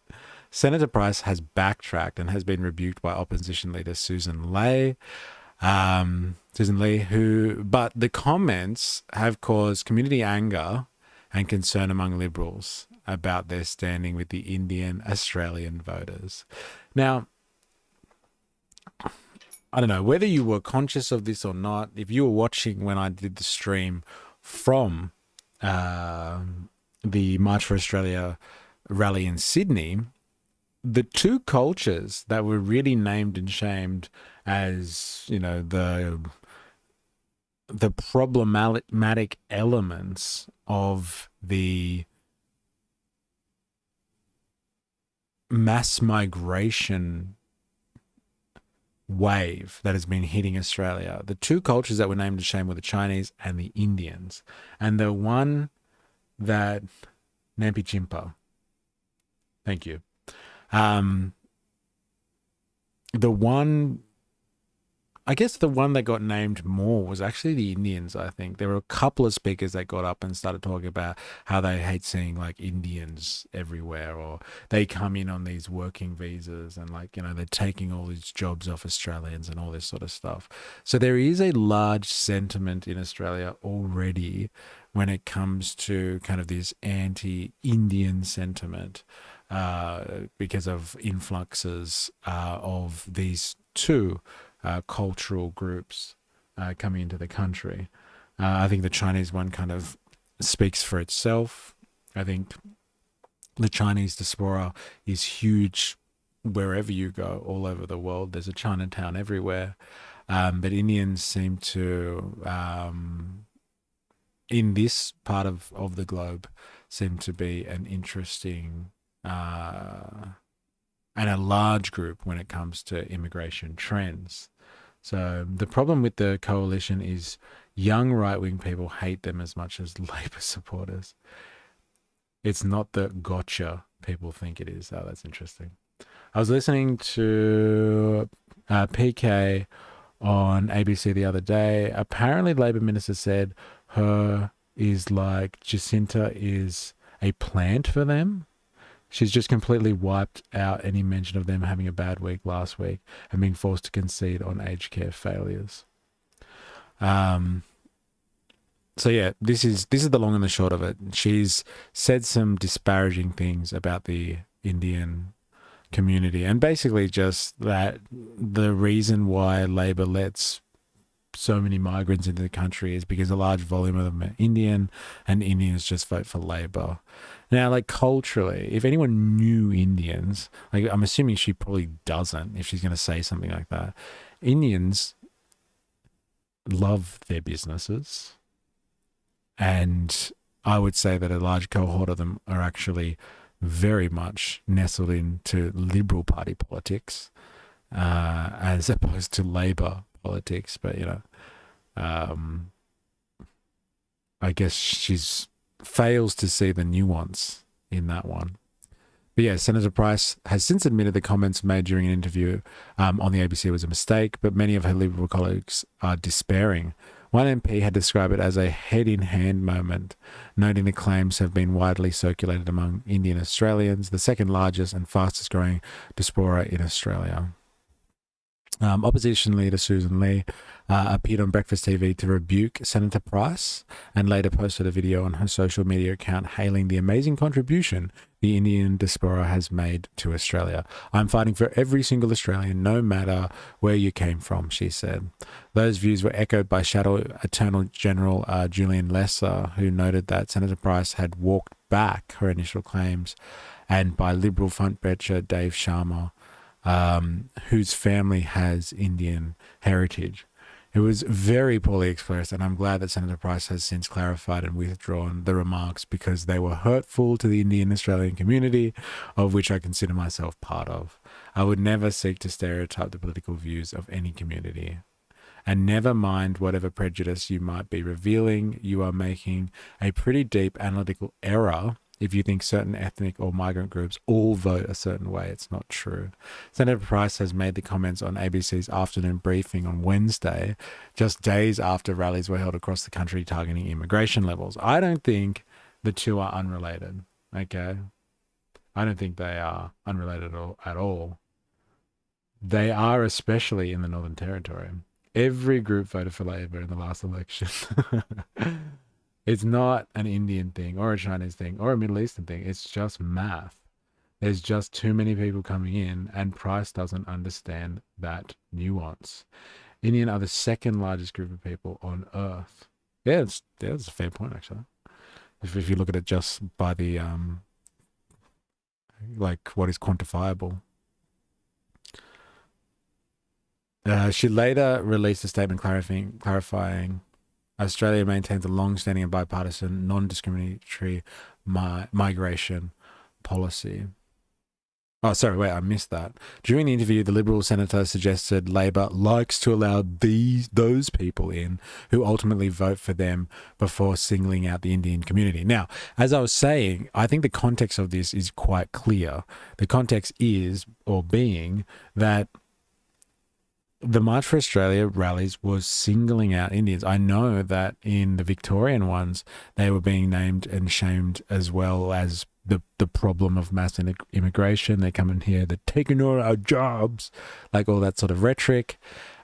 Senator Price has backtracked and has been rebuked by opposition leader Susan Lee, but the comments have caused community anger and concern among Liberals about their standing with the Indian Australian voters. Now, I don't know whether you were conscious of this or not. If you were watching when I did the stream from the March for Australia rally in Sydney, the two cultures that were really named and shamed as, you know, the problematic elements of the mass migration wave that has been hitting Australia. The two cultures that were named to shame were the Chinese and the Indians. And the one that Nampi Jimpa, thank you. The one that got named more was actually the Indians, I think. There were a couple of speakers that got up and started talking about how they hate seeing like Indians everywhere, or they come in on these working visas and like, you know, they're taking all these jobs off Australians and all this sort of stuff. So there is a large sentiment in Australia already when it comes to kind of this anti-Indian sentiment because of influxes of these two cultural groups coming into the country. I think the Chinese one kind of speaks for itself. I think the Chinese diaspora is huge wherever you go, all over the world. There's a Chinatown everywhere. But Indians seem to, in this part of the globe, seem to be an interesting and a large group when it comes to immigration trends. So the problem with the coalition is young right-wing people hate them as much as Labor supporters. It's not the gotcha people think it is. Oh, that's interesting. I was listening to PK on ABC the other day. Apparently, Labor minister said her is like Jacinta is a plant for them. She's just completely wiped out any mention of them having a bad week last week and being forced to concede on aged care failures. So yeah, this is the long and the short of it. She's said some disparaging things about the Indian community, and basically just that the reason why Labor lets so many migrants into the country is because a large volume of them are Indian, and Indians just vote for Labor. Now, like culturally, if anyone knew Indians, like I'm assuming she probably doesn't if she's going to say something like that. Indians love their businesses, and I would say that a large cohort of them are actually very much nestled into Liberal Party politics as opposed to Labor politics. But, you know, I guess she's fails to see the nuance in that one. But yeah, Senator Price has since admitted the comments made during an interview on the ABC was a mistake, but many of her Liberal colleagues are despairing. One MP had described it as a head-in-hand moment, noting the claims have been widely circulated among Indian Australians, the second largest and fastest growing diaspora in Australia. Opposition leader Susan Lee appeared on Breakfast TV to rebuke Senator Price and later posted a video on her social media account hailing the amazing contribution the Indian diaspora has made to Australia. I'm fighting for every single Australian, no matter where you came from, she said. Those views were echoed by Shadow Attorney General Julian Lesser, who noted that Senator Price had walked back her initial claims, and by Liberal frontbencher Dave Sharma, whose family has Indian heritage. It was very poorly expressed, and I'm glad that Senator Price has since clarified and withdrawn the remarks because they were hurtful to the Indian Australian community, of which I consider myself part of. I would never seek to stereotype the political views of any community. And never mind whatever prejudice you might be revealing, you are making a pretty deep analytical error if you think certain ethnic or migrant groups all vote a certain way. It's not true. Senator Price has made the comments on ABC's afternoon briefing on Wednesday, just days after rallies were held across the country targeting immigration levels. I don't think the two are unrelated, okay? I don't think they are unrelated at all. They are, especially in the Northern Territory. Every group voted for Labor in the last election. It's not an Indian thing or a Chinese thing or a Middle Eastern thing. It's just math. There's just too many people coming in, and Price doesn't understand that nuance. Indian are the second largest group of people on Earth. Yeah, that's a fair point, actually. If you look at it just by the, like, what is quantifiable. She later released a statement clarifying Australia maintains a long-standing and bipartisan, non-discriminatory migration policy. Oh, sorry, wait, I missed that. During the interview, the Liberal senator suggested Labor likes to allow those people in who ultimately vote for them before singling out the Indian community. Now, as I was saying, I think the context of this is quite clear. The context is, or being, that the March for Australia rallies was singling out Indians. I know that in the Victorian ones, they were being named and shamed as well as the problem of mass immigration. They come in here, they're taking all our jobs, like all that sort of rhetoric.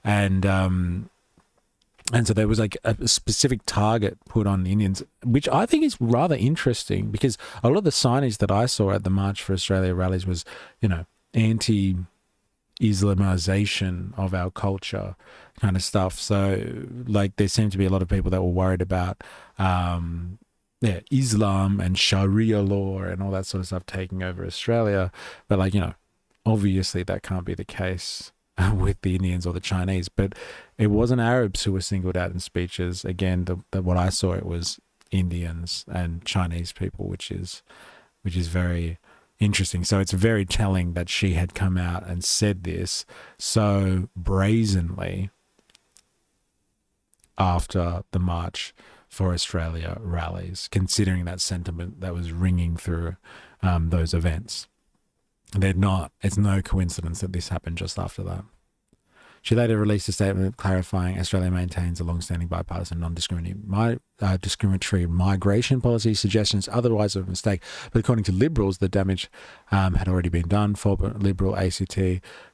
And so there was like a specific target put on Indians, which I think is rather interesting because a lot of the signage that I saw at the March for Australia rallies was, anti-Islamization of our culture kind of stuff. So like there seemed to be a lot of people that were worried about Islam and Sharia law and all that sort of stuff taking over Australia. But obviously that can't be the case with the Indians or the Chinese. But it wasn't Arabs who were singled out in speeches. Again, what I saw, it was Indians and Chinese people, which is very interesting. So it's very telling that she had come out and said this so brazenly after the March for Australia rallies, considering that sentiment that was ringing through those events. It's no coincidence that this happened just after that. She later released a statement clarifying Australia maintains a long-standing bipartisan, non-discriminatory migration policy. Suggestions otherwise of a mistake. But according to Liberals, the damage had already been done. Former Liberal ACT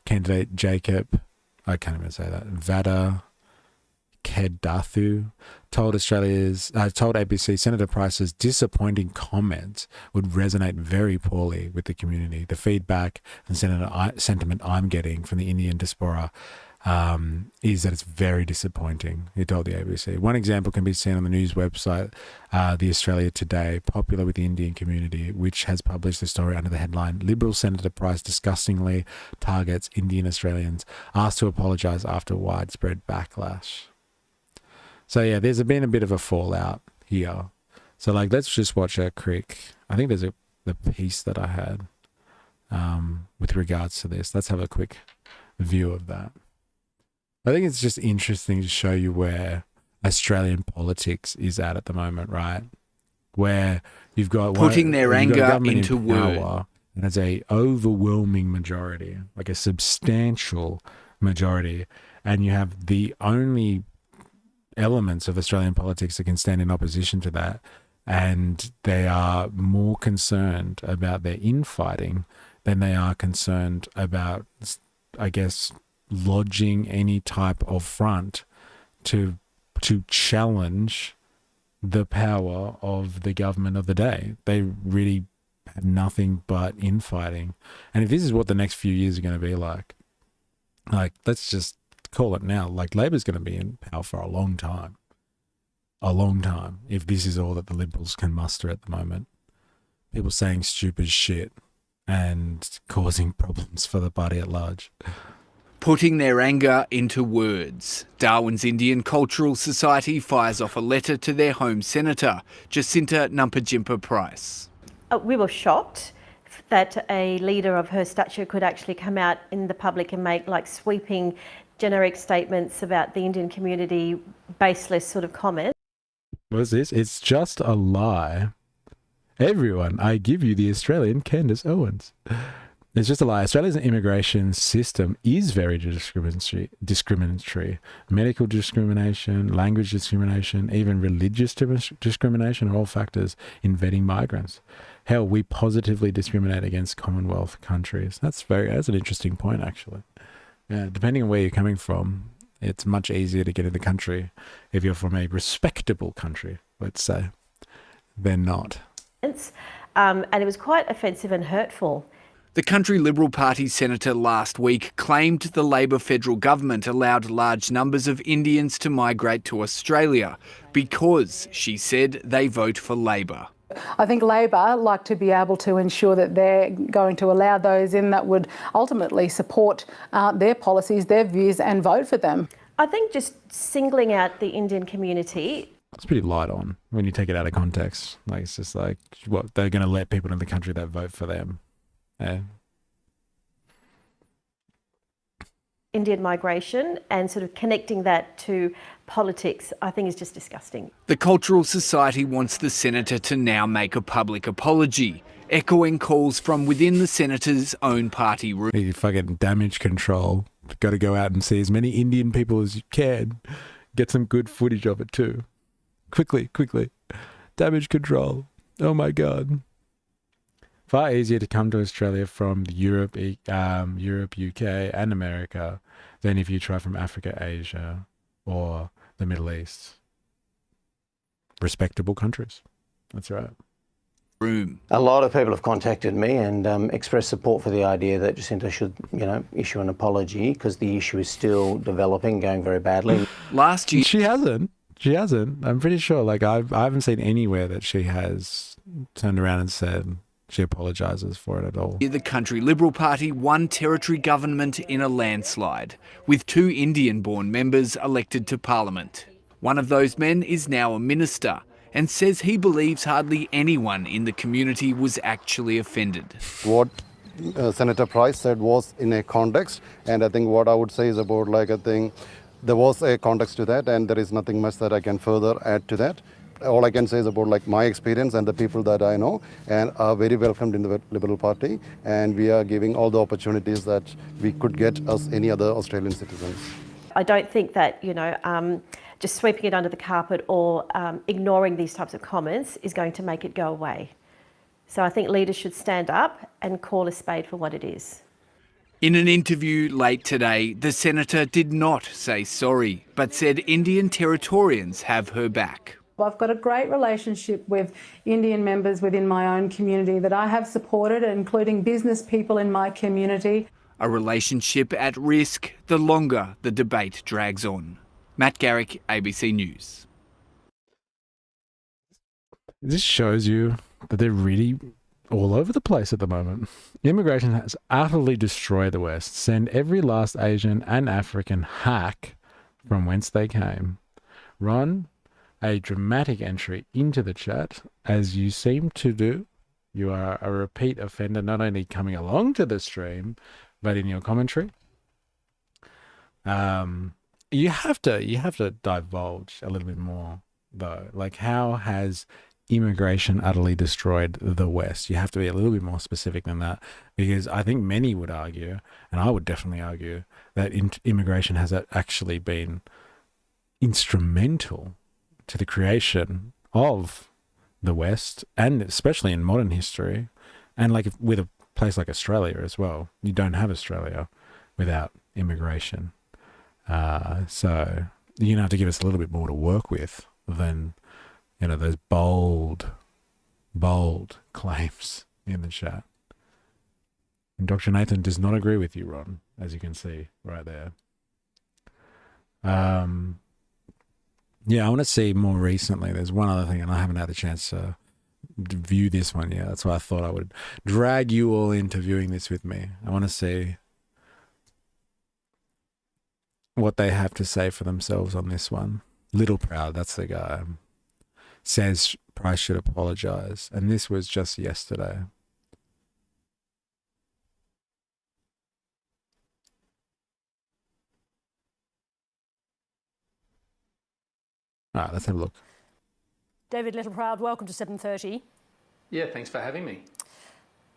candidate Jacob, I can't even say that, Vada Kedathu told ABC Senator Price's disappointing comment would resonate very poorly with the community. The feedback and sentiment I'm getting from the Indian diaspora is that it's very disappointing, he told the ABC. One example can be seen on the news website, The Australia Today, popular with the Indian community, which has published the story under the headline, Liberal Senator Price disgustingly targets Indian Australians, asked to apologise after widespread backlash. So yeah, there's been a bit of a fallout here. So let's just watch a quick, I think there's the piece that I had with regards to this. Let's have a quick view of that. I think it's just interesting to show you where Australian politics is at the moment, right? Where you've got putting their anger into words. and it's a overwhelming majority, like a substantial majority, and you have the only elements of Australian politics that can stand in opposition to that, and they are more concerned about their infighting than they are concerned about, I guess, lodging any type of front to challenge the power of the government of the day. They really have nothing but infighting. And if this is what the next few years are going to be like, let's just call it now, like Labor's going to be in power for a long time. A long time, if this is all that the Liberals can muster at the moment. People saying stupid shit and causing problems for the party at large. Putting their anger into words, Darwin's Indian Cultural Society fires off a letter to their home senator, Jacinta Price. We were shocked that a leader of her stature could actually come out in the public and make like sweeping, generic statements about the Indian community, baseless sort of comments. What is this? It's just a lie. Everyone, I give you the Australian Candace Owens. It's just a lie. Australia's immigration system is very discriminatory. Medical discrimination, language discrimination, even religious discrimination are all factors in vetting migrants. Hell, we positively discriminate against Commonwealth countries. That's an interesting point, actually. Yeah, depending on where you're coming from, it's much easier to get in the country if you're from a respectable country, let's say, than not. And it was quite offensive and hurtful. The Country Liberal Party senator last week claimed the Labor federal government allowed large numbers of Indians to migrate to Australia because, she said, they vote for Labor. I think Labor like to be able to ensure that they're going to allow those in that would ultimately support their policies, their views, and vote for them. I think just singling out the Indian community. It's pretty light on when you take it out of context. Like, it's just like, what, they're going to let people in the country that vote for them. Yeah. Indian migration and sort of connecting that to politics, I think is just disgusting. The Cultural Society wants the senator to now make a public apology, echoing calls from within the senator's own party room. You fucking damage control. Got to go out and see as many Indian people as you can. Get some good footage of it too. Quickly. Damage control. Oh my God. Far easier to come to Australia from Europe, UK and America than if you try from Africa, Asia or the Middle East. Respectable countries. That's right. A lot of people have contacted me and expressed support for the idea that Jacinta should, issue an apology because the issue is still developing, going very badly. Last year... She hasn't. I'm pretty sure. Like, I haven't seen anywhere that she has turned around and said she apologises for it at all. The Country Liberal Party won territory government in a landslide, with 2 Indian-born members elected to Parliament. One of those men is now a minister and says he believes hardly anyone in the community was actually offended. What Senator Price said was in a context, and I think what I would say is about, I think there was a context to that, and there is nothing much that I can further add to that. All I can say is about my experience and the people that I know and are very welcomed in the Liberal Party, and we are giving all the opportunities that we could get as any other Australian citizens. I don't think that, just sweeping it under the carpet or ignoring these types of comments is going to make it go away. So I think leaders should stand up and call a spade for what it is. In an interview late today, the senator did not say sorry, but said Indian Territorians have her back. I've got a great relationship with Indian members within my own community that I have supported, including business people in my community. A relationship at risk the longer the debate drags on. Matt Garrick, ABC News. This shows you that they're really all over the place at the moment. Immigration has utterly destroyed the West, sent every last Asian and African hack from whence they came. Ron, a dramatic entry into the chat, as you seem to do. You are a repeat offender, not only coming along to the stream, but in your commentary. You have to divulge a little bit more, though. Like, how has immigration utterly destroyed the West. You have to be a little bit more specific than that, because I think many would argue, and I would definitely argue, that immigration has actually been instrumental to the creation of the West, and especially in modern history, and like with a place like Australia as well. You don't have Australia without immigration. So you're going to have to give us a little bit more to work with than, you know, those bold claims in the chat. And Dr. Nathan does not agree with you, Ron, as you can see right there. Yeah, I want to see more recently. There's one other thing, and I haven't had a chance to view this one yet. That's why I thought I would drag you all into viewing this with me. I want to see what they have to say for themselves on this one. Little Proud, that's the guy. Says Price should apologize. And this was just yesterday. All right, let's have a look. David Littleproud, welcome to 7:30. Yeah, thanks for having me.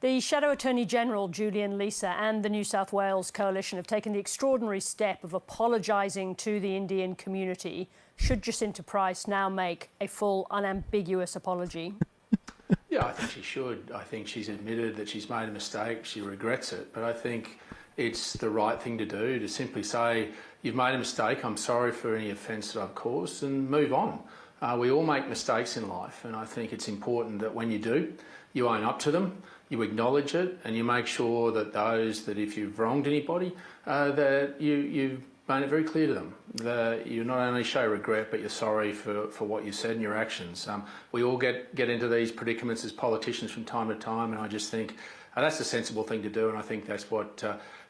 The Shadow Attorney General, Julian Leeser, and the New South Wales Coalition have taken the extraordinary step of apologising to the Indian community. Should Jacinta Price now make a full, unambiguous apology? Yeah, I think she should. I think she's admitted that she's made a mistake. She regrets it. But I think it's the right thing to do, to simply say, you've made a mistake, I'm sorry for any offence that I've caused, and move on. We all make mistakes in life, and I think it's important that when you do, you own up to them, you acknowledge it, and you make sure that those that if you've wronged anybody, that you've made it very clear to them that you not only show regret, but you're sorry for what you said and your actions. We all get into these predicaments as politicians from time to time, and I just think that's a sensible thing to do, and I think that's what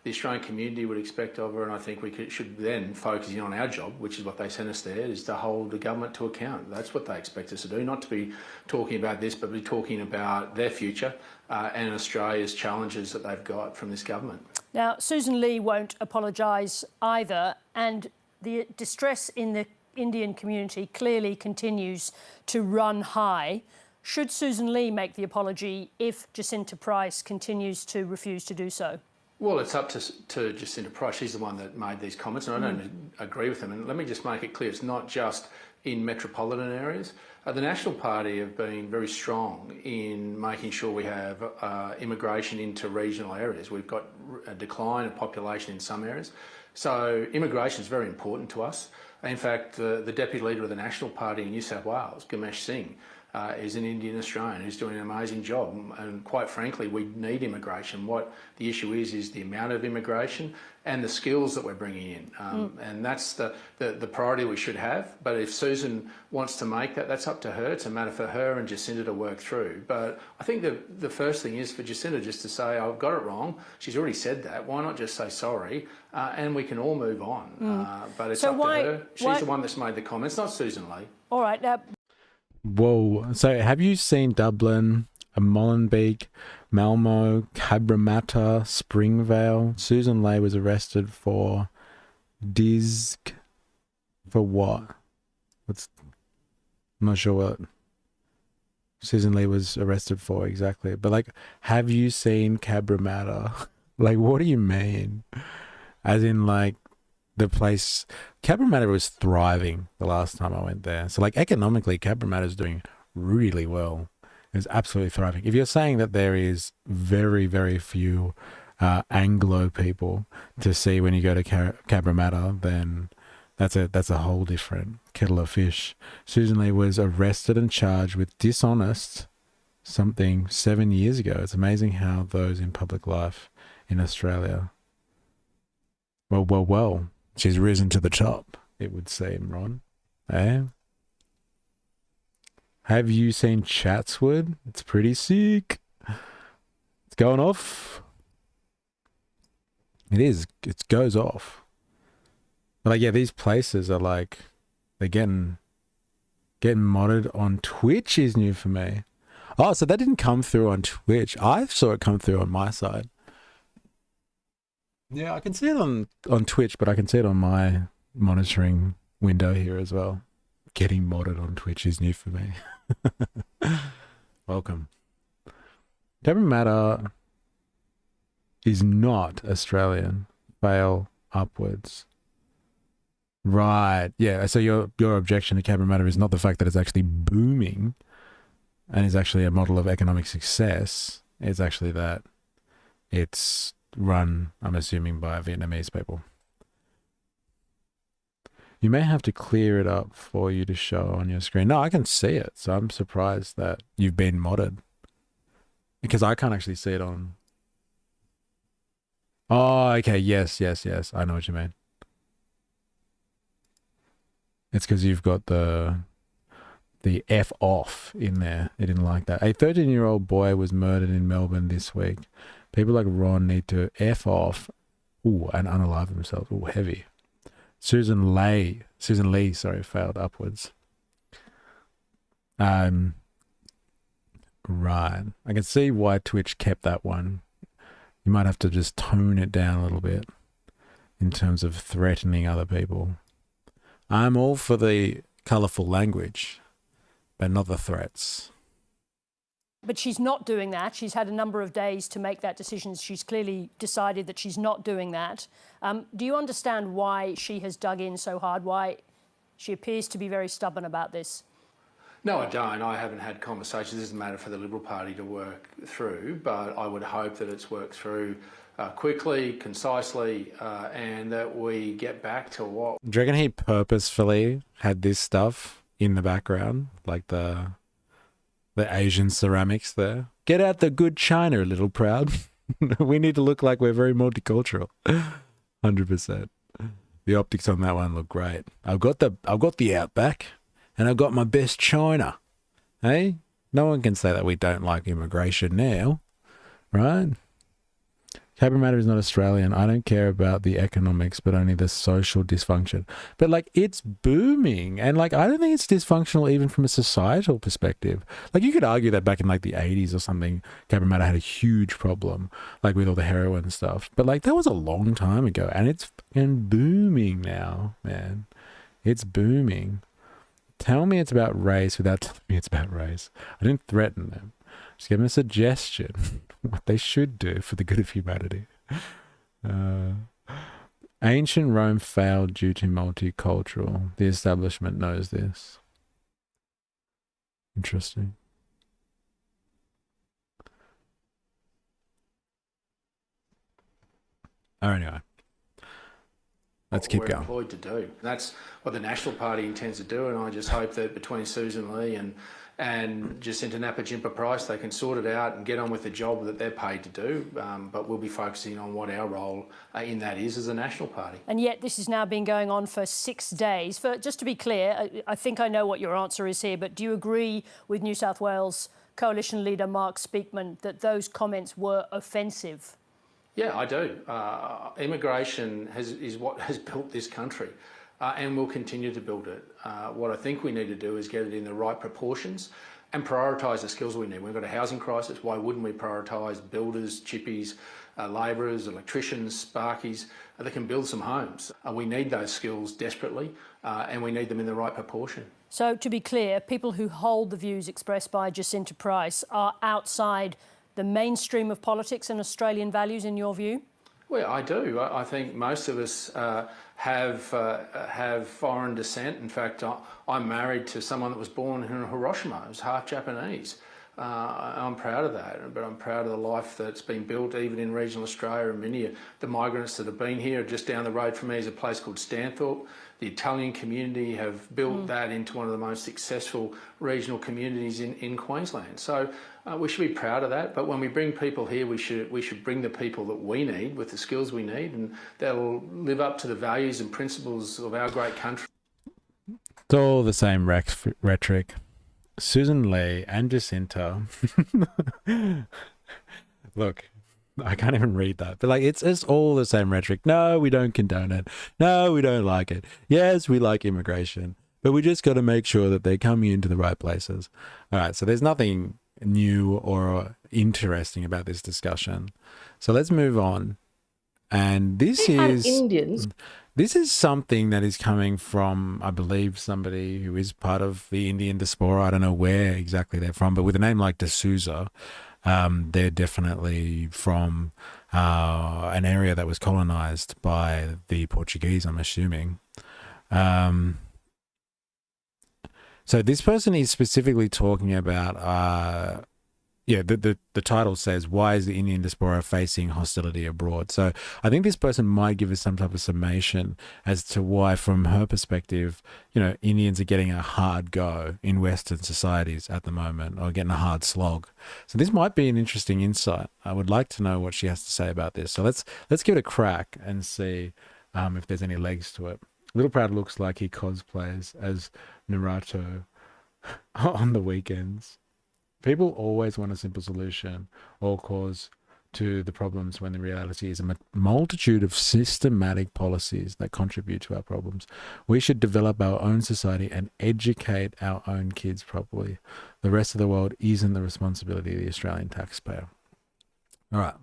the Australian community would expect of her, and I think we should then focus in on our job, which is what they sent us there, is to hold the government to account. That's what they expect us to do, not to be talking about this, but be talking about their future and Australia's challenges that they've got from this government. Now, Susan Lee won't apologise either, and the distress in the Indian community clearly continues to run high. Should Susan Lee make the apology if Jacinta Price continues to refuse to do so? Well, it's up to Jacinta Price. She's the one that made these comments, and I don't agree with them. And let me just make it clear, it's not just in metropolitan areas. The National Party have been very strong in making sure we have immigration into regional areas. We've got a decline of population in some areas. So immigration is very important to us. In fact, the Deputy Leader of the National Party in New South Wales, Ganesh Singh, is an Indian Australian who's doing an amazing job, and quite frankly we need immigration. What the issue is the amount of immigration and the skills that we're bringing in, and that's the priority we should have. But if Susan wants to make that, that's up to her. It's a matter for her and Jacinta to work through. But I think the first thing is for Jacinta just to say, I've got it wrong. She's already said that. Why not just say sorry, and we can all move on. But it's up to her. She's the one that's made the comments, not Susan Lee. All right, now. Whoa. So have you seen Dublin, Molenbeek, Malmo, Cabramatta, Springvale? Susan Lee was arrested for for what? I'm not sure what Susan Lee was arrested for exactly. But like, have you seen Cabramatta? Like, what do you mean? As in like, the place, Cabramatta was thriving the last time I went there. So like economically, Cabramatta is doing really well. It's absolutely thriving. If you're saying that there is very, very few Anglo people to see when you go to Cabramatta, then that's a whole different kettle of fish. Susan Lee was arrested and charged with dishonest something 7 years ago. It's amazing how those in public life in Australia. Well. She's risen to the top, it would seem, Ron. Eh? Have you seen Chatswood? It's pretty sick. It's going off. It is. It goes off. But like, yeah, these places are like, they're getting modded on Twitch is new for me. Oh, so that didn't come through on Twitch. I saw it come through on my side. Yeah, I can see it on Twitch, but I can see it on my monitoring window here as well. Getting modded on Twitch is new for me. Welcome. Cabramatta is not Australian. Fail upwards. Right. Yeah. So your objection to Cabramatta is not the fact that it's actually booming and is actually a model of economic success. It's actually that it's run, I'm assuming, by Vietnamese people. You may have to clear it up for you to show on your screen. No, I can see it. So I'm surprised that you've been modded. Because I can't actually see it on. Oh, okay. Yes. I know what you mean. It's because you've got the F off in there. It didn't like that. A 13-year-old boy was murdered in Melbourne this week. People like Ron need to F off and unalive themselves. Ooh, heavy. Susan Lee, failed upwards. Right. I can see why Twitch kept that one. You might have to just tone it down a little bit in terms of threatening other people. I'm all for the colourful language, but not the threats. But she's not doing that. She's had a number of days to make that decision. She's clearly decided that she's not doing that. Do you understand why she has dug in so hard, why she appears to be very stubborn about this? No, I don't. I haven't had conversations. This is a matter for the Liberal Party to work through, but I would hope that it's worked through quickly, concisely, and that we get back to what... Do you reckon he purposefully had this stuff in the background, like the Asian ceramics there? Get out the good china, little proud. We need to look like we're very multicultural. 100%. The optics on that one look great. I've got the Outback, and I've got my best china. Hey, no one can say that we don't like immigration now, right? Cabramatta is not Australian. I don't care about the economics, but only the social dysfunction. But like, it's booming, and like, I don't think it's dysfunctional even from a societal perspective. Like, you could argue that back in like the 80s or something, Cabramatta had a huge problem, like with all the heroin stuff. But like, that was a long time ago, and it's fucking booming now, man. It's booming. Tell me it's about race without telling me it's about race. I didn't threaten them. Just give them a suggestion what they should do for the good of humanity. Ancient Rome failed due to multicultural. The establishment knows this. Interesting. All right, anyway. Let's keep going. Employed to do. That's what the National Party intends to do, and I just hope that between Susan Lee and Jacinta Price, they can sort it out and get on with the job that they're paid to do. But we'll be focusing on what our role in that is as a National Party. And yet this has now been going on for 6 days. Just to be clear, I think I know what your answer is here, but do you agree with New South Wales Coalition leader Mark Speakman that those comments were offensive? Yeah, I do. Immigration is what has built this country. And we'll continue to build it. What I think we need to do is get it in the right proportions and prioritise the skills we need. We've got a housing crisis. Why wouldn't we prioritise builders, chippies, labourers, electricians, sparkies that can build some homes? We need those skills desperately, and we need them in the right proportion. So to be clear, people who hold the views expressed by Jacinta Price are outside the mainstream of politics and Australian values, in your view? Well, I do. I think most of us have foreign descent. In fact, I'm married to someone that was born in Hiroshima. It was half Japanese. I'm proud of that, but I'm proud of the life that's been built even in regional Australia. And many of the migrants that have been here, just down the road from me is a place called Stanthorpe. The Italian community have built that into one of the most successful regional communities in Queensland. So we should be proud of that. But when we bring people here, we should bring the people that we need with the skills we need, and that'll live up to the values and principles of our great country. It's all the same rhetoric. Susan Lee and Jacinta. Look, I can't even read that. But like, it's all the same rhetoric. No, we don't condone it. No, we don't like it. Yes, we like immigration, but we just got to make sure that they're coming into the right places. All right, so there's nothing new or interesting about this discussion. So let's move on. And this is... Indians. This is something that is coming from, I believe, somebody who is part of the Indian diaspora. I don't know where exactly they're from, but with a name like D'Souza, they're definitely from an area that was colonized by the Portuguese, I'm assuming. So this person is specifically talking about, the title says, why is the Indian diaspora facing hostility abroad? So I think this person might give us some type of summation as to why, from her perspective, Indians are getting a hard go in Western societies at the moment, or getting a hard slog. So this might be an interesting insight. I would like to know what she has to say about this. So let's give it a crack and see if there's any legs to it. Little Proud looks like he cosplays as Naruto on the weekends. People always want a simple solution or cause to the problems, when the reality is a multitude of systematic policies that contribute to our problems. We should develop our own society and educate our own kids properly. The rest of the world isn't the responsibility of the Australian taxpayer. All right,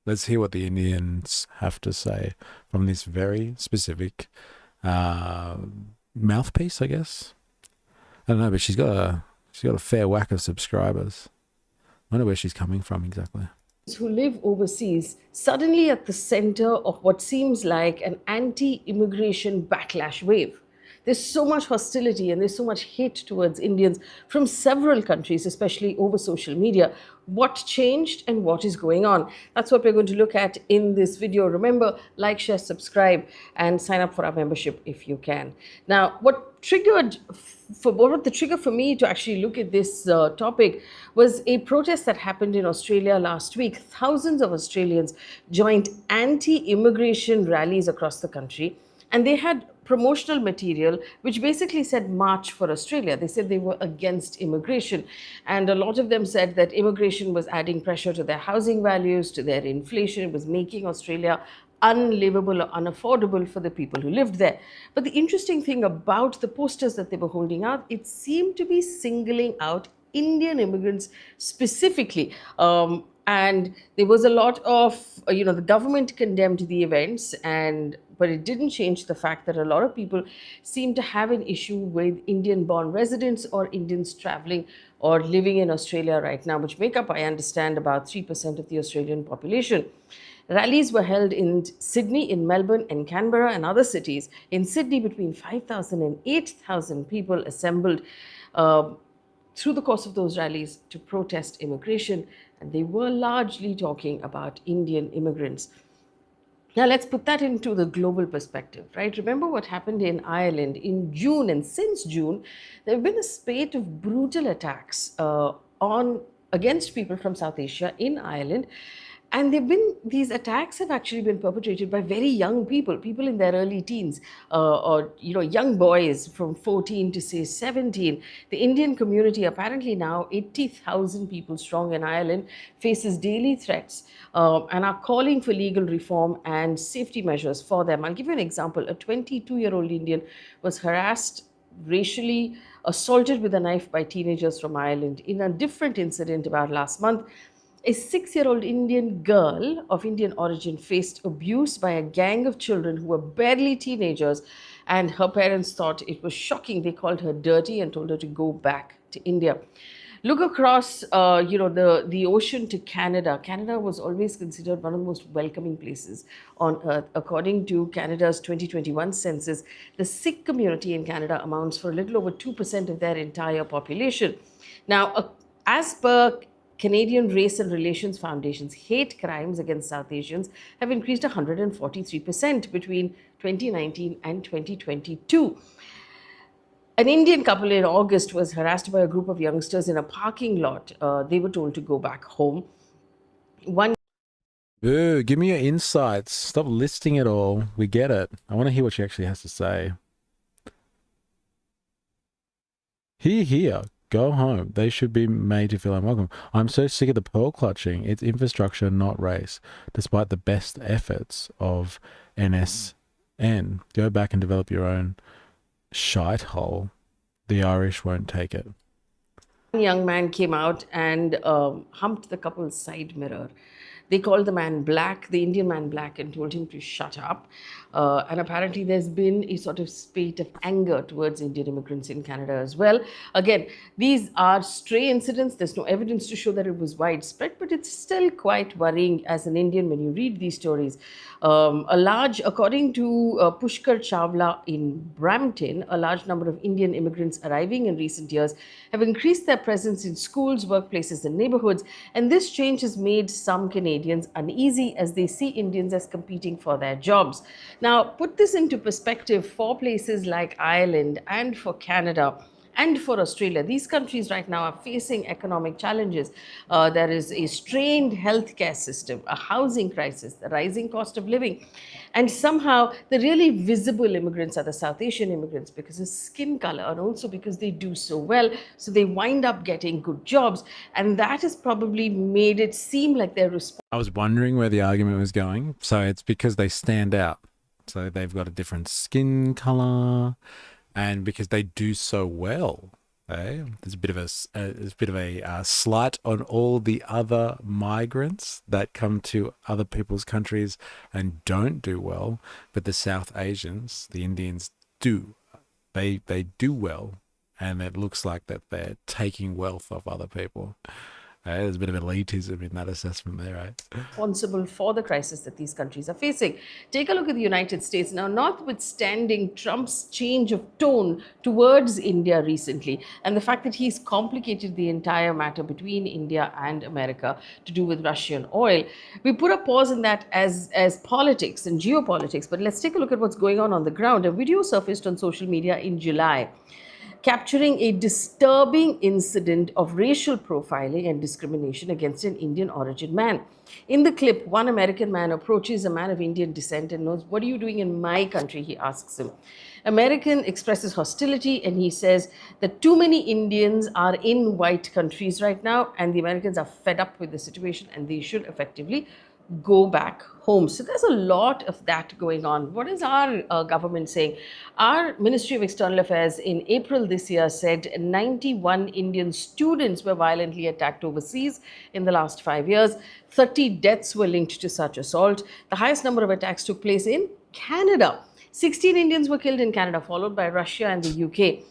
let's hear what the Indians have to say from this very specific mouthpiece, I guess. I don't know, but she's got a fair whack of subscribers. I wonder where she's coming from exactly. Who live overseas suddenly at the center of what seems like an anti-immigration backlash wave. There's so much hostility and there's so much hate towards Indians from several countries, especially over social media. What changed and what is going on? That's what we're going to look at in this video. Remember, like, share, subscribe, and sign up for our membership if you can. Now, what the trigger for me to actually look at this topic was a protest that happened in Australia last week. Thousands of Australians joined anti-immigration rallies across the country, and they had promotional material which basically said March for Australia. They said they were against immigration, and a lot of them said that immigration was adding pressure to their housing values, to their inflation. It was making Australia unlivable or unaffordable for the people who lived there. But the interesting thing about the posters that they were holding out, it seemed to be singling out Indian immigrants specifically. And there was a lot of, the government condemned the events, but it didn't change the fact that a lot of people seem to have an issue with Indian-born residents or Indians traveling or living in Australia right now, which make up, I understand, about 3% of the Australian population. Rallies were held in Sydney, in Melbourne, and Canberra, and other cities. In Sydney, between 5,000 and 8,000 people assembled through the course of those rallies to protest immigration, and they were largely talking about Indian immigrants. Now, let's put that into the global perspective, right? Remember what happened in Ireland in June, and since June, there have been a spate of brutal attacks against people from South Asia in Ireland. And these attacks have actually been perpetrated by very young people in their early teens, or young boys from 14 to say 17. The Indian community, apparently now 80,000 people strong in Ireland, faces daily threats and are calling for legal reform and safety measures for them. I'll give you an example. A 22-year-old Indian was harassed, racially assaulted with a knife by teenagers from Ireland. In a different incident about last month, a 6-year-old Indian girl of Indian origin faced abuse by a gang of children who were barely teenagers, and her parents thought it was shocking. They called her dirty and told her to go back to India. Look across, the ocean to Canada. Canada was always considered one of the most welcoming places on earth. According to Canada's 2021 census, the Sikh community in Canada amounts for a little over 2% of their entire population. Now, as per Canadian Race and Relations Foundation's hate crimes against South Asians have increased 143% between 2019 and 2022. An Indian couple in August was harassed by a group of youngsters in a parking lot. They were told to go back home. Boo, give me your insights. Stop listing it all. We get it. I want to hear what she actually has to say. Here. Go home. They should be made to feel unwelcome. I'm so sick of the pearl clutching. It's infrastructure, not race. Despite the best efforts of NSN, go back and develop your own shite hole. The Irish won't take it. One young man came out and humped the couple's side mirror. They called the man black, the Indian man black, and told him to shut up. And apparently there's been a sort of spate of anger towards Indian immigrants in Canada as well. Again, these are stray incidents. There's no evidence to show that it was widespread, but it's still quite worrying as an Indian when you read these stories. According to Pushkar Chawla in Brampton, a large number of Indian immigrants arriving in recent years have increased their presence in schools, workplaces, and neighborhoods. And this change has made some Canadians uneasy as they see Indians as competing for their jobs. Now, put this into perspective for places like Ireland and for Canada and for Australia. These countries right now are facing economic challenges. There is a strained healthcare system, a housing crisis, the rising cost of living. And somehow the really visible immigrants are the South Asian immigrants because of skin color and also because they do so well. So they wind up getting good jobs. And that has probably made it seem like they're responsible. I was wondering where the argument was going. So it's because they stand out. So they've got a different skin color. And because they do so well, there's a bit of a slight on all the other migrants that come to other people's countries and don't do well, but the South Asians, the Indians, do. They do well, and it looks like that they're taking wealth off other people. There's a bit of elitism in that assessment there, right? Responsible for the crisis that these countries are facing. Take a look at the United States. Now, notwithstanding Trump's change of tone towards India recently, and the fact that he's complicated the entire matter between India and America to do with Russian oil, we put a pause in that as politics and geopolitics. But let's take a look at what's going on the ground. A video surfaced on social media in July, capturing a disturbing incident of racial profiling and discrimination against an Indian origin man. In the clip, one American man approaches a man of Indian descent and knows, "What are you doing in my country?" he asks him. American expresses hostility and he says that too many Indians are in white countries right now and the Americans are fed up with the situation and they should effectively go back home. So there's a lot of that going on. What is our government saying? Our Ministry of External Affairs in April this year said 91 Indian students were violently attacked overseas in the last 5 years. 30 deaths were linked to such assault. The highest number of attacks took place in Canada. 16 Indians were killed in Canada, followed by Russia and the UK.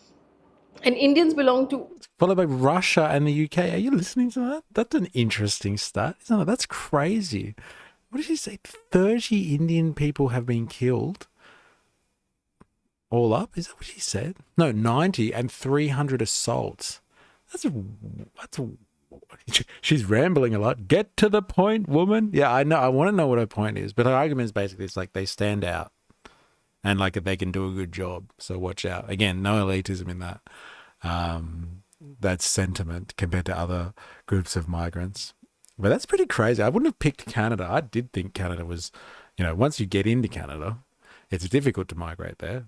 And Indians belong to... Followed by Russia and the UK. Are you listening to that? That's an interesting stat, isn't it? That's crazy. What did she say? 30 Indian people have been killed. All up? Is that what she said? No, 90 and 300 assaults. She's rambling a lot. Get to the point, woman. Yeah, I know. I want to know what her point is. But her argument is basically it's like they stand out. And like they can do a good job, so watch out. Again, no elitism in that. That's sentiment compared to other groups of migrants. But that's pretty crazy. I wouldn't have picked Canada. I did think Canada was, once you get into Canada, it's difficult to migrate there,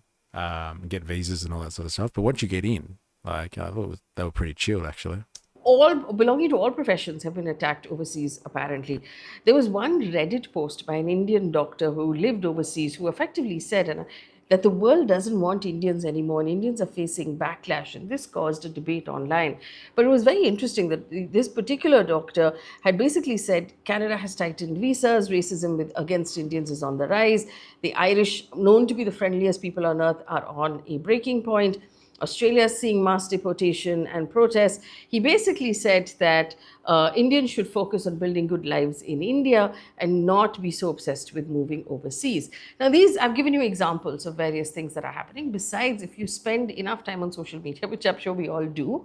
get visas and all that sort of stuff. But once you get in, I thought they were pretty chilled actually. All belonging to all professions have been attacked overseas, apparently. There was one Reddit post by an Indian doctor who lived overseas who effectively said that the world doesn't want Indians anymore and Indians are facing backlash, and this caused a debate online. But it was very interesting that this particular doctor had basically said Canada has tightened visas, racism against Indians is on the rise, the Irish, known to be the friendliest people on earth, are on a breaking point. Australia is seeing mass deportation and protests. He basically said that Indians should focus on building good lives in India and not be so obsessed with moving overseas. Now, I've given you examples of various things that are happening. Besides, if you spend enough time on social media, which I'm sure we all do,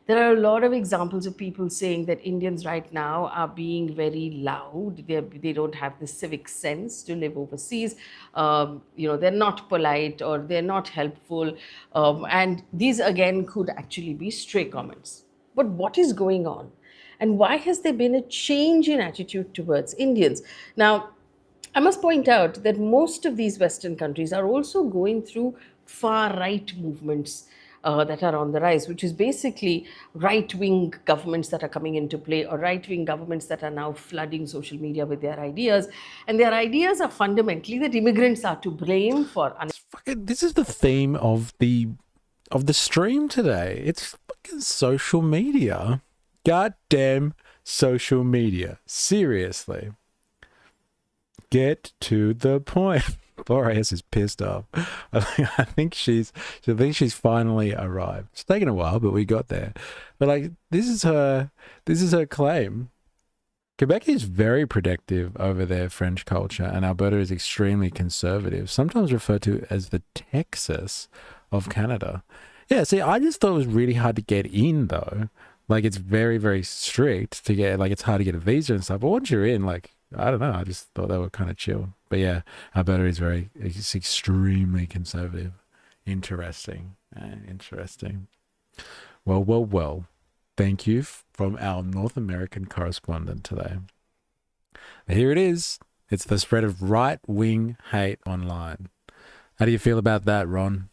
there are a lot of examples of people saying that Indians right now are being very loud. They don't have the civic sense to live overseas. They're not polite or they're not helpful. And these again could actually be stray comments. But what is going on? And why has there been a change in attitude towards Indians? Now, I must point out that most of these Western countries are also going through far-right movements that are on the rise, which is basically right-wing governments that are coming into play, or right-wing governments that are now flooding social media with their ideas. And their ideas are fundamentally that immigrants are to blame for... This is the theme of the stream today. It's fucking social media. Goddamn social media. Seriously. Get to the point. Poor AS is pissed off. I think she's finally arrived. It's taken a while, but we got there. But like, this is her claim. Quebec is very protective over their French culture, and Alberta is extremely conservative, sometimes referred to as the Texas of Canada. Yeah, see, I just thought it was really hard to get in, though. Like, it's very, very strict to get, like, it's hard to get a visa and stuff. But once you're in, like, I don't know, I just thought they were kind of chill. But yeah, Alberta is it's extremely conservative. Interesting. Interesting. Well. Thank you from our North American correspondent today. Here it is. It's the spread of right-wing hate online. How do you feel about that, Ron?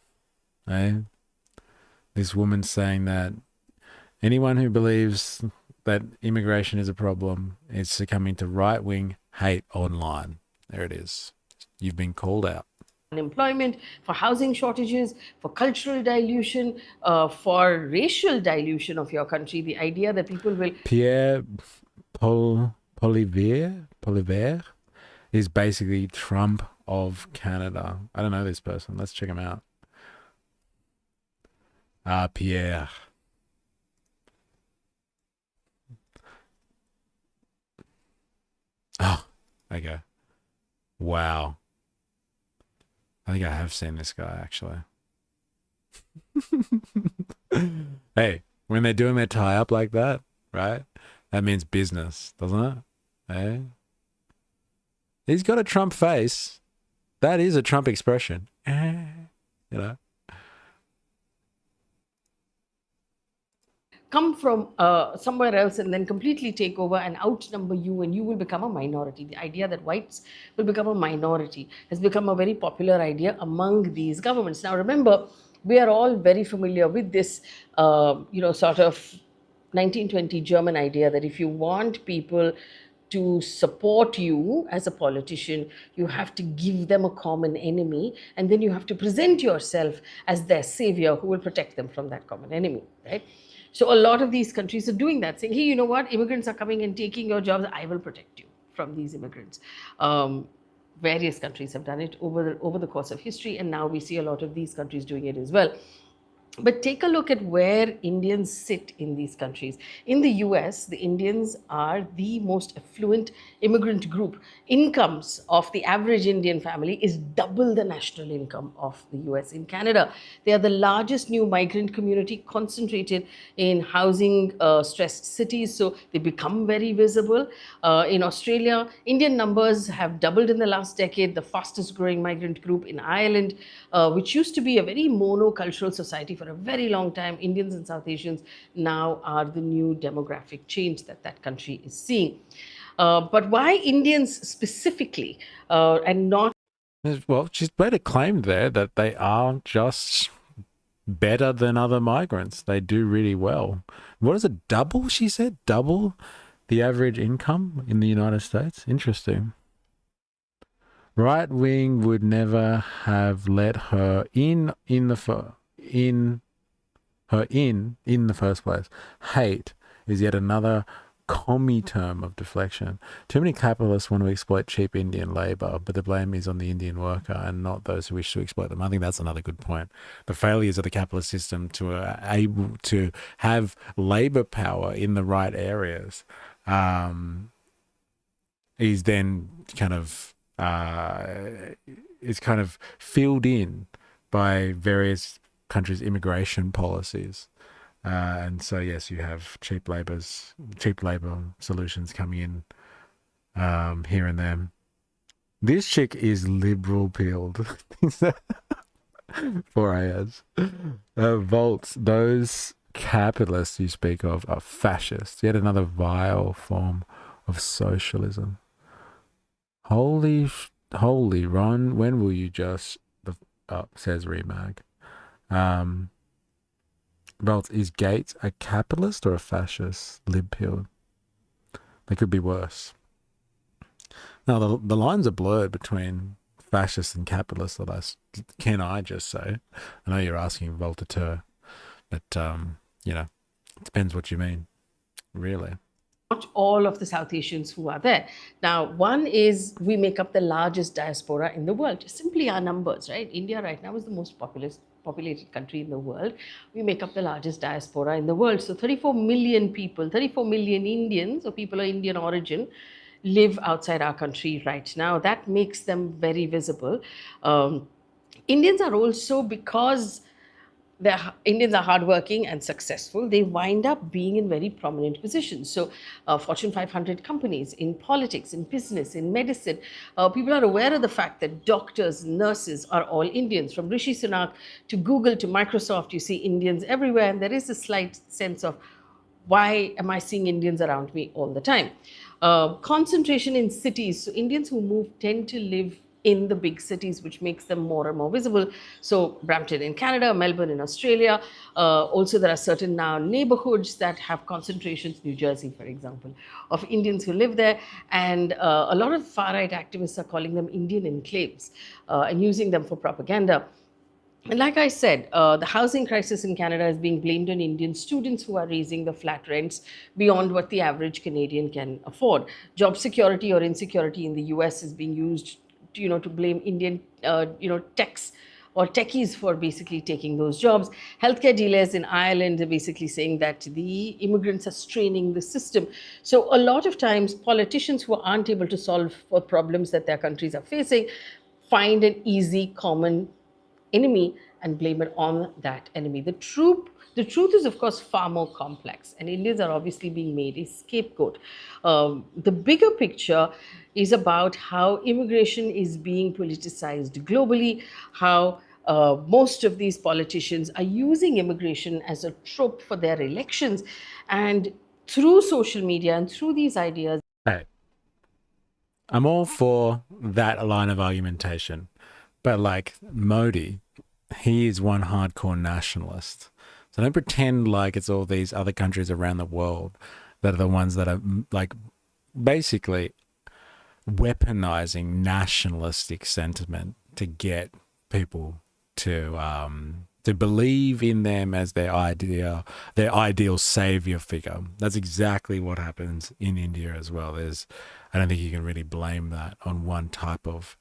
This woman saying that anyone who believes that immigration is a problem is succumbing to right-wing hate online. There it is. You've been called out. Unemployment, for housing shortages, for cultural dilution, for racial dilution of your country. The idea that people will... Pierre Poilievre is basically Trump of Canada. I don't know this person. Let's check him out. Pierre. Oh, okay. Wow. I think I have seen this guy, actually. Hey, when they're doing their tie-up like that, right? That means business, doesn't it? Hey? He's got a Trump face. That is a Trump expression. You know? come from somewhere else and then completely take over and outnumber you, and you will become a minority. The idea that whites will become a minority has become a very popular idea among these governments. Now remember, we are all very familiar with this sort of 1920 German idea that if you want people to support you as a politician, you have to give them a common enemy, and then you have to present yourself as their savior who will protect them from that common enemy, right? So a lot of these countries are doing that, saying, hey, you know what, immigrants are coming and taking your jobs, I will protect you from these immigrants. Various countries have done it over the course of history, and now we see a lot of these countries doing it as well. But take a look at where Indians sit in these countries. In the US, the Indians are the most affluent immigrant group. Incomes of the average Indian family is double the national income of the US. In Canada, they are the largest new migrant community concentrated in housing stressed cities, so they become very visible. In Australia, Indian numbers have doubled in the last decade, the fastest growing migrant group in Ireland, which used to be a very monocultural society for a very long time. Indians and South Asians now are the new demographic change that country is seeing. But why Indians specifically and not? Well, she's made a claim there that they are just better than other migrants. They do really well. What is it? Double, she said? Double the average income in the United States? Interesting. Right wing would never have let her in the first place. Hate is yet another commie term of deflection. Too many capitalists want to exploit cheap Indian labor, but the blame is on the Indian worker and not those who wish to exploit them. I think that's another good point. The failures of the capitalist system to able to have labor power in the right areas is then kind of filled in by various countries' immigration policies. And so, yes, you have cheap labor solutions coming in here and there. This chick is liberal peeled. 4AS. Volts, those capitalists you speak of are fascists. Yet another vile form of socialism. Holy, Ron, when will you just... says Remag. Well, is Gates a capitalist or a fascist? Lib-pilled. They could be worse. Now, the lines are blurred between fascist and capitalist, can I just say? I know you're asking Voltaire, but, it depends what you mean, really. not all of the South Asians who are there. Now, one is we make up the largest diaspora in the world. Just simply our numbers, right? India right now is the most populated country in the world. We make up the largest diaspora in the world. So 34 million people, 34 million Indians or people of Indian origin live outside our country right now. That makes them very visible. Indians are also, because Indians are hardworking and successful, they wind up being in very prominent positions. So Fortune 500 companies, in politics, in business, in medicine, people are aware of the fact that doctors, nurses are all Indians. From Rishi Sunak to Google to Microsoft, you see Indians everywhere. And there is a slight sense of, why am I seeing Indians around me all the time? Concentration in cities. So Indians who move tend to live in the big cities, which makes them more and more visible. So Brampton in Canada, Melbourne in Australia. Also, there are certain now neighborhoods that have concentrations, New Jersey, for example, of Indians who live there. And a lot of far-right activists are calling them Indian enclaves and using them for propaganda. And like I said, the housing crisis in Canada is being blamed on Indian students who are raising the flat rents beyond what the average Canadian can afford. Job security or insecurity in the US is being used to blame Indian, techs or techies for basically taking those jobs. Healthcare dealers in Ireland are basically saying that the immigrants are straining the system. So a lot of times politicians who aren't able to solve for problems that their countries are facing find an easy common enemy and blame it on that enemy. The truth is, of course, far more complex, and Indians are obviously being made a scapegoat. The bigger picture is about how immigration is being politicized globally, how most of these politicians are using immigration as a trope for their elections, and through social media and through these ideas. Hey, I'm all for that line of argumentation, but like Modi, he is one hardcore nationalist. So don't pretend like it's all these other countries around the world that are the ones that are like basically weaponizing nationalistic sentiment to get people to believe in them as their ideal savior figure. That's exactly what happens in India as well. I don't think you can really blame that on one type of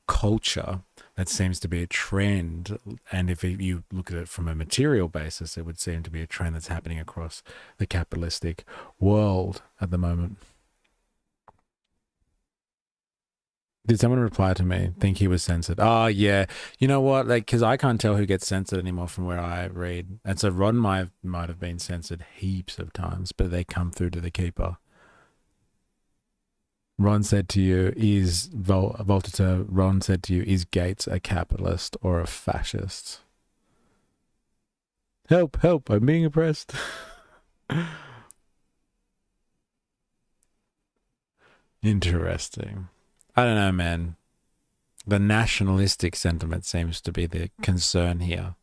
culture. That seems to be a trend, and if you look at it from a material basis, it would seem to be a trend that's happening across the capitalistic world at the moment. Did someone reply to me? Think he was censored? Oh, yeah. You know what? Like, because I can't tell who gets censored anymore from where I read. And so Ron might have been censored heaps of times, but they come through to the keeper. Ron said to you, Ron said to you, is Gates a capitalist or a fascist? Help, help, I'm being oppressed. Interesting. I don't know, man. The nationalistic sentiment seems to be the concern here.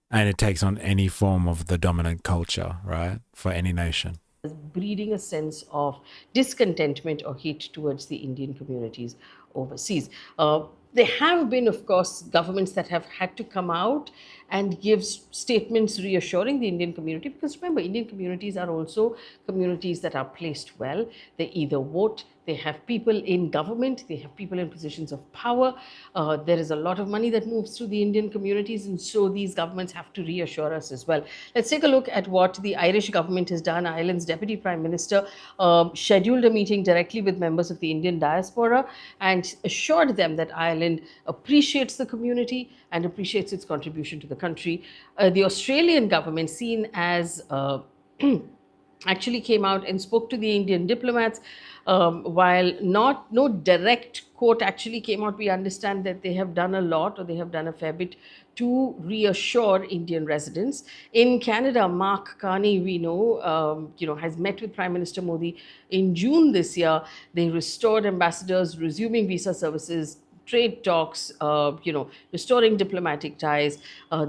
And it takes on any form of the dominant culture, right? For any nation. Breeding a sense of discontentment or hate towards the Indian communities overseas. There have been, of course, governments that have had to come out and give statements reassuring the Indian community, because remember, Indian communities are also communities that are placed well. They either vote, they have people in government, they have people in positions of power. There is a lot of money that moves through the Indian communities, and so these governments have to reassure us as well. Let's take a look at what the Irish government has done. Ireland's Deputy Prime Minister scheduled a meeting directly with members of the Indian diaspora and assured them that Ireland appreciates the community and appreciates its contribution to the country. The Australian government, seen as actually came out and spoke to the Indian diplomats. While no direct quote actually came out, we understand that they have done a lot, or they have done a fair bit to reassure Indian residents. In Canada, Mark Carney, we know, has met with Prime Minister Modi in June this year. They restored ambassadors, resuming visa services, trade talks, restoring diplomatic ties.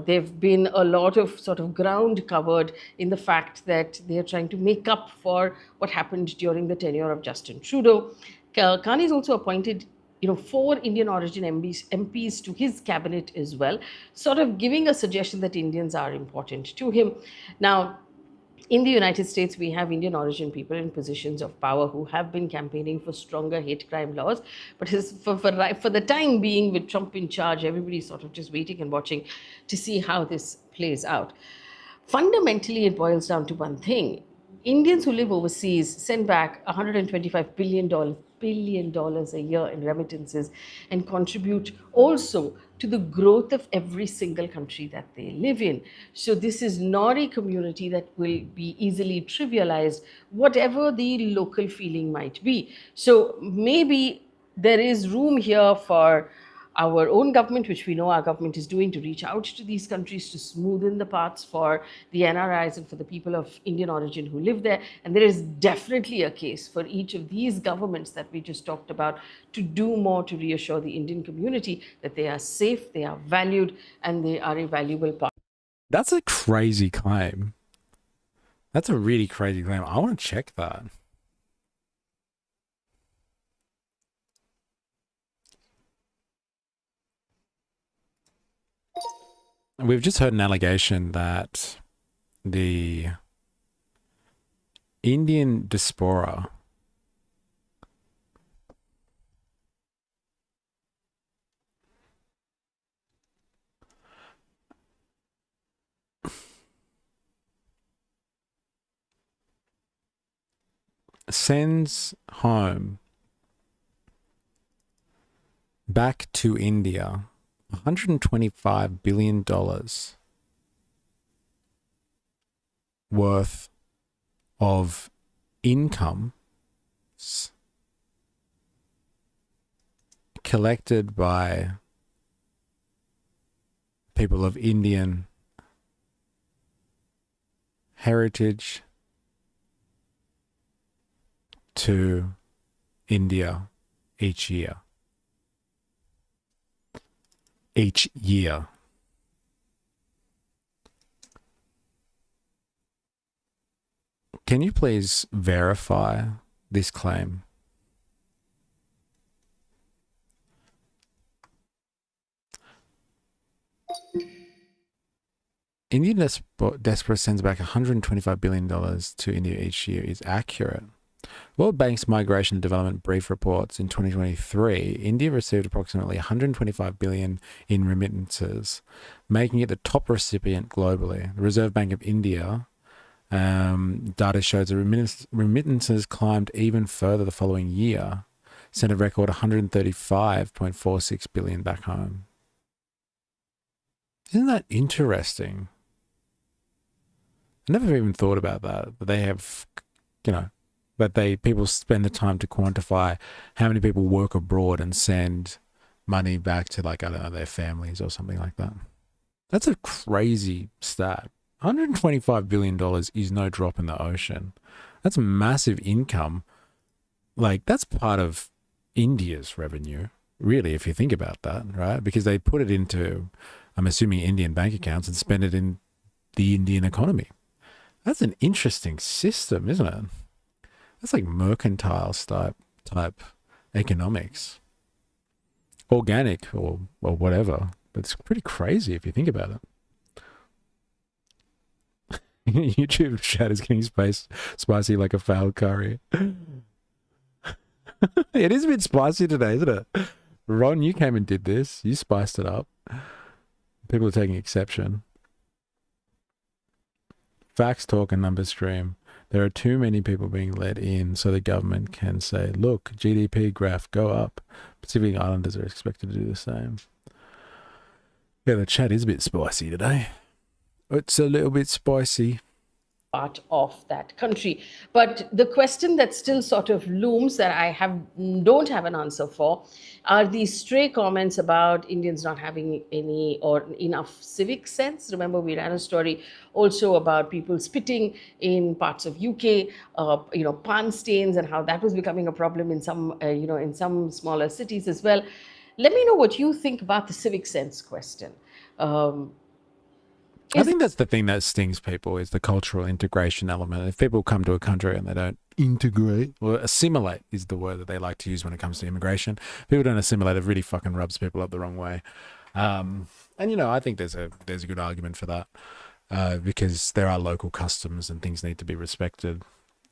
There've been a lot of sort of ground covered in the fact that they're trying to make up for what happened during the tenure of Justin Trudeau. Carney's also appointed 4 Indian origin MPs to his cabinet as well, sort of giving a suggestion that Indians are important to him. Now, In the United States, we have Indian origin people in positions of power who have been campaigning for stronger hate crime laws. But for the time being, with Trump in charge, everybody's sort of just waiting and watching to see how this plays out. Fundamentally, it boils down to one thing. Indians who live overseas send back $125 billion a year in remittances and contribute also to the growth of every single country that they live in. So this is not a community that will be easily trivialized, whatever the local feeling might be. So maybe there is room here for our own government, which we know our government is doing, to reach out to these countries to smoothen the paths for the NRIs and for the people of Indian origin who live there. And there is definitely a case for each of these governments that we just talked about to do more to reassure the Indian community that they are safe, they are valued, and they are a valuable part. That's a crazy claim. That's a really crazy claim. I want to check that. We've just heard an allegation that the Indian diaspora sends home back to India $125 billion worth of income collected by people of Indian heritage to India each year. Can you please verify this claim? Indian diaspora sends back $125 billion to India each year is accurate. World Bank's Migration and Development Brief reports in 2023, India received approximately $125 billion in remittances, making it the top recipient globally. The Reserve Bank of India data shows the remittances climbed even further the following year, sent a record $135.46 billion back home. Isn't that interesting? I never even thought about that. But they have, but people spend the time to quantify how many people work abroad and send money back to, like, I don't know, their families or something like that. That's a crazy stat. $125 billion is no drop in the ocean. That's massive income. Like, that's part of India's revenue, really, if you think about that, right? Because they put it into, I'm assuming, Indian bank accounts and spend it in the Indian economy. That's an interesting system, isn't it? That's like mercantile type economics. Organic or whatever. But it's pretty crazy if you think about it. YouTube chat is getting spicy like a foul curry. It is a bit spicy today, isn't it? Ron, you came and did this. You spiced it up. People are taking exception. Facts talk and numbers stream. There are too many people being let in so the government can say, look, GDP graph, go up. Pacific Islanders are expected to do the same. Yeah, the chat is a bit spicy today. It's a little bit spicy. Part of that country. But the question that still sort of looms that I don't have an answer for are these stray comments about Indians not having any or enough civic sense. Remember, we ran a story also about people spitting in parts of UK, pan stains, and how that was becoming a problem in some, in some smaller cities as well. Let me know what you think about the civic sense question. I think that's the thing that stings people, is the cultural integration element. If people come to a country and they don't integrate, or assimilate is the word that they like to use when it comes to immigration. People don't assimilate, it really fucking rubs people up the wrong way. And I think there's a good argument for that. because there are local customs and things need to be respected.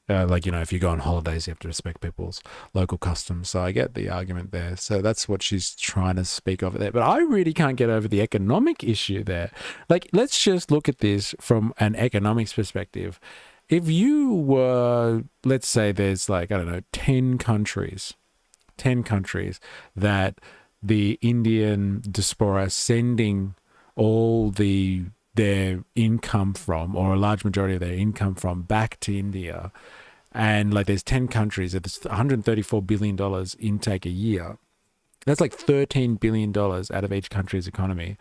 Like, if you go on holidays, you have to respect people's local customs. So I get the argument there. So that's what she's trying to speak of there. But I really can't get over the economic issue there. Like, let's just look at this from an economics perspective. If you were, let's say there's 10 countries that the Indian diaspora sending all their income from, or a large majority of their income from, back to India, and there's 10 countries that there's $134 billion intake a year. That's $13 billion out of each country's economy.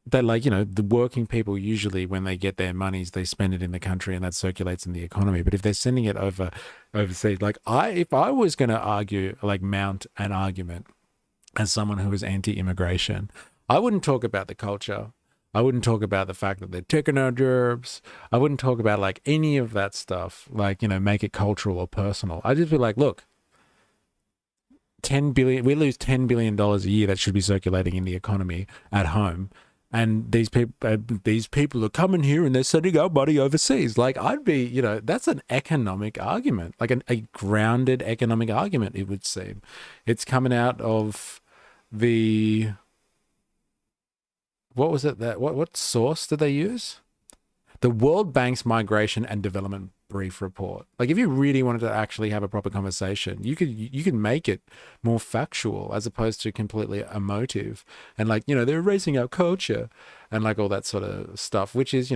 That the working people usually, when they get their monies, they spend it in the country and that circulates in the economy. But if they're sending it overseas, if I was going to mount an argument as someone who is anti-immigration, I wouldn't talk about the culture. I wouldn't talk about the fact that they're taking our jobs. I wouldn't talk about any of that stuff, make it cultural or personal. I'd just be look, 10 billion, we lose $10 billion a year that should be circulating in the economy at home. And these people are coming here and they're sending our money overseas. I'd be, that's an economic argument, a grounded economic argument, it would seem. It's coming out of the, what was it that, what source did they use? The World Bank's Migration and Development Brief Report. If you really wanted to actually have a proper conversation, you could make it more factual as opposed to completely emotive and they're erasing our culture and all that sort of stuff, which is,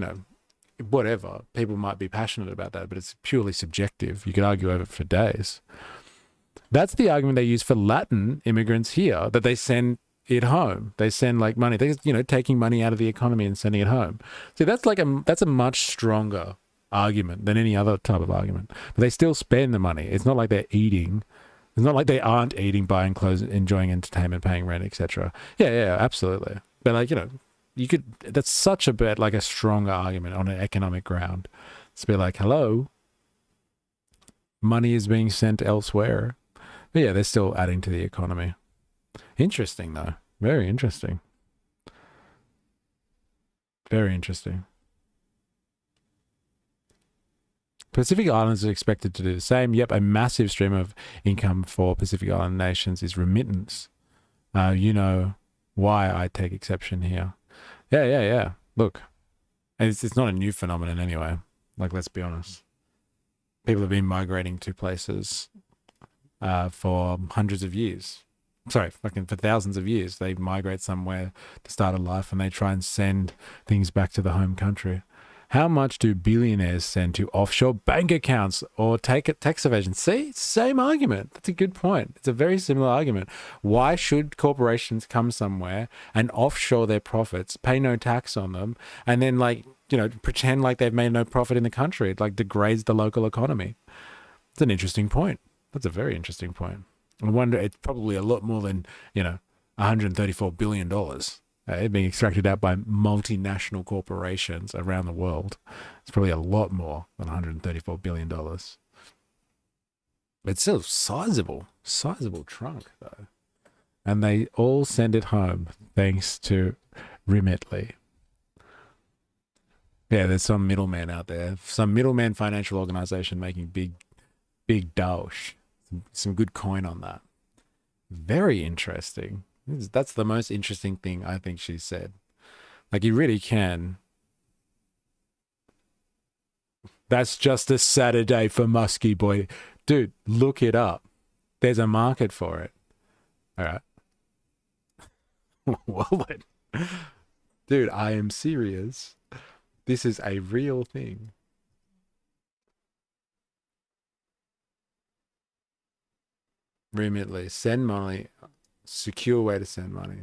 whatever. People might be passionate about that, but it's purely subjective. You could argue over it for days. That's the argument they use for Latin immigrants here, that they send it home. They send money. They're taking money out of the economy and sending it home. See, that's that's a much stronger argument than any other type of argument. But they still spend the money. It's not like they're eating. It's not like they aren't eating, buying clothes, enjoying entertainment, paying rent, etc. Yeah, absolutely. But you could. That's such a bit a stronger argument on an economic ground. It's be hello, money is being sent elsewhere. But yeah, they're still adding to the economy. Interesting, though. Very interesting. Very interesting. Pacific Islands are expected to do the same. Yep, a massive stream of income for Pacific Island nations is remittance. You know why I take exception here. Yeah. Look, it's not a new phenomenon anyway. Let's be honest. People have been migrating to places for hundreds of years. Sorry, for thousands of years. They migrate somewhere to start a life and they try and send things back to the home country. How much do billionaires send to offshore bank accounts or take tax evasion? See, same argument. That's a good point. It's a very similar argument. Why should corporations come somewhere and offshore their profits, pay no tax on them, and then pretend like they've made no profit in the country? It degrades the local economy. It's an interesting point. That's a very interesting point. I wonder, it's probably a lot more than, $134 billion being extracted out by multinational corporations around the world. It's probably a lot more than $134 billion. But it's still sizable trunk, though. And they all send it home thanks to Remitly. Yeah, there's some middleman out there, some middleman financial organization making big dosh. Some good coin on that. Very interesting. That's the most interesting thing I think she said. You really can. That's just a Saturday for Muskie Boy. Dude, look it up. There's a market for it. All right. Well then. Dude, I am serious. This is a real thing. Remitly. Send money. Secure way to send money.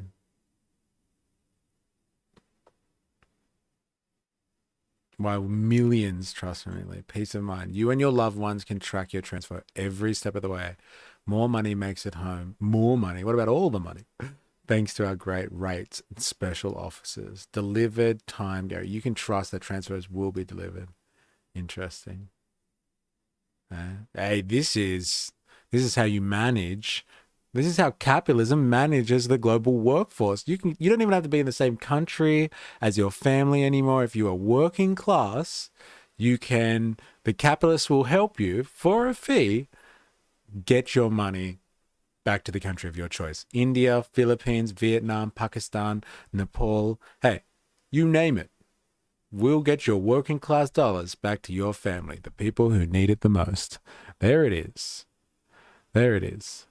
Why millions trust Remitly. Peace of mind. You and your loved ones can track your transfer every step of the way. More money makes it home. More money. What about all the money? Thanks to our great rates and special offers. Delivered time, Gary. You can trust that transfers will be delivered. Interesting. Hey, this is how you manage This is how capitalism manages the global workforce. You don't even have to be in the same country as your family anymore. If you are working class, the capitalists will help you for a fee get your money back to the country of your choice. India, Philippines, Vietnam, Pakistan, Nepal. Hey, you name it. We'll get your working class dollars back to your family, the people who need it the most. There it is. There it is.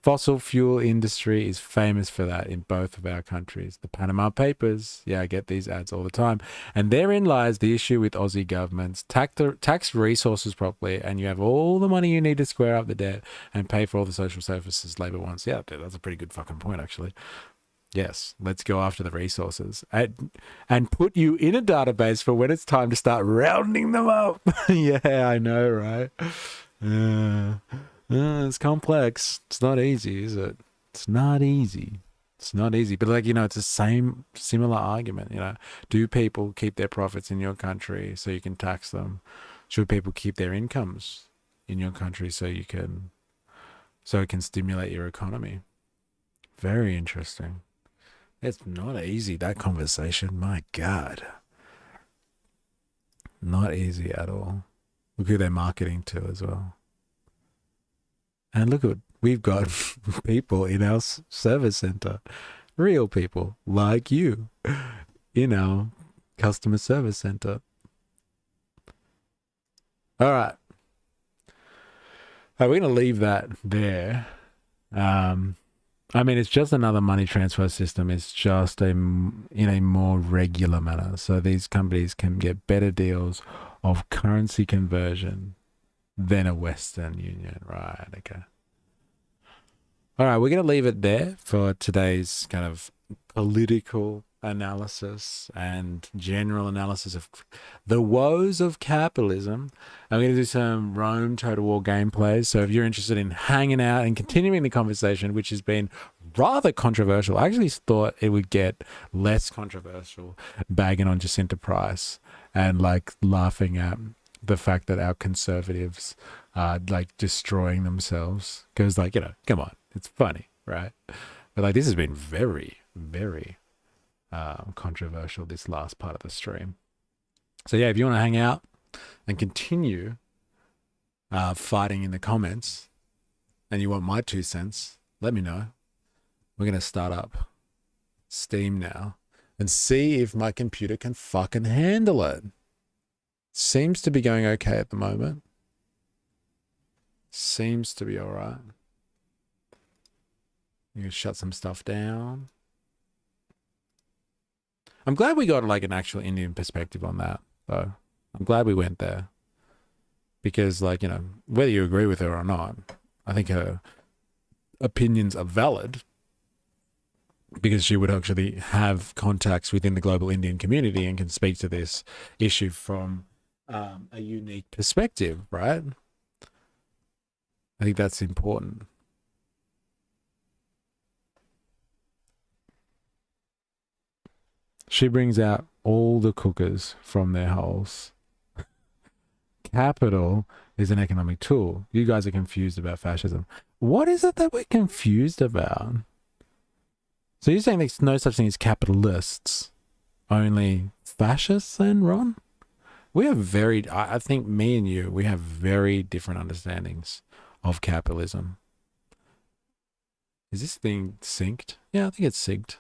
Fossil fuel industry is famous for that in both of our countries. The Panama Papers, yeah, I get these ads all the time. And therein lies the issue with Aussie governments. Tax resources properly, and you have all the money you need to square up the debt and pay for all the social services Labor wants. Yeah, that's a pretty good fucking point, actually. Yes, let's go after the resources and put you in a database for when it's time to start rounding them up. Yeah, I know, right? It's complex. It's not easy, is it? It's not easy. It's not easy. But it's the similar argument, Do people keep their profits in your country so you can tax them? Should people keep their incomes in your country so it can stimulate your economy? Very interesting. It's not easy, that conversation. My God. Not easy at all. Look who they're marketing to as well. And look at, we've got people in our service center, real people like you in our customer service center. All right. We're going to leave that there. It's just another money transfer system. It's just in a more regular manner. So these companies can get better deals of currency conversion than a Western Union. Right, okay. All right, we're going to leave it there for today's kind of political analysis and general analysis of the woes of capitalism. I'm going to do some Rome Total War gameplays. So if you're interested in hanging out and continuing the conversation, which has been rather controversial, I actually thought it would get less controversial, bagging on Jacinta Price and laughing at the fact that our conservatives are destroying themselves. Because come on, it's funny, right? But this has been very, very controversial, this last part of the stream. So yeah, if you want to hang out and continue fighting in the comments and you want my 2 cents, let me know. We're going to start up Steam now and see if my computer can fucking handle it. Seems to be going okay at the moment. Seems to be all right. You can shut some stuff down. I'm glad we got an actual Indian perspective on that, though. I'm glad we went there. Because, whether you agree with her or not, I think her opinions are valid because she would actually have contacts within the global Indian community and can speak to this issue from a unique perspective, right? I think that's important. She brings out all the cookers from their holes. Capital is an economic tool. You guys are confused about fascism. What is it that we're confused about? So you're saying there's no such thing as capitalists, only fascists then, Ron? We have I think me and you, we have very different understandings of capitalism. Is this thing synced? Yeah, I think it's synced.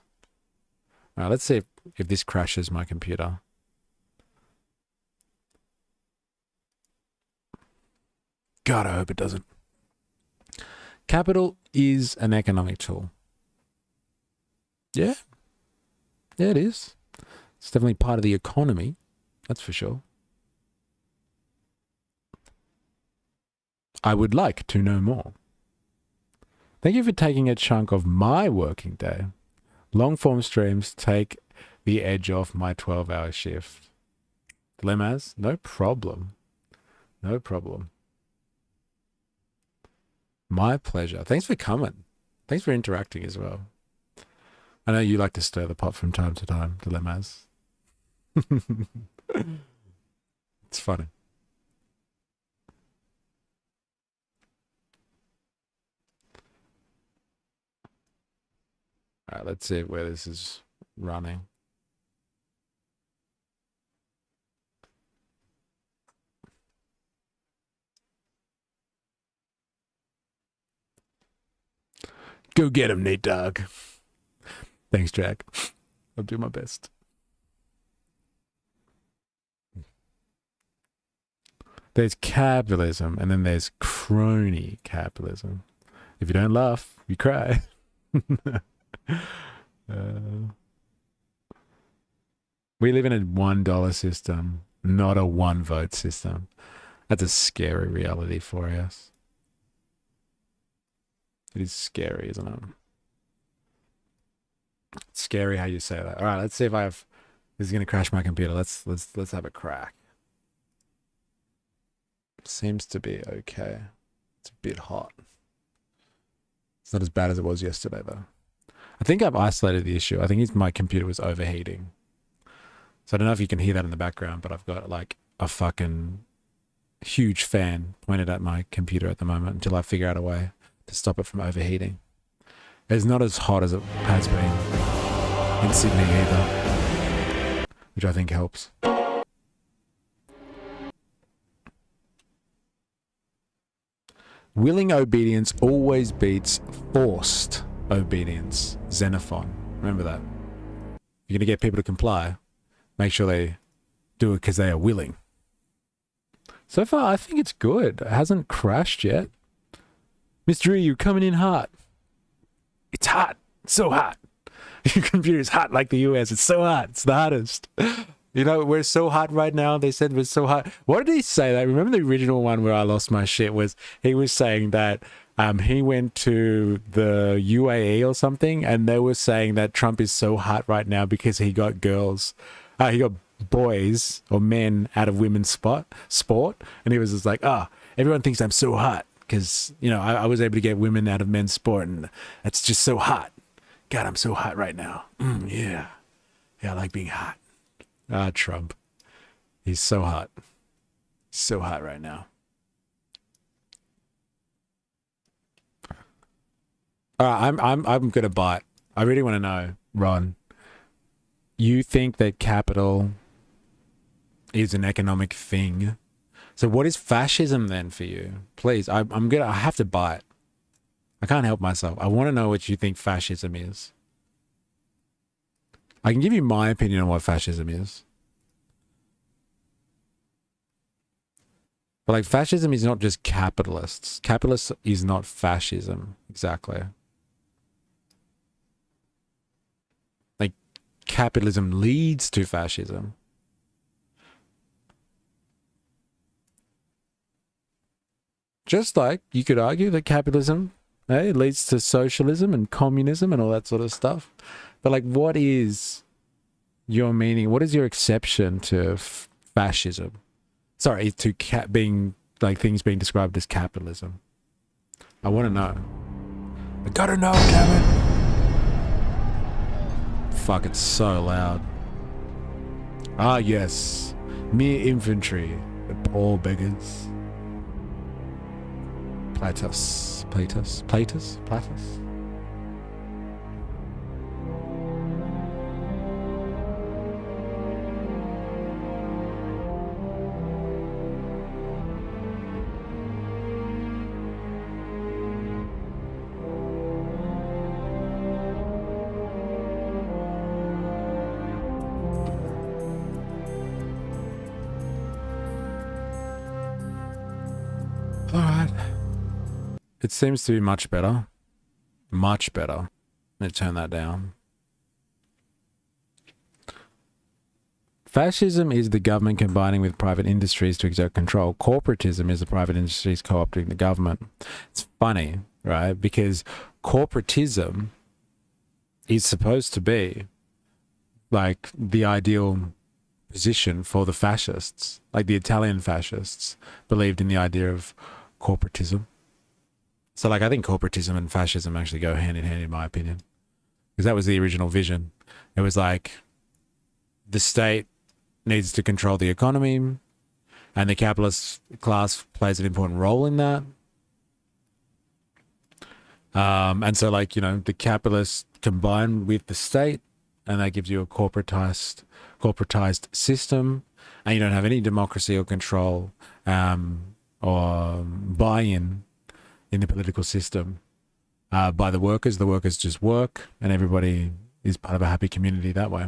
All right, let's see if this crashes my computer. God, I hope it doesn't. Capital is an economic tool. Yeah. Yeah, it is. It's definitely part of the economy. That's for sure. I would like to know more. Thank you for taking a chunk of my working day. Long form streams take the edge off my 12-hour shift. Lemaz, no problem. No problem. My pleasure. Thanks for coming. Thanks for interacting as well. I know you like to stir the pot from time to time, Lemaz. It's funny. All right, let's see where this is running. Go get him, Nate Dogg. Thanks, Jack. I'll do my best. There's capitalism, and then there's crony capitalism. If you don't laugh, you cry. We live in a $1 system, not a one vote system. That's a scary reality for us. It is scary, isn't it? It's scary how you say that. All right, let's see if I have. This is gonna crash my computer. Let's have a crack. Seems to be okay. It's a bit hot. It's not as bad as it was yesterday, though. I think I've isolated the issue. I think my computer was overheating. So I don't know if you can hear that in the background, but I've got like a fucking huge fan pointed at my computer at the moment until I figure out a way to stop it from overheating. It's not as hot as it has been in Sydney either, which I think helps. Willing obedience always beats forced obedience. Xenophon. Remember that. If you're going to get people to comply, make sure they do it because they are willing. So far, I think it's good. It hasn't crashed yet. Mr. E, you're coming in hot. It's hot. It's so hot. Your computer is hot like the US. It's so hot. It's the hottest. You know, we're so hot right now. They said we're so hot. What did he say? Like, remember the original one where I lost my shit was he was saying that he went to the UAE or something, and they were saying that Trump is so hot right now because he got girls, he got boys or men out of women's sport, and he was just like, everyone thinks I'm so hot because, you know, I was able to get women out of men's sport, and it's just so hot. God, I'm so hot right now. Yeah, I like being hot. Trump. He's so hot. He's so hot right now. All right, I'm gonna bite. I really want to know, Ron. You think that capital is an economic thing? So what is fascism then for you? Please, I have to bite. I can't help myself. I want to know what you think fascism is. I can give you my opinion on what fascism is. But like, fascism is not just capitalists. Capitalist is not fascism, exactly. Like, capitalism leads to fascism. Just like you could argue that capitalism, it leads to socialism and communism and all that sort of stuff. But like, what is your meaning? What is your exception to fascism? Sorry, to being like things being described as capitalism. I want to know. I gotta know, damn it. Fuck, it's so loud. Ah, yes. Mere infantry, the poor beggars. Platus. It seems to be much better. Much better. Let me turn that down. Fascism is the government combining with private industries to exert control. Corporatism is the private industries co-opting the government. It's funny, right? Because corporatism is supposed to be like the ideal position for the fascists. Like the Italian fascists believed in the idea of corporatism. So like, I think corporatism and fascism actually go hand in hand, in my opinion, because that was the original vision. It was like the state needs to control the economy and the capitalist class plays an important role in that. And so, like, you know, the capitalists combine with the state, and that gives you a corporatized system, and you don't have any democracy or control or buy-in in the political system by the workers. The workers just work, and everybody is part of a happy community that way.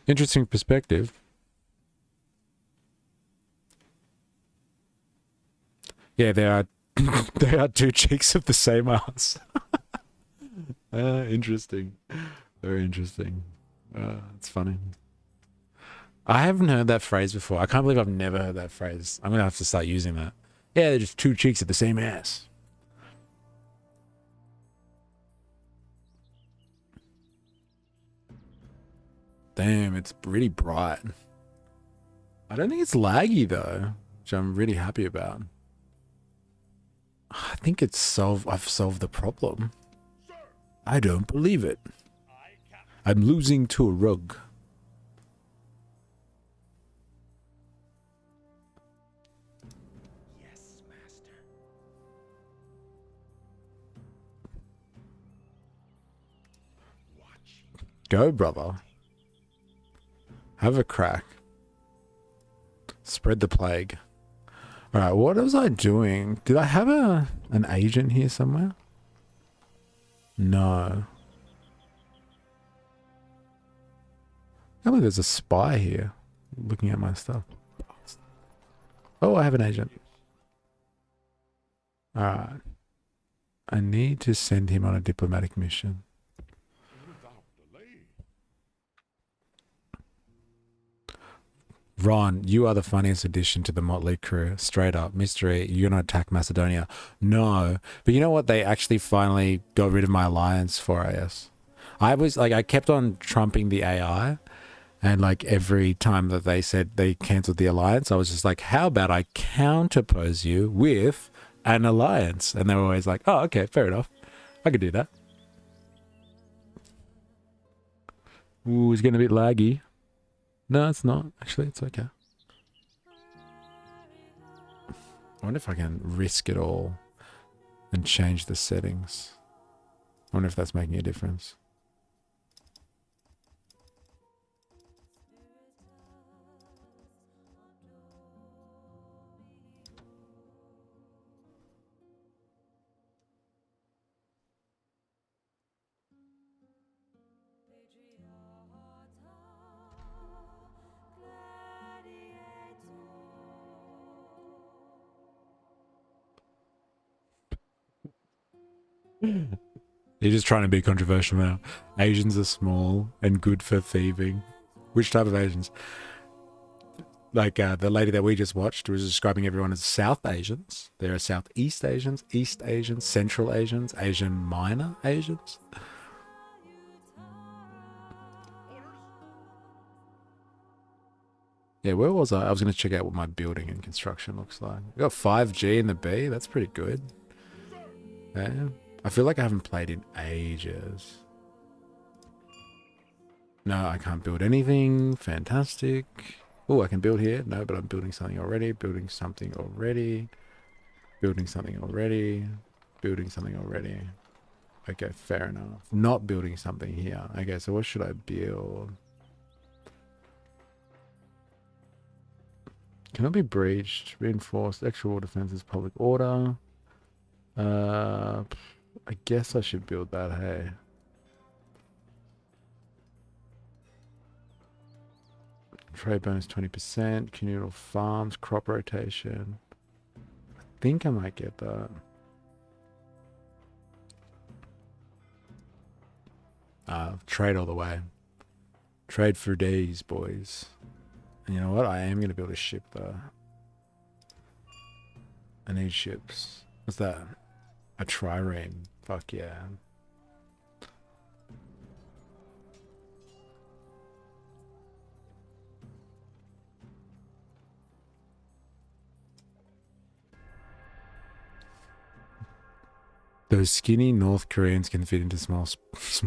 Interesting perspective. Yeah, there are there are two cheeks of the same ass. Interesting. Very interesting. It's funny. I haven't heard that phrase before. I can't believe I've never heard that phrase. I'm gonna have to start using that. Yeah, they're just two cheeks of the same ass. Damn, it's pretty bright. I don't think it's laggy though, which I'm really happy about. I think it's I've solved the problem. I don't believe it. I'm losing to a rug. Yes, master. Go, brother. Have a crack. Spread the plague. All right, what was I doing? Did I have an agent here somewhere? No. I believe there's a spy here looking at my stuff. Oh, I have an agent. All right. I need to send him on a diplomatic mission. Ron, you are the funniest addition to the Motley crew. Straight up. Mystery, you're going to attack Macedonia. No. But you know what? They actually finally got rid of my alliance for AS. I kept on trumping the AI. And like every time that they said they cancelled the alliance, I was just like, how about I counterpose you with an alliance? And they were always like, oh, okay, fair enough. I could do that. Ooh, it's getting a bit laggy. No, it's not. Actually, it's okay. I wonder if I can risk it all and change the settings. I wonder if that's making a difference. You're just trying to be controversial now. Asians are small and good for thieving. Which type of Asians? Like the lady that we just watched was describing everyone as South Asians. There are Southeast Asians, East Asians, Central Asians, Asian Minor Asians. Yeah, where was I? I was going to check out what my building and construction looks like. We got 5G in the B. That's pretty good. Yeah. I feel like I haven't played in ages. No, I can't build anything. Fantastic. Oh, I can build here. No, but I'm building something already. Building something already. Building something already. Building something already. Okay, fair enough. Not building something here. Okay, so what should I build? Cannot be breached. Reinforced. Extra wall defenses. Public order. I guess I should build that, hey. Trade bonus 20%, communal farms, crop rotation. I think I might get that. Trade all the way. Trade for days, boys. And you know what? I am going to build a ship, though. I need ships. What's that? A trireme. Fuck yeah. Those skinny North Koreans can fit into small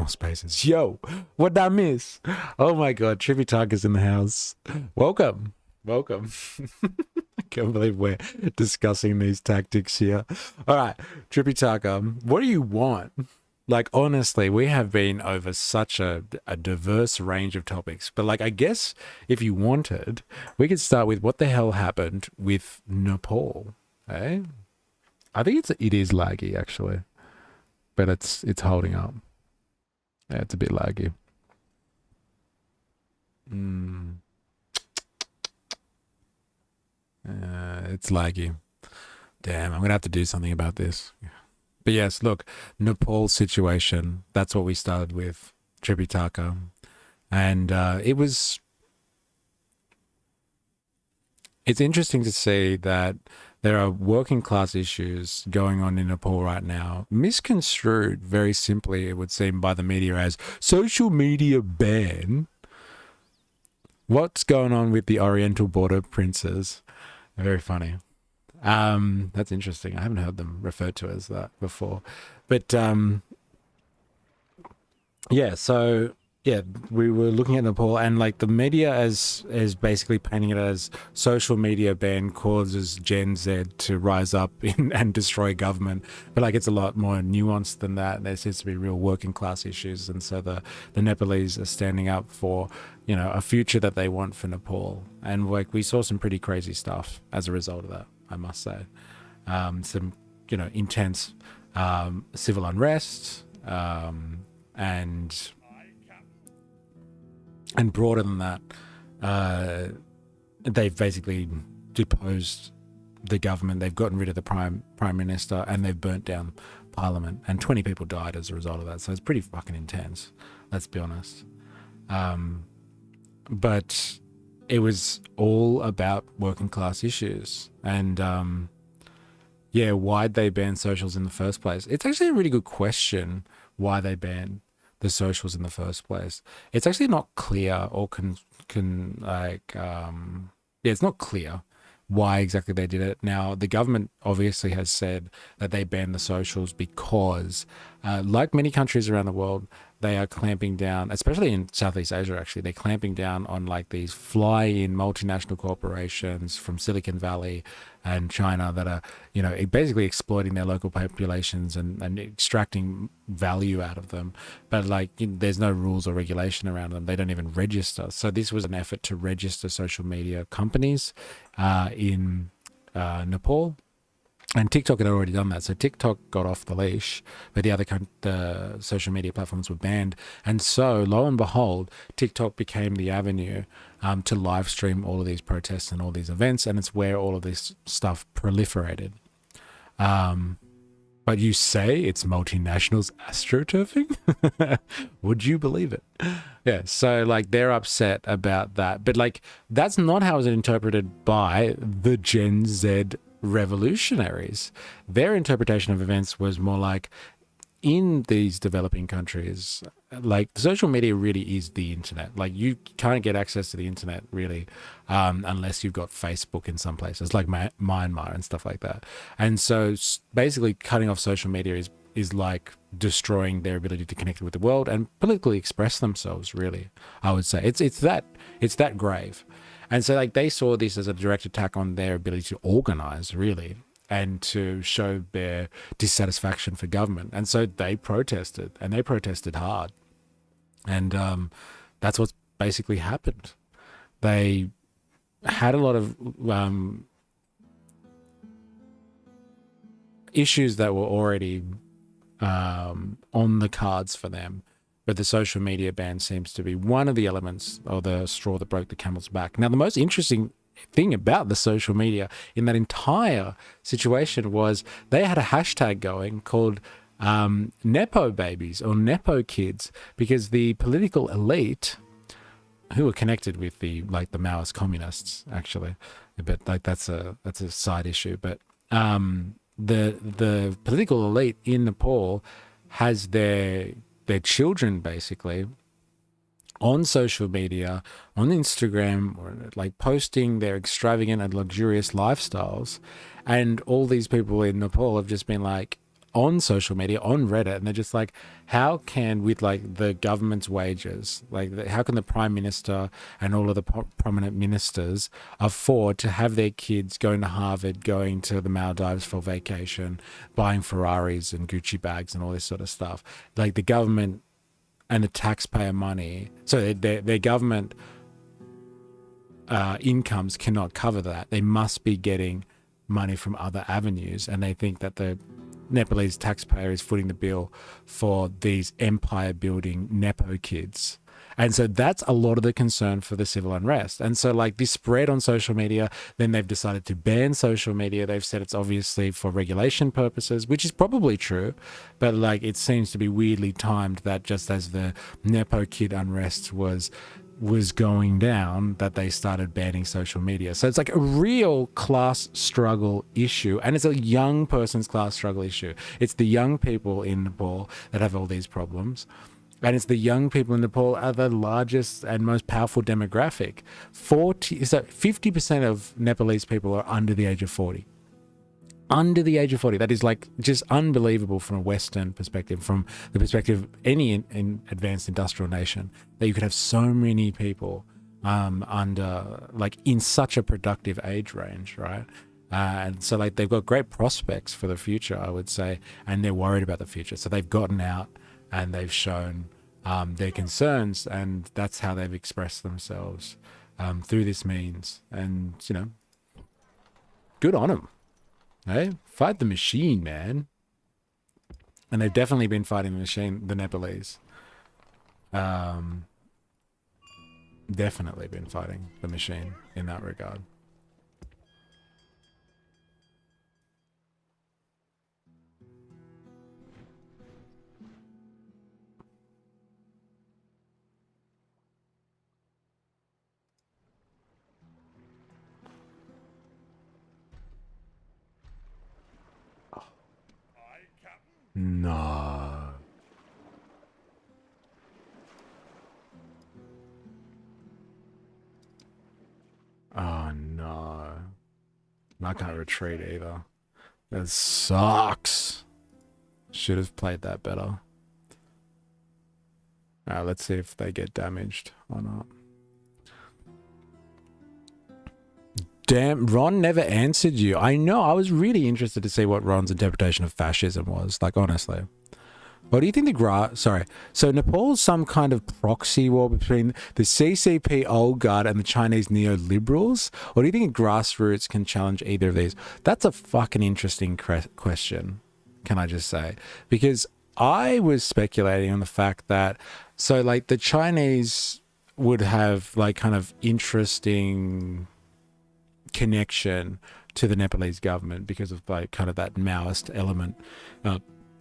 spaces. Yo, what'd I miss? Oh my God, Trippy Tucker's in the house. Welcome. I can't believe we're discussing these tactics here. All right, Trippy Tucker, what do you want? Like, honestly, we have been over such a diverse range of topics. But, like, I guess if you wanted, we could start with what the hell happened with Nepal, eh? I think it is laggy, actually. But it's holding up. Yeah, it's a bit laggy. It's laggy. Damn, I'm going to have to do something about this. But yes, look, Nepal situation, that's what we started with, Tripitaka. And it's interesting to see that there are working class issues going on in Nepal right now, misconstrued very simply, it would seem, by the media as social media ban. What's going on with the Oriental border princes? Very funny. That's interesting. I haven't heard them referred to as that before. But we were looking at Nepal, and like the media is basically painting it as social media ban causes Gen Z to rise up and destroy government. But like it's a lot more nuanced than that. There seems to be real working class issues, and so the Nepalese are standing up for, you know, a future that they want for Nepal. And like we saw some pretty crazy stuff as a result of that, I must say. Some, you know, intense civil unrest, and broader than that, they've basically deposed the government. They've gotten rid of the prime minister, and they've burnt down parliament. And 20 people died as a result of that. So it's pretty fucking intense. Let's be honest. But it was all about working class issues. And why'd they ban socials in the first place? It's actually a really good question. Why they banned the socials in the first place. It's actually not clear or it's not clear why exactly they did it. Now, the government obviously has said that they banned the socials because, like many countries around the world, they are clamping down, especially in Southeast Asia, actually, they're clamping down on like these fly-in multinational corporations from Silicon Valley and China that are, you know, basically exploiting their local populations and extracting value out of them. But like, you know, there's no rules or regulation around them. They don't even register. So this was an effort to register social media companies in Nepal. And TikTok had already done that. So TikTok got off the leash, but the social media platforms were banned. And so, lo and behold, TikTok became the avenue to live stream all of these protests and all these events. And it's where all of this stuff proliferated. But you say it's multinationals astroturfing? Would you believe it? Yeah, so like they're upset about that. But like that's not how it was interpreted by the Gen Z revolutionaries. Their interpretation of events was more like, in these developing countries, like social media really is the internet. Like you can't get access to the internet really unless you've got Facebook in some places like Myanmar and stuff like that. And so basically cutting off social media is like destroying their ability to connect with the world and politically express themselves, really, I would say. It's that grave. And so like they saw this as a direct attack on their ability to organize, really, and to show their dissatisfaction for government. And so they protested, and they protested hard. And that's what's basically happened. They had a lot of issues that were already on the cards for them. But the social media ban seems to be one of the elements or the straw that broke the camel's back. Now, the most interesting thing about the social media in that entire situation was they had a hashtag going called Nepo babies or Nepo kids, because the political elite, who were connected with the Maoist communists, actually, but like that's a side issue. But the political elite in Nepal has their children basically on social media, on Instagram, or like posting their extravagant and luxurious lifestyles. And all these people in Nepal have just been like, on social media, on Reddit, and they're just like, how can, with like the government's wages, like how can the prime minister and all of the prominent ministers afford to have their kids going to Harvard, going to the Maldives for vacation, buying Ferraris and Gucci bags and all this sort of stuff? Like the government and the taxpayer money, so their government incomes cannot cover that. They must be getting money from other avenues, and they think that the Nepalese taxpayer is footing the bill for these empire building Nepo kids. And so that's a lot of the concern for the civil unrest. And so like this spread on social media, then they've decided to ban social media. They've said it's obviously for regulation purposes, which is probably true, but like it seems to be weirdly timed that just as the Nepo kid unrest was going down, that they started banning social media. So it's like a real class struggle issue, and it's a young person's class struggle issue. It's the young people in Nepal that have all these problems, and it's the young people in Nepal are the largest and most powerful demographic. 50% of Nepalese people are under the age of 40. Under the age of 40. That is like just unbelievable from a Western perspective, from the perspective of any in advanced industrial nation, that you could have so many people under like in such a productive age range, right? And so like they've got great prospects for the future, I would say, and they're worried about the future. So they've gotten out and they've shown their concerns, and that's how they've expressed themselves through this means. And, you know, good on them. Hey, fight the machine, man. And they've definitely been fighting the machine, the Nepalese. Definitely been fighting the machine in that regard. No. Oh no. I can't retreat either. That sucks. Should have played that better. Alright, let's see if they get damaged or not. Damn, Ron never answered you. I know, I was really interested to see what Ron's interpretation of fascism was, like honestly. What do you think so Nepal's some kind of proxy war between the CCP old guard and the Chinese neoliberals? Or do you think grassroots can challenge either of these? That's a fucking interesting question, can I just say? Because I was speculating on the fact that, so like the Chinese would have like kind of interesting connection to the Nepalese government because of like kind of that Maoist element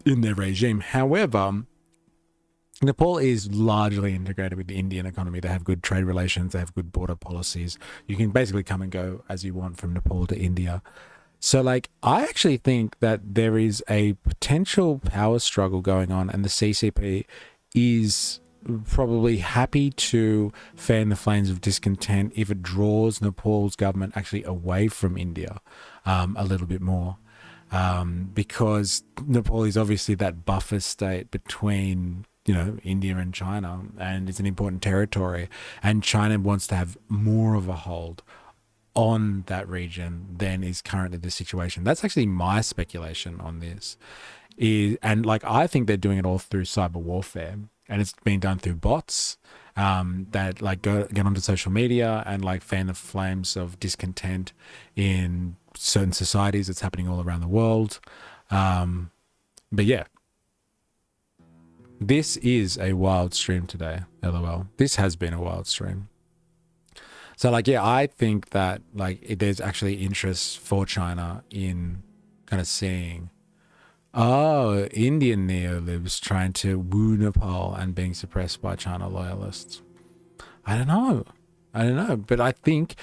in their regime. However, Nepal is largely integrated with the Indian economy. They have good trade relations. They have good border policies. You can basically come and go as you want from Nepal to India. So like, I actually think that there is a potential power struggle going on, and the CCP is probably happy to fan the flames of discontent if it draws Nepal's government actually away from India a little bit more. Because Nepal is obviously that buffer state between, you know, India and China, and it's an important territory, and China wants to have more of a hold on that region than is currently the situation. That's actually my speculation on this. And like, I think they're doing it all through cyber warfare, and it's being done through bots that like get onto social media and like fan the flames of discontent in certain societies. It's happening all around the world. But yeah, this is a wild stream today, LOL. This has been a wild stream. So like, yeah, I think that like there's actually interest for China in kind of seeing, oh, Indian neolibs trying to woo Nepal and being suppressed by China loyalists. I don't know, but I think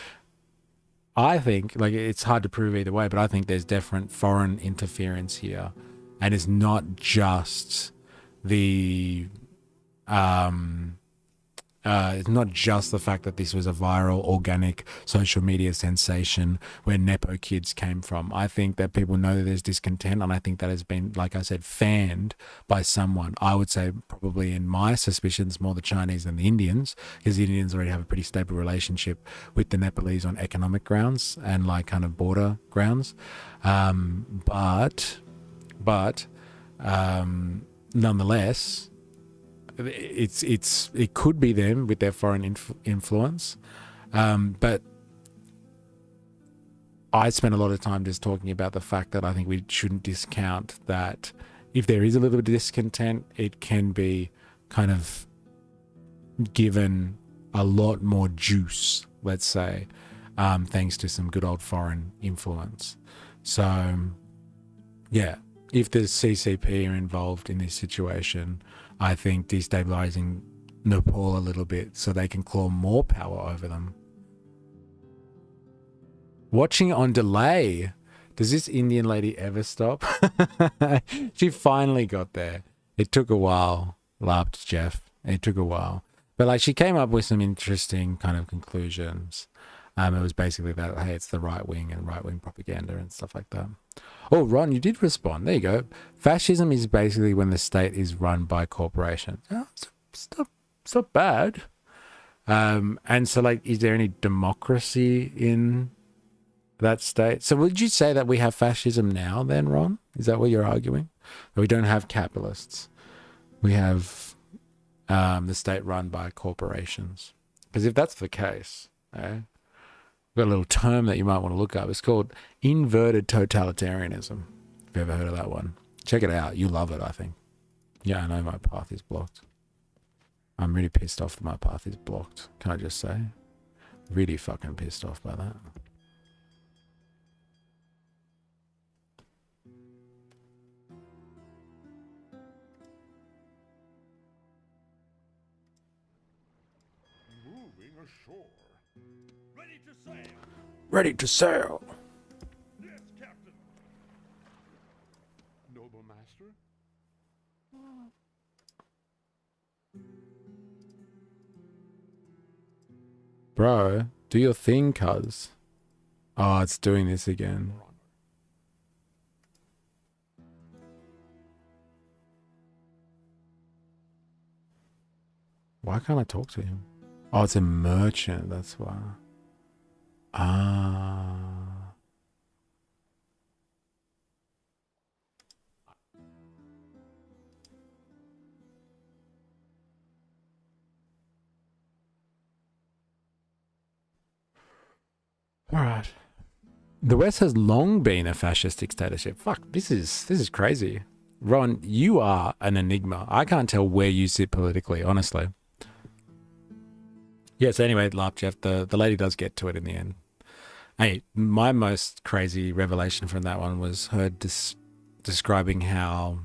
like, it's hard to prove either way, but I think there's different foreign interference here, and it's not just the It's not just the fact that this was a viral, organic social media sensation where Nepo kids came from. I think that people know that there's discontent, and I think that has been, like I said, fanned by someone. I would say probably in my suspicions more the Chinese than the Indians, because the Indians already have a pretty stable relationship with the Nepalese on economic grounds and like kind of border grounds. But nonetheless, it could be them with their foreign influence, but I spent a lot of time just talking about the fact that I think we shouldn't discount that if there is a little bit of discontent, it can be kind of given a lot more juice, let's say, thanks to some good old foreign influence. So yeah, if the CCP are involved in this situation, I think destabilizing Nepal a little bit so they can claw more power over them. Watching on delay. Does this Indian lady ever stop? She finally got there. It took a while, laughed Jeff. It took a while. But like she came up with some interesting kind of conclusions. It was basically that, hey, it's the right wing and right wing propaganda and stuff like that. Oh, Ron, you did respond. There you go. Fascism is basically when the state is run by corporations. Oh, it's not bad. And so, like, is there any democracy in that state? So would you say that we have fascism now then, Ron? Is that what you're arguing? That we don't have capitalists. We have the state run by corporations. Because if that's the case, we've got a little term that you might want to look up. It's called inverted totalitarianism. If you've ever heard of that one. Check it out. You love it, I think. Yeah, I know my path is blocked. I'm really pissed off that my path is blocked. Can I just say? Really fucking pissed off by that. Moving ashore. Ready to sail. Ready to sail. Yes, Captain. Noble master. Bro, do your thing, cuz. Oh, it's doing this again. Why can't I talk to him? Oh, it's a merchant, that's why. Ah. All right. The West has long been a fascist dictatorship. Fuck, this is crazy. Ron, you are an enigma. I can't tell where you sit politically, honestly. Yes, anyway, laugh, Jeff. The lady does get to it in the end. Hey, my most crazy revelation from that one was her describing how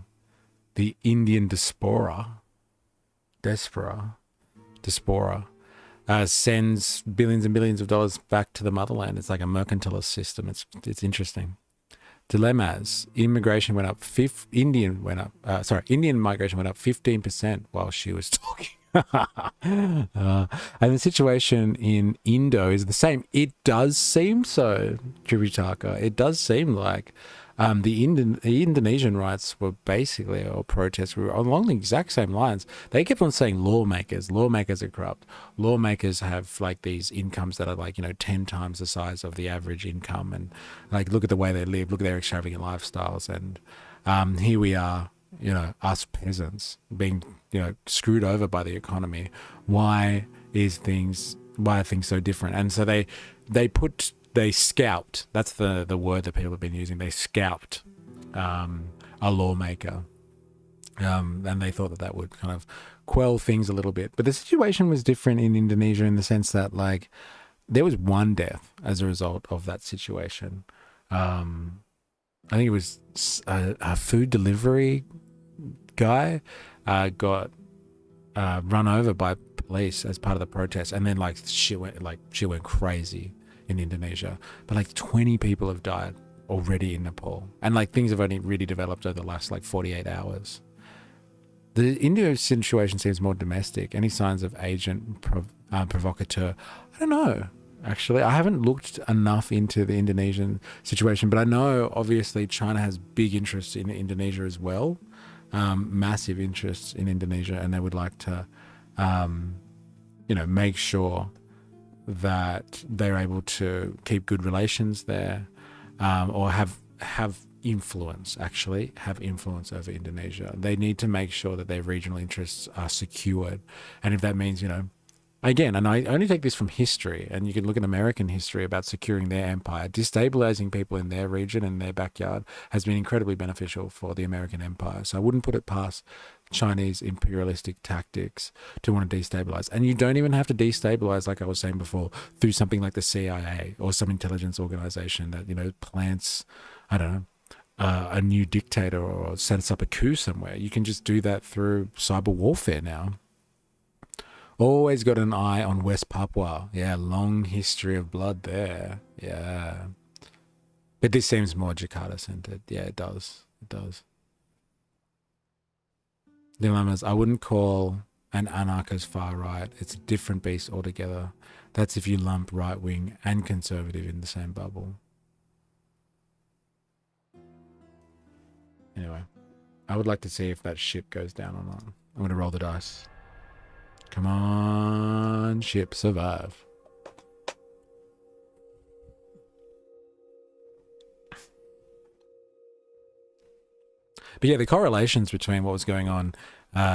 the Indian diaspora sends billions and billions of dollars back to the motherland. It's like a mercantilist system. It's interesting. Dilemmas. Immigration went up. Indian migration went up 15% while she was talking. And the situation in Indo is the same. It does seem so, Tributaka. It does seem like the Indonesian riots were basically, or protests were along the exact same lines. They kept on saying lawmakers are corrupt. Lawmakers have like these incomes that are like, 10 times the size of the average income. And like, look at the way they live, look at their extravagant lifestyles. And here we are, us peasants being, screwed over by the economy. Why are things so different? And so they scalped. That's the word that people have been using. They scalped a lawmaker, and they thought that would kind of quell things a little bit. But the situation was different in Indonesia in the sense that like there was one death as a result of that situation. I think it was a food delivery guy got run over by police as part of the protest, and then she went crazy in Indonesia. But like 20 people have died already in Nepal, and like things have only really developed over the last like 48 hours. The India situation seems more domestic. Any signs of agent provocateur? I don't know. Actually, I haven't looked enough into the Indonesian situation, but I know obviously China has big interests in Indonesia as well, massive interests in Indonesia, and they would like to, make sure that they're able to keep good relations there, or have influence over Indonesia. They need to make sure that their regional interests are secured, and if that means again, and I only take this from history, and you can look at American history about securing their empire. Destabilizing people in their region and their backyard has been incredibly beneficial for the American empire. So I wouldn't put it past Chinese imperialistic tactics to want to destabilize. And you don't even have to destabilize, like I was saying before, through something like the CIA or some intelligence organization that, plants, I don't know, a new dictator or sets up a coup somewhere. You can just do that through cyber warfare now. Always got an eye on West Papua. Yeah, long history of blood there. Yeah. But this seems more Jakarta-centered. Yeah, it does. It does. Dilemmas. I wouldn't call an anarchist far right. It's a different beast altogether. That's if you lump right-wing and conservative in the same bubble. Anyway, I would like to see if that ship goes down or not. I'm going to roll the dice. Come on, ship, survive. But yeah, the correlations between what was going on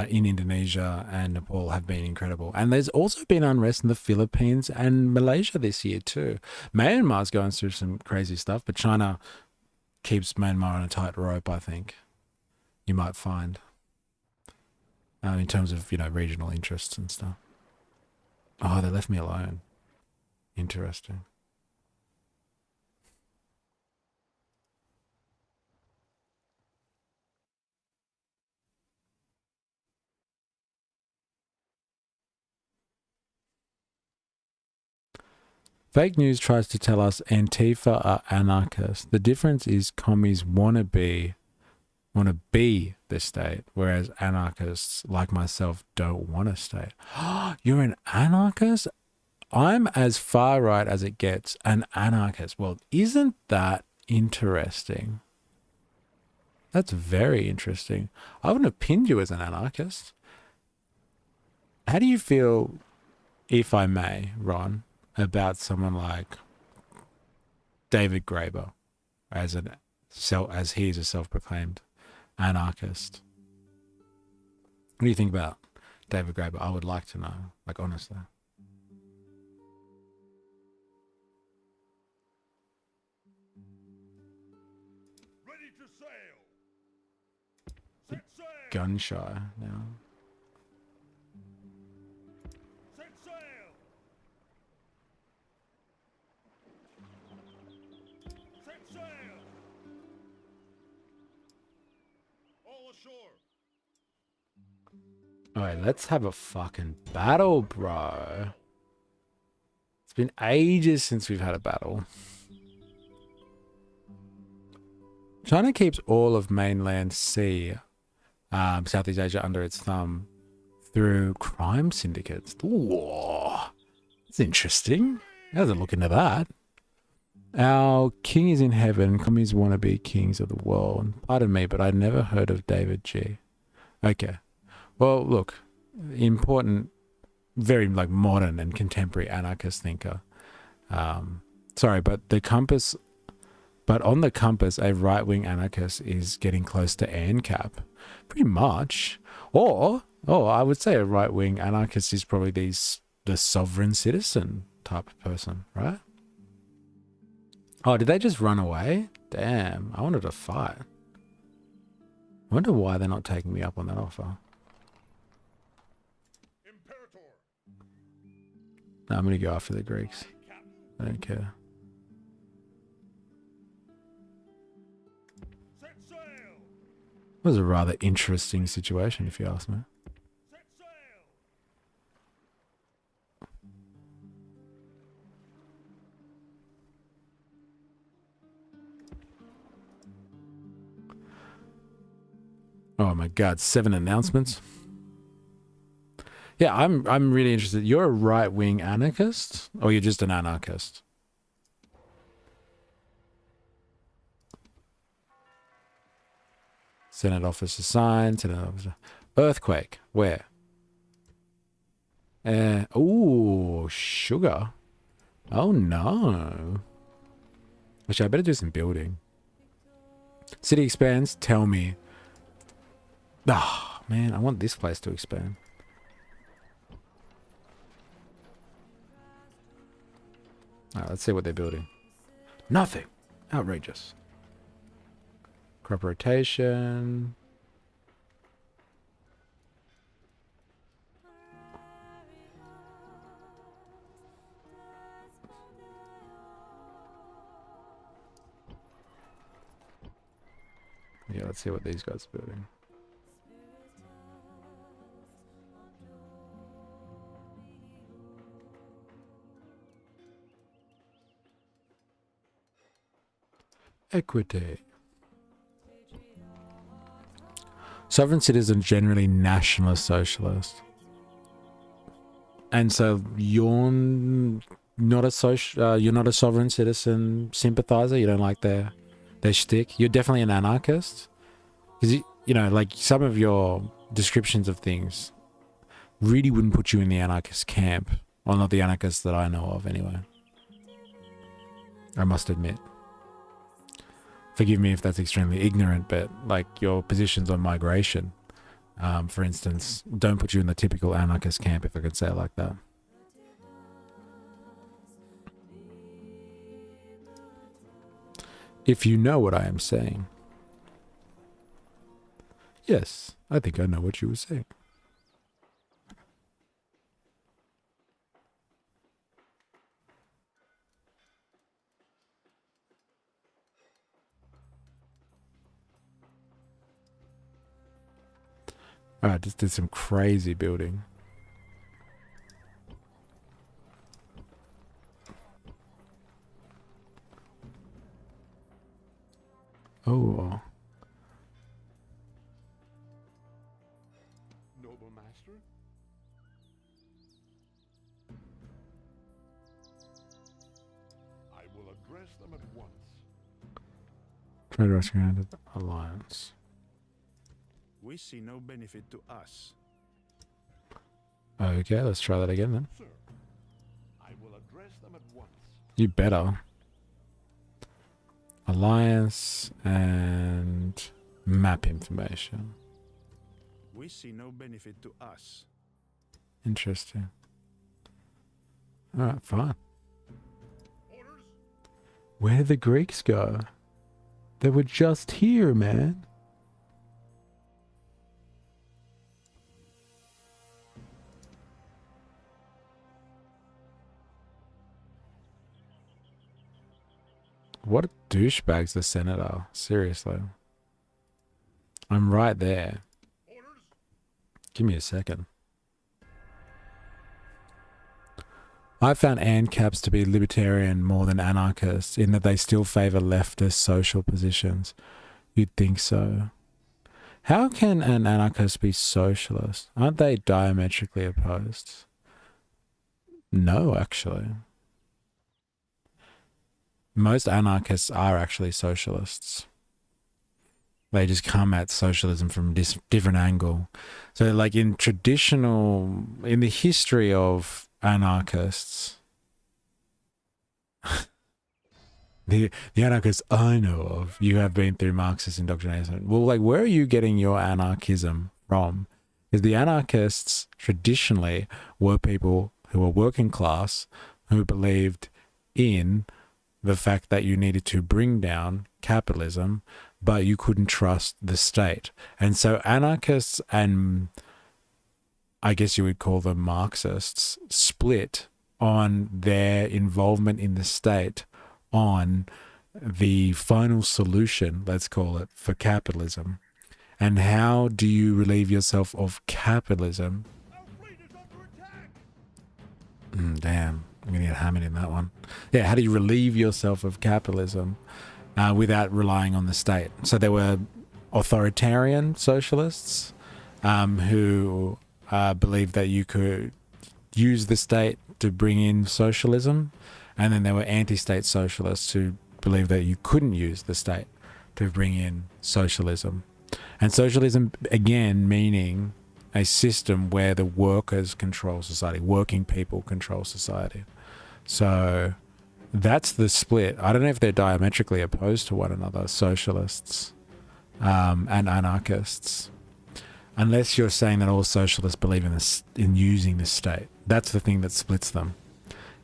in Indonesia and Nepal have been incredible. And there's also been unrest in the Philippines and Malaysia this year too. Myanmar's going through some crazy stuff, but China keeps Myanmar on a tight rope, I think. You might find. In terms of, regional interests and stuff. Oh, they left me alone. Interesting. Fake news tries to tell us Antifa are anarchists. The difference is commies want to be the state, whereas anarchists like myself don't want a state. You're an anarchist? I'm as far right as it gets, an anarchist. Well, isn't that interesting? That's very interesting. I wouldn't have pinned you as an anarchist. How do you feel, if I may, Ron, about someone like David Graeber as he is a self-proclaimed anarchist? What do you think about David Graeber? I would like to know, like, honestly. Ready to sail. Set sail. Gun shy now. Set sail. Set sail. All ashore. Alright, let's have a fucking battle, bro. It's been ages since we've had a battle. China keeps all of mainland sea, Southeast Asia, under its thumb through crime syndicates. Ooh, that's interesting. How's it look into that? Our king is in heaven. Commies want to be kings of the world. Pardon me, but I'd never heard of David G. Okay. Well, look, important, very modern and contemporary anarchist thinker. Sorry, but on the compass, a right-wing anarchist is getting close to ANCAP, pretty much. Or I would say a right-wing anarchist is probably the sovereign citizen type of person, right? Oh, did they just run away? Damn, I wanted to fight. I wonder why they're not taking me up on that offer. No, I'm going to go after the Greeks. I don't care. It was a rather interesting situation, if you ask me. Oh my God, 7 announcements. Yeah, I'm really interested. You're a right-wing anarchist, or you're just an anarchist? Senate office assigned. Senate office. Earthquake. Where? Ooh, sugar. Oh no. Actually, I better do some building. City expands. Tell me. Ah, man, I want this place to expand. Alright, let's see what they're building. Nothing. Outrageous. Crop rotation. Yeah, let's see what these guys are building. Equity. Sovereign citizens generally nationalist socialist. And so you're not a you're not a sovereign citizen sympathizer. You don't like their shtick. You're definitely an anarchist, because you know, like, some of your descriptions of things really wouldn't put you in the anarchist camp, or not the anarchists that I know of, anyway. I must admit. Forgive me if that's extremely ignorant, but like your positions on migration, for instance, don't put you in the typical anarchist camp, if I could say it like that. If you know what I am saying. Yes, I think I know what you were saying. Alright, just did some crazy building. Oh. Noble master? I will address them at once. Trade Russian Alliance. We see no benefit to us. Okay, let's try that again then. Sir, I will address them at once. You better. Alliance and map information. We see no benefit to us. Interesting. Alright, fine. Where did the Greeks go? They were just here, man. What douchebags the Senate are. Seriously. I'm right there. Give me a second. I found ANCAPs to be libertarian more than anarchists, in that they still favour leftist social positions. You'd think so. How can an anarchist be socialist? Aren't they diametrically opposed? No, actually. Most anarchists are actually socialists. They just come at socialism from a different angle. So, like, in the history of anarchists, the anarchists I know of, you have been through Marxist indoctrination. Well, like, where are you getting your anarchism from? Because the anarchists traditionally were people who were working class, who believed in the fact that you needed to bring down capitalism, but you couldn't trust the state. And so anarchists, and I guess you would call them Marxists, split on their involvement in the state on the final solution, let's call it, for capitalism. And how do you relieve yourself of capitalism? Damn. I'm going to get hammered in that one. Yeah, how do you relieve yourself of capitalism without relying on the state? So there were authoritarian socialists who believed that you could use the state to bring in socialism, and then there were anti-state socialists who believed that you couldn't use the state to bring in socialism. And socialism, again, meaning a system where the workers control society, working people control society. So that's the split. I don't know if they're diametrically opposed to one another, socialists and anarchists, unless you're saying that all socialists believe in using the state. That's the thing that splits them,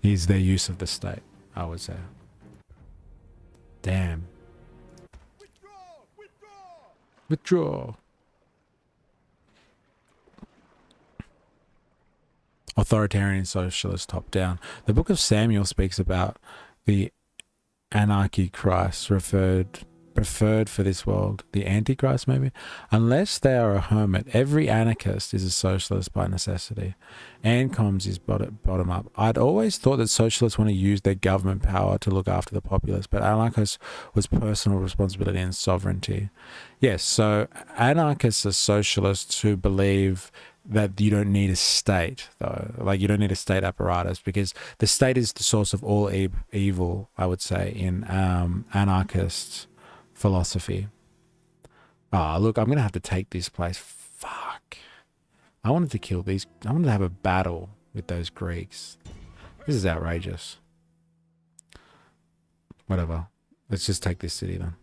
is their use of the state, I would say. Damn. Withdraw. Authoritarian socialist top down. The book of Samuel speaks about the anarchy Christ preferred for this world, the antichrist maybe. Unless they are a hermit, every anarchist is a socialist by necessity. Ancoms is bottom up. I'd always thought that socialists want to use their government power to look after the populace, but anarchists was personal responsibility and sovereignty. Yes, so anarchists are socialists who believe that you don't need a state, though. Like, you don't need a state apparatus, because the state is the source of all evil, I would say, in anarchist philosophy. Ah, look, I'm going to have to take this place. Fuck. I wanted to kill these. I wanted to have a battle with those Greeks. This is outrageous. Whatever. Let's just take this city then.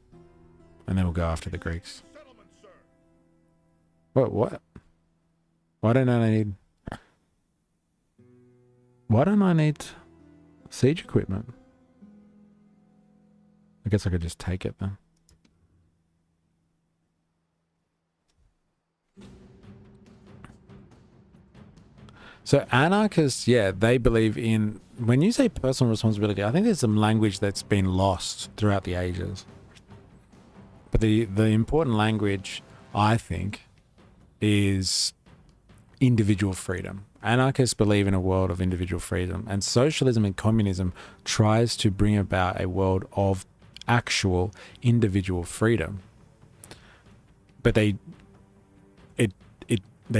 And then we'll go after the Greeks. What? Why don't I need siege equipment? I guess I could just take it then. So anarchists, yeah, they believe in, when you say personal responsibility, I think there's some language that's been lost throughout the ages. But the important language, I think, is individual freedom. Anarchists believe in a world of individual freedom, and socialism and communism tries to bring about a world of actual individual freedom. But they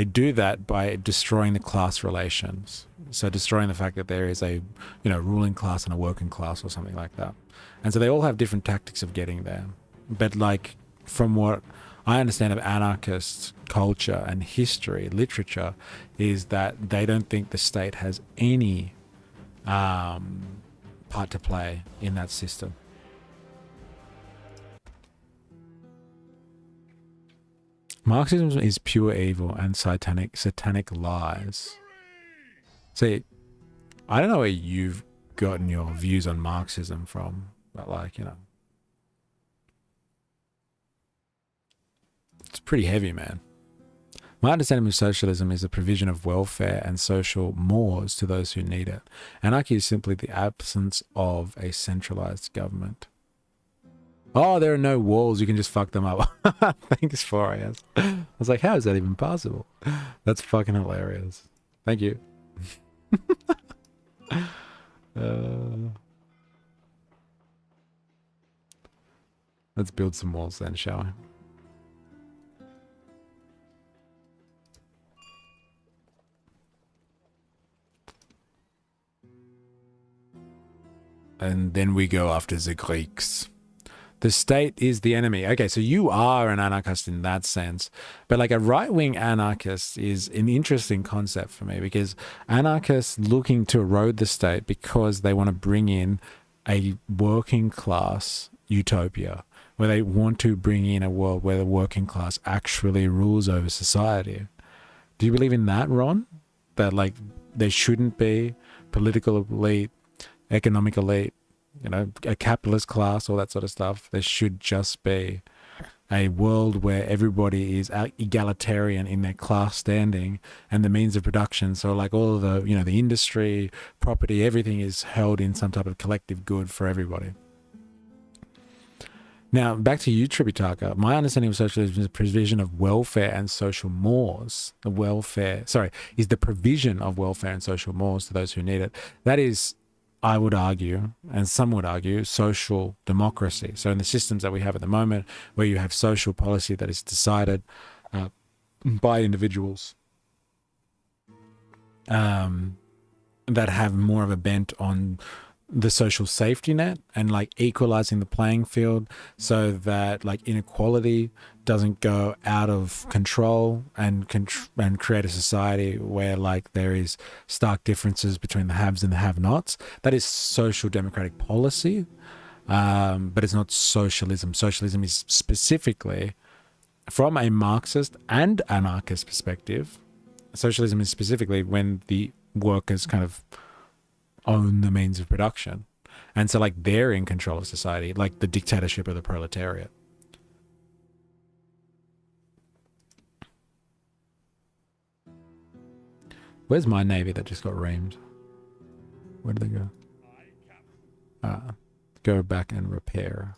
do that by destroying the class relations. So destroying the fact that there is a, ruling class and a working class or something like that. And so they all have different tactics of getting there. But like, from what I understand of anarchist culture and history, literature, is that they don't think the state has any part to play in that system. Marxism is pure evil and satanic lies. See, I don't know where you've gotten your views on Marxism from, but it's pretty heavy, man. My understanding of socialism is the provision of welfare and social mores to those who need it. Anarchy is simply the absence of a centralized government. Oh, there are no walls. You can just fuck them up. Thanks for it. I was like, how is that even possible? That's fucking hilarious. Thank you. Let's build some walls then, shall we? And then we go after the Greeks. The state is the enemy. Okay, so you are an anarchist in that sense. But like a right-wing anarchist is an interesting concept for me, because anarchists looking to erode the state because they want to bring in a working class utopia, where they want to bring in a world where the working class actually rules over society. Do you believe in that, Ron? That like there shouldn't be political elite, economic elite, a capitalist class, all that sort of stuff. There should just be a world where everybody is egalitarian in their class standing and the means of production. So like all of the, the industry, property, everything is held in some type of collective good for everybody. Now, back to you, Tributaka. My understanding of socialism is the provision of welfare and social mores. Is the provision of welfare and social mores to those who need it. That is I would argue, and some would argue, social democracy. So in the systems that we have at the moment, where you have social policy that is decided by individuals that have more of a bent on the social safety net and like equalizing the playing field so that like inequality doesn't go out of control and create a society where like there is stark differences between the haves and the have-nots. That is social democratic policy, but it's not socialism. Socialism is specifically, from a Marxist and anarchist perspective, socialism is specifically when the workers kind of own the means of production. And so like they're in control of society, like the dictatorship of the proletariat. Where's my navy that just got reamed? Where did they go? Go back and repair.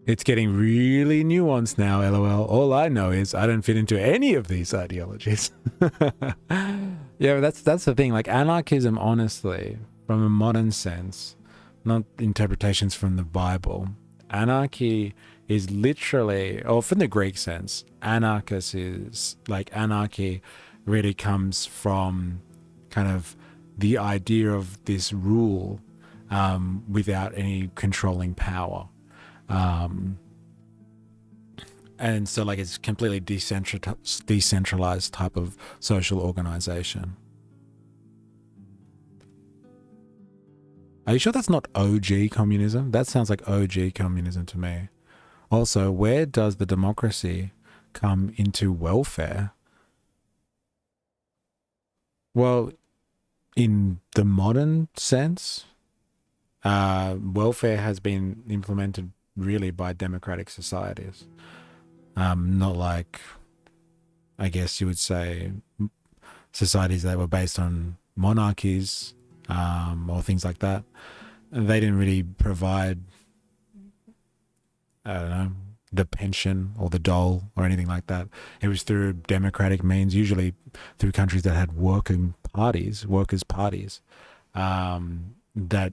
It's getting really nuanced now, LOL. All I know is I don't fit into any of these ideologies. Yeah, that's the thing. Like anarchism, honestly, from a modern sense, not interpretations from the Bible, anarchy is literally, or from the Greek sense, anarchos is like anarchy really comes from kind of the idea of this rule without any controlling power. And so like it's completely decentralized type of social organization. Are you sure that's not OG communism? That sounds like OG communism to me. Also, where does the democracy come into welfare? Well, in the modern sense, welfare has been implemented really by democratic societies. Not like, I guess you would say, societies that were based on monarchies or things like that. They didn't really provide, I don't know, the pension or the dole or anything like that. It was through democratic means, usually through countries that had workers' parties, that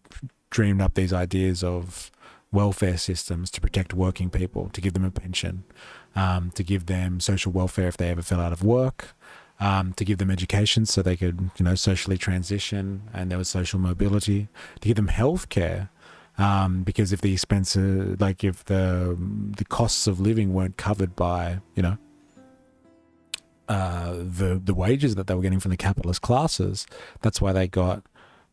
dreamed up these ideas of welfare systems to protect working people, to give them a pension, to give them social welfare if they ever fell out of work, to give them education so they could, socially transition and there was social mobility, to give them health care, because if the expenses, like if the costs of living weren't covered by, the wages that they were getting from the capitalist classes, that's why they got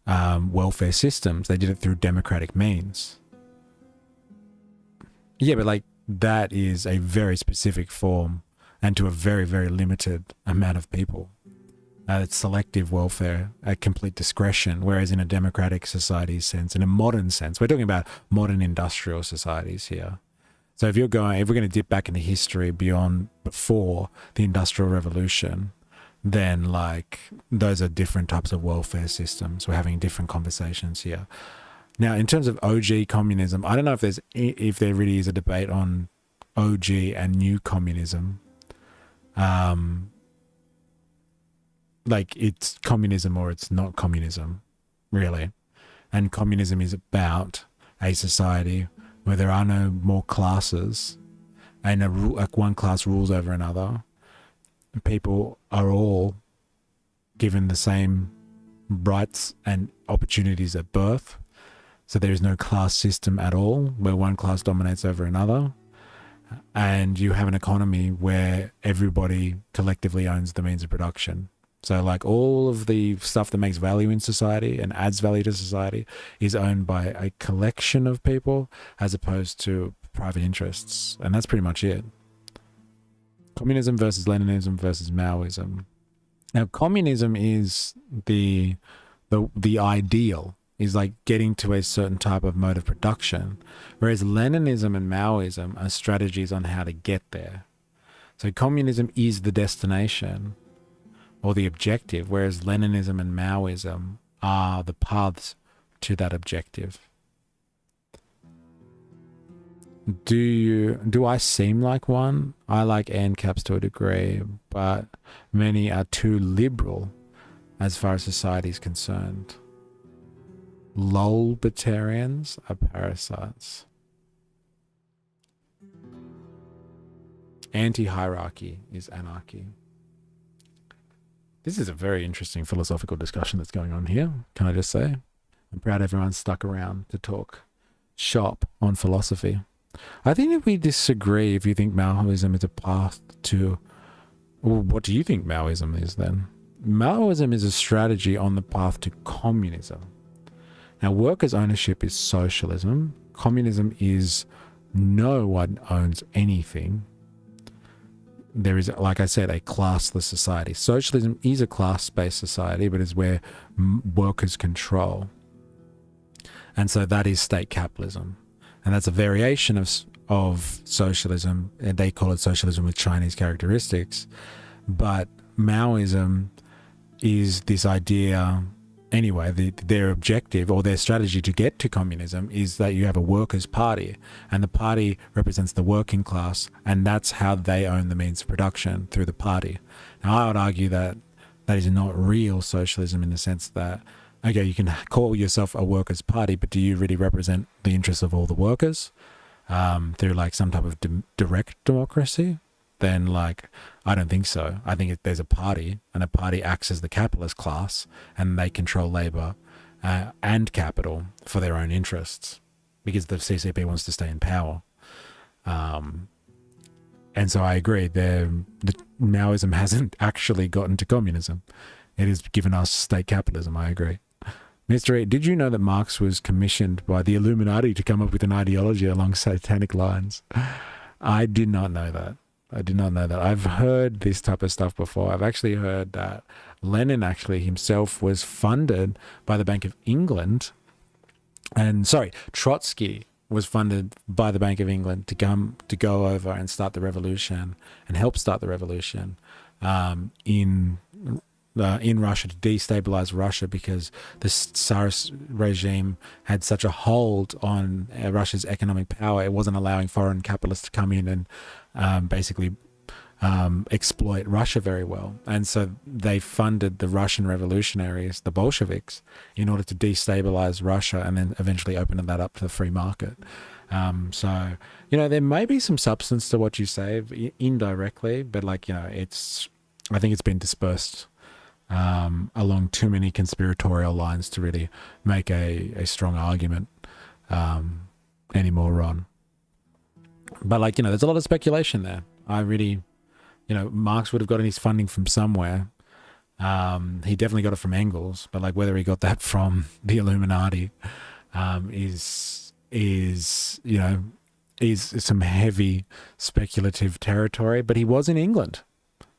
welfare systems. They did it through democratic means. Yeah, but like that is a very specific form and to a very, very limited amount of people. It's selective welfare at complete discretion, whereas in a democratic society sense, in a modern sense, we're talking about modern industrial societies here. So if we're going to dip back into history before the Industrial Revolution, then like those are different types of welfare systems. We're having different conversations here. Now, in terms of OG communism, I don't know if there really is a debate on OG and new communism. Like it's communism or it's not communism, really. And communism is about a society where there are no more classes and like one class rules over another. People are all given the same rights and opportunities at birth. So there is no class system at all where one class dominates over another. And you have an economy where everybody collectively owns the means of production. So like all of the stuff that makes value in society and adds value to society is owned by a collection of people as opposed to private interests. And that's pretty much it. Communism versus Leninism versus Maoism. Now, communism is the ideal, is like getting to a certain type of mode of production, whereas Leninism and Maoism are strategies on how to get there. So communism is the destination or the objective, whereas Leninism and Maoism are the paths to that objective. Do I seem like one? I like ANCAPs to a degree, but many are too liberal as far as society is concerned. Lolbitarians are parasites. Anti-hierarchy is anarchy. This is a very interesting philosophical discussion that's going on here, can I just say? I'm proud everyone's stuck around to talk shop on philosophy. I think if we disagree, if you think Maoism is a path to... Well, what do you think Maoism is then? Maoism is a strategy on the path to communism. Now, workers' ownership is socialism. Communism is no one owns anything. There is, like I said, a classless society. Socialism is a class-based society, but is where workers control. And so that is state capitalism. And that's a variation of socialism, and they call it socialism with Chinese characteristics. But Maoism is this idea, anyway, their objective or their strategy to get to communism is that you have a workers' party, and the party represents the working class, and that's how they own the means of production, through the party. Now, I would argue that that is not real socialism in the sense that, okay, you can call yourself a workers' party, but do you really represent the interests of all the workers through like some type of direct democracy? Then like, I don't think so. I think there's a party, and a party acts as the capitalist class, and they control labor and capital for their own interests, because the CCP wants to stay in power. And so I agree, the Maoism hasn't actually gotten to communism. It has given us state capitalism, I agree. Mr. E, did you know that Marx was commissioned by the Illuminati to come up with an ideology along satanic lines? I did not know that. I did not know that. I've heard this type of stuff before. I've actually heard that Lenin actually himself was funded by the Bank of England. And sorry, Trotsky was funded by the Bank of England to go over and start the revolution and help start the revolution in Russia, to destabilize Russia, because the Tsarist regime had such a hold on Russia's economic power. It wasn't allowing foreign capitalists to come in and basically exploit Russia very well. And so they funded the Russian revolutionaries, the Bolsheviks, in order to destabilize Russia and then eventually open that up to the free market. So, there may be some substance to what you say indirectly, but I think it's been dispersed along too many conspiratorial lines to really make a strong argument anymore on. But there's a lot of speculation there. I really, Marx would have gotten his funding from somewhere. He definitely got it from Engels, but whether he got that from the Illuminati is some heavy speculative territory. But he was in England.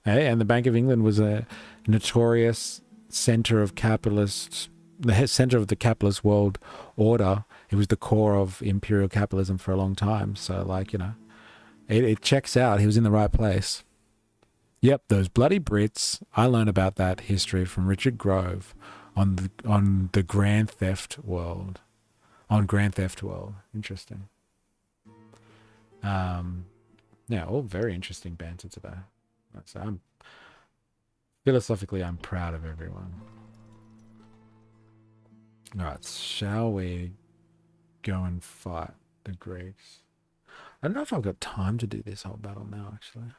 And the Bank of England was a notorious center of the center of the capitalist world order. It was the core of imperial capitalism for a long time. So it checks out. He was in the right place. Yep, those bloody Brits. I learned about that history from Richard Grove on the Grand Theft World. On Grand Theft World. Interesting. Yeah, all very interesting banter today. So philosophically, I'm proud of everyone. All right, shall we go and fight the Greeks? I don't know if I've got time to do this whole battle now, actually.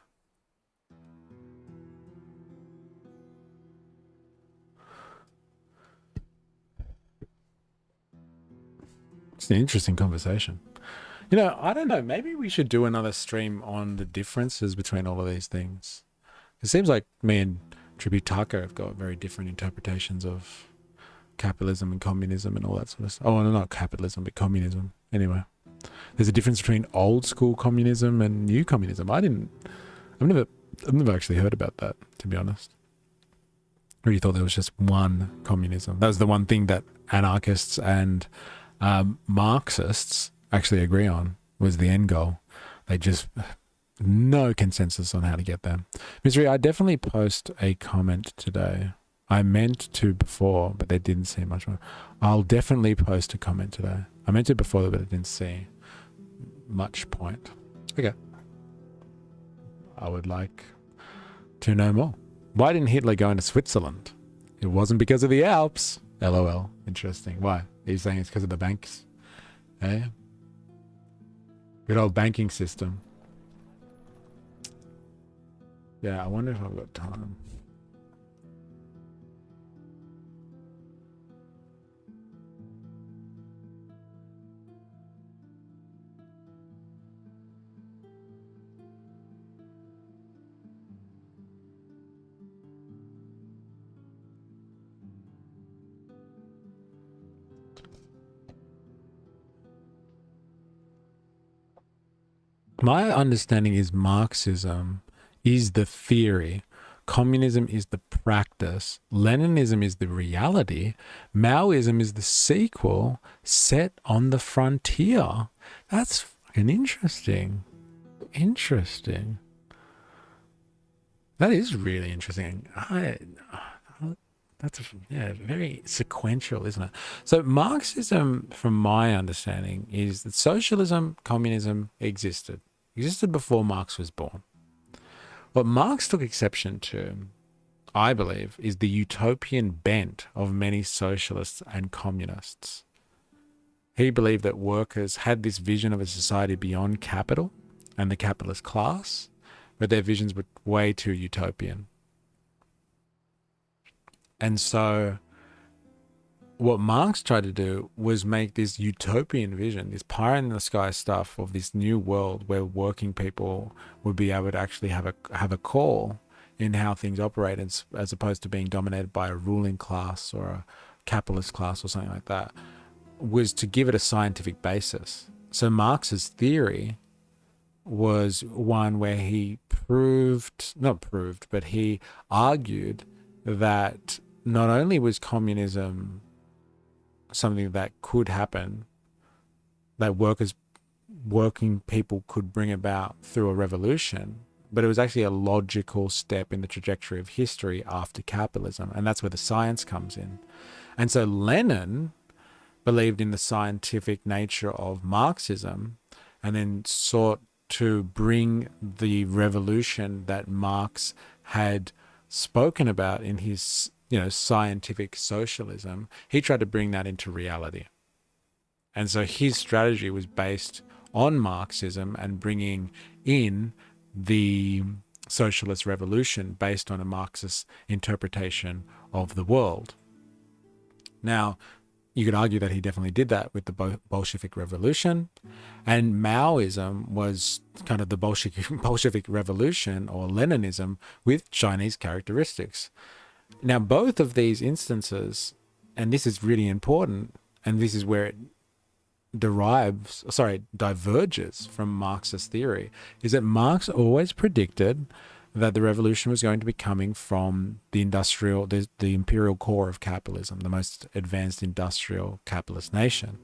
It's an interesting conversation. I don't know. Maybe we should do another stream on the differences between all of these things. It seems like me and Tributaka have got very different interpretations of capitalism and communism and all that sort of stuff. Oh, no, not capitalism, but communism. Anyway, there's a difference between old school communism and new communism. I've never actually heard about that, to be honest. I really thought there was just one communism. That was the one thing that anarchists and Marxists actually agree on, was the end goal. They just, no consensus on how to get them. Misery, I definitely post a comment today. I meant to before, but they didn't see much more. I'll definitely post a comment today. I meant to before, but I didn't see much point. Okay. I would like to know more. Why didn't Hitler go into Switzerland? It wasn't because of the Alps. LOL. Interesting. Why? Are you saying it's because of the banks? Eh? Good old banking system. Yeah, I wonder if I've got time. My understanding is Marxism is the theory, communism is the practice, Leninism is the reality, Maoism is the sequel set on the frontier. That's fucking interesting. Interesting. That is really interesting. That's very sequential, isn't it? So Marxism, from my understanding, is that socialism, communism existed before Marx was born. What Marx took exception to, I believe, is the utopian bent of many socialists and communists. He believed that workers had this vision of a society beyond capital and the capitalist class, but their visions were way too utopian. And so what Marx tried to do was make this utopian vision, this pie in the sky stuff of this new world where working people would be able to actually have a call in how things operate, as opposed to being dominated by a ruling class or a capitalist class or something like that, was to give it a scientific basis. So Marx's theory was one where he he argued that not only was communism something that could happen, that working people could bring about through a revolution, but it was actually a logical step in the trajectory of history after capitalism. And that's where the science comes in. And so Lenin believed in the scientific nature of Marxism and then sought to bring the revolution that Marx had spoken about in his scientific socialism. He tried to bring that into reality. And so his strategy was based on Marxism and bringing in the socialist revolution based on a Marxist interpretation of the world. Now, you could argue that he definitely did that with the Bolshevik Revolution, and Maoism was kind of the Bolshevik Revolution or Leninism with Chinese characteristics. Now, both of these instances, and this is really important, and this is where it diverges from Marxist theory, is that Marx always predicted that the revolution was going to be coming from the imperial core of capitalism, the most advanced industrial capitalist nation.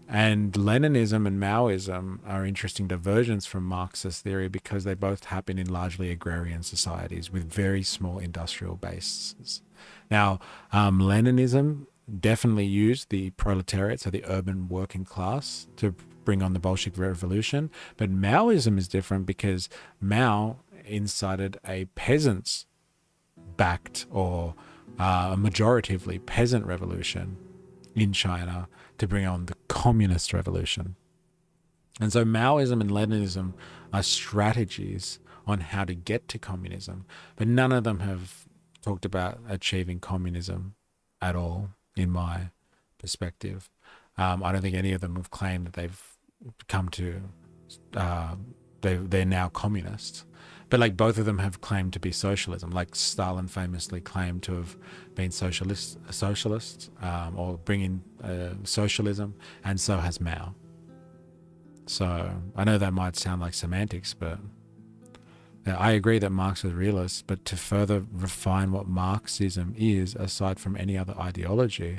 And Leninism and Maoism are interesting diversions from Marxist theory because they both happen in largely agrarian societies with very small industrial bases. Now, Leninism definitely used the proletariat, so the urban working class, to bring on the Bolshevik Revolution. But Maoism is different because Mao incited a peasants-backed or a majoritively peasant revolution in China to bring on the communist revolution. And so Maoism and Leninism are strategies on how to get to communism, but none of them have talked about achieving communism at all, in my perspective. I don't think any of them have claimed that they've come to, they're now communists. But like both of them have claimed to be socialism. Like Stalin famously claimed to have been socialist, or bringing socialism, and so has Mao. So I know that might sound like semantics, but I agree that Marx is a realist. But to further refine what Marxism is, aside from any other ideology,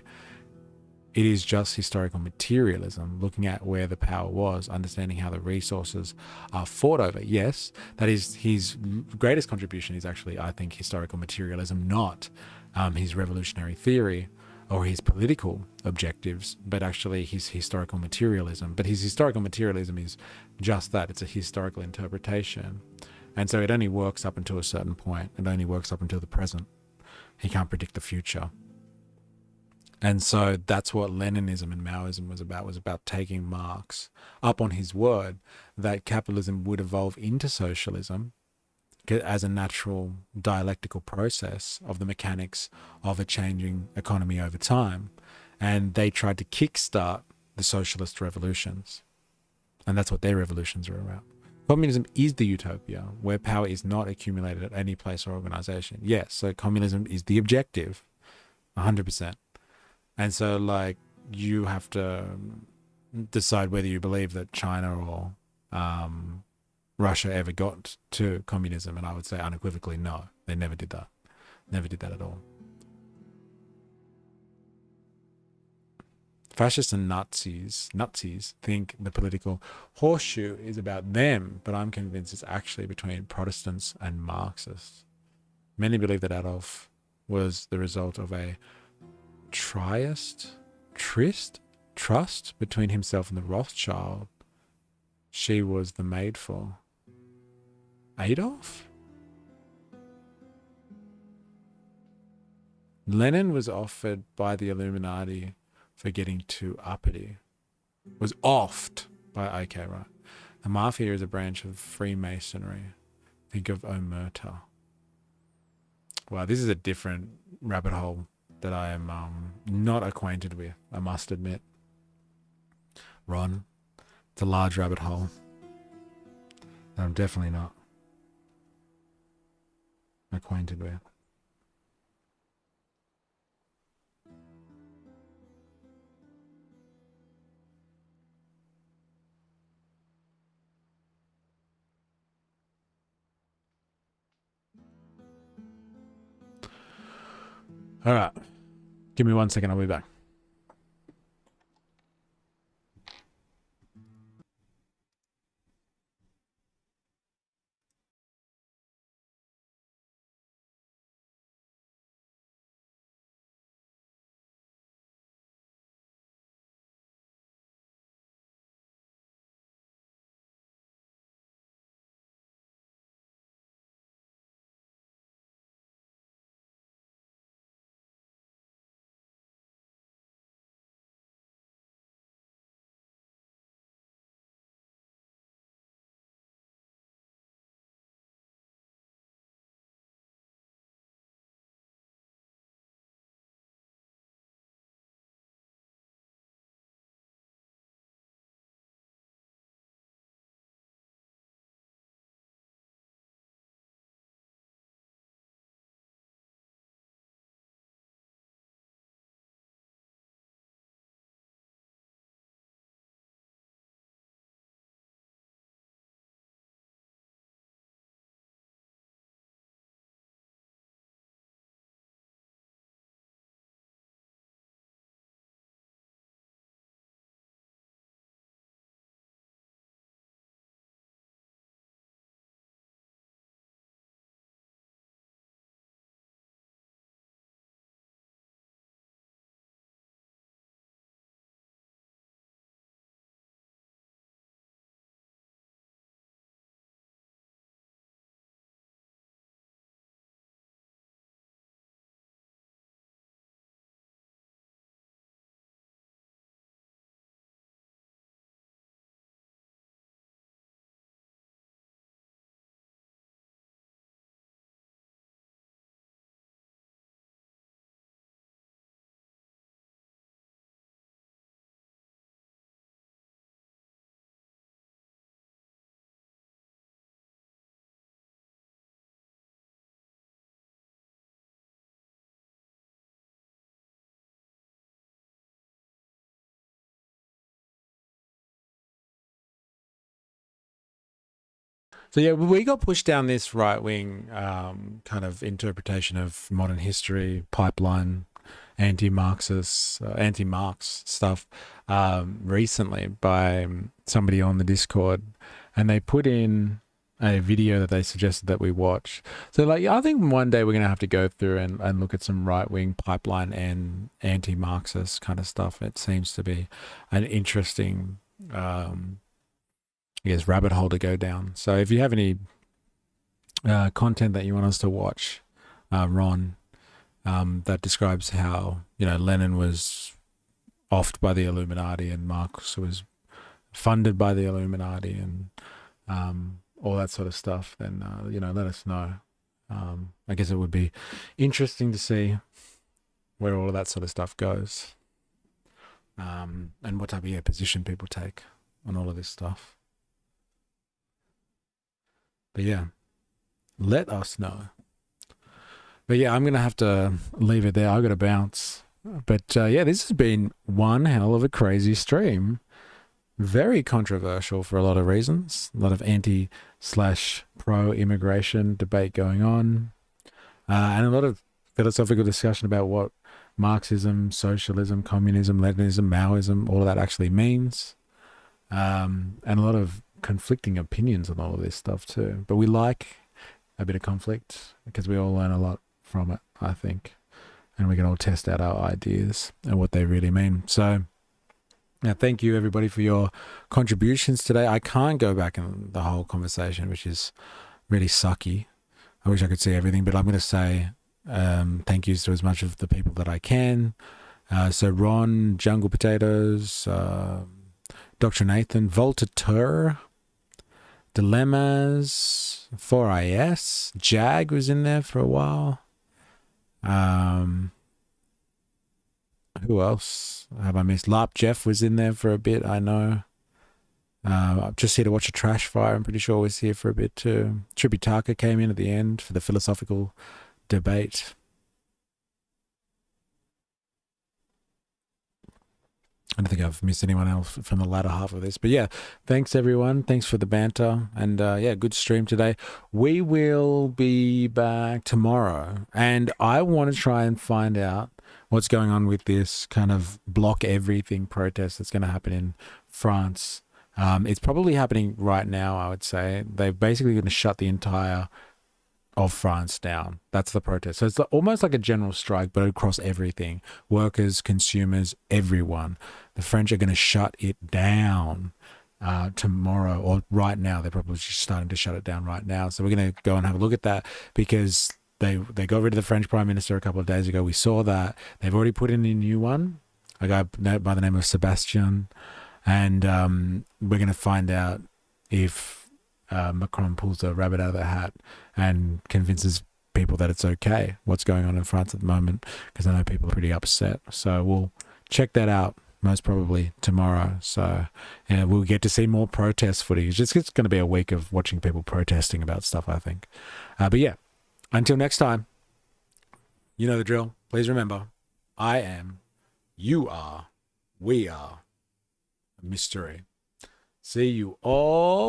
It is just historical materialism, looking at where the power was, understanding how the resources are fought over. Yes, that is his greatest contribution is actually, I think, historical materialism, not his revolutionary theory or his political objectives, but actually his historical materialism. But his historical materialism is just that. It's a historical interpretation. And so it only works up until a certain point. It only works up until the present. He can't predict the future. And so that's what Leninism and Maoism was about taking Marx up on his word that capitalism would evolve into socialism as a natural dialectical process of the mechanics of a changing economy over time. And they tried to kickstart the socialist revolutions. And that's what their revolutions are about. Communism is the utopia where power is not accumulated at any place or organization. Yes, so communism is the objective, 100%. And so, like, you have to decide whether you believe that China or Russia ever got to communism, and I would say unequivocally no, they never did that. Never did that at all. Fascists and Nazis think the political horseshoe is about them, but I'm convinced it's actually between Protestants and Marxists. Many believe that Adolf was the result of a trust between himself and the Rothschild she was the maid for. Adolf? Lenin was offered by the Illuminati for getting too uppity. Was offed by, okay, right. The mafia is a branch of Freemasonry. Think of Omerta. Wow, this is a different rabbit hole that I am not acquainted with, I must admit. Ron, it's a large rabbit hole that I'm definitely not acquainted with. All right. Give me 1 second. I'll be back. So yeah, we got pushed down this right-wing kind of interpretation of modern history, pipeline anti-Marxist, anti-Marx stuff recently by somebody on the Discord, and they put in a video that they suggested that we watch. So like, I think one day we're going to have to go through and look at some right-wing pipeline and anti-Marxist kind of stuff. It seems to be an interesting, I guess, rabbit hole to go down. So if you have any content that you want us to watch, Ron, that describes how, you know, Lenin was offed by the Illuminati and Marx was funded by the Illuminati and all that sort of stuff, then, you know, let us know. I guess it would be interesting to see where all of that sort of stuff goes, and what type of position people take on all of this stuff. But yeah, let us know. But yeah, I'm going to have to leave it there. I've got to bounce. But yeah, this has been one hell of a crazy stream. Very controversial for a lot of reasons. A lot of anti/pro-immigration debate going on. And a lot of philosophical discussion about what Marxism, socialism, communism, Leninism, Maoism, all of that actually means. And a lot of conflicting opinions on all of this stuff too. But we like a bit of conflict because we all learn a lot from it, I think. And we can all test out our ideas and what they really mean. So, now, thank you everybody for your contributions today. I can't go back in the whole conversation, which is really sucky. I wish I could see everything, but I'm going to say thank yous to as much of the people that I can. So Ron, Jungle Potatoes, Dr. Nathan, Voltateur, Dilemmas, 4IS, Jag was in there for a while. Who else have I missed? Larp Jeff was in there for a bit, I know. I'm just here to watch a trash fire. I'm pretty sure was here for a bit too. Tributaka came in at the end for the philosophical debate. I don't think I've missed anyone else from the latter half of this. But yeah, thanks everyone. Thanks for the banter. And yeah, good stream today. We will be back tomorrow. And I want to try and find out what's going on with this kind of block everything protest that's going to happen in France. It's probably happening right now, I would say. They're basically going to shut the entire of France down. That's the protest. So it's almost like a general strike, but across everything. Workers, consumers, everyone. The French are going to shut it down tomorrow, or right now. They're probably just starting to shut it down right now. So we're going to go and have a look at that because they got rid of the French Prime Minister a couple of days ago. We saw that. They've already put in a new one, a guy by the name of Sebastian. And we're going to find out if Macron pulls the rabbit out of the hat and convinces people that it's okay what's going on in France at the moment, because I know people are pretty upset. So we'll check that out most probably tomorrow. So yeah, we'll get to see more protest footage. It's going to be a week of watching people protesting about stuff, I think. But yeah, until next time, you know the drill. Please remember, I am, you are, we are a mystery. See you all.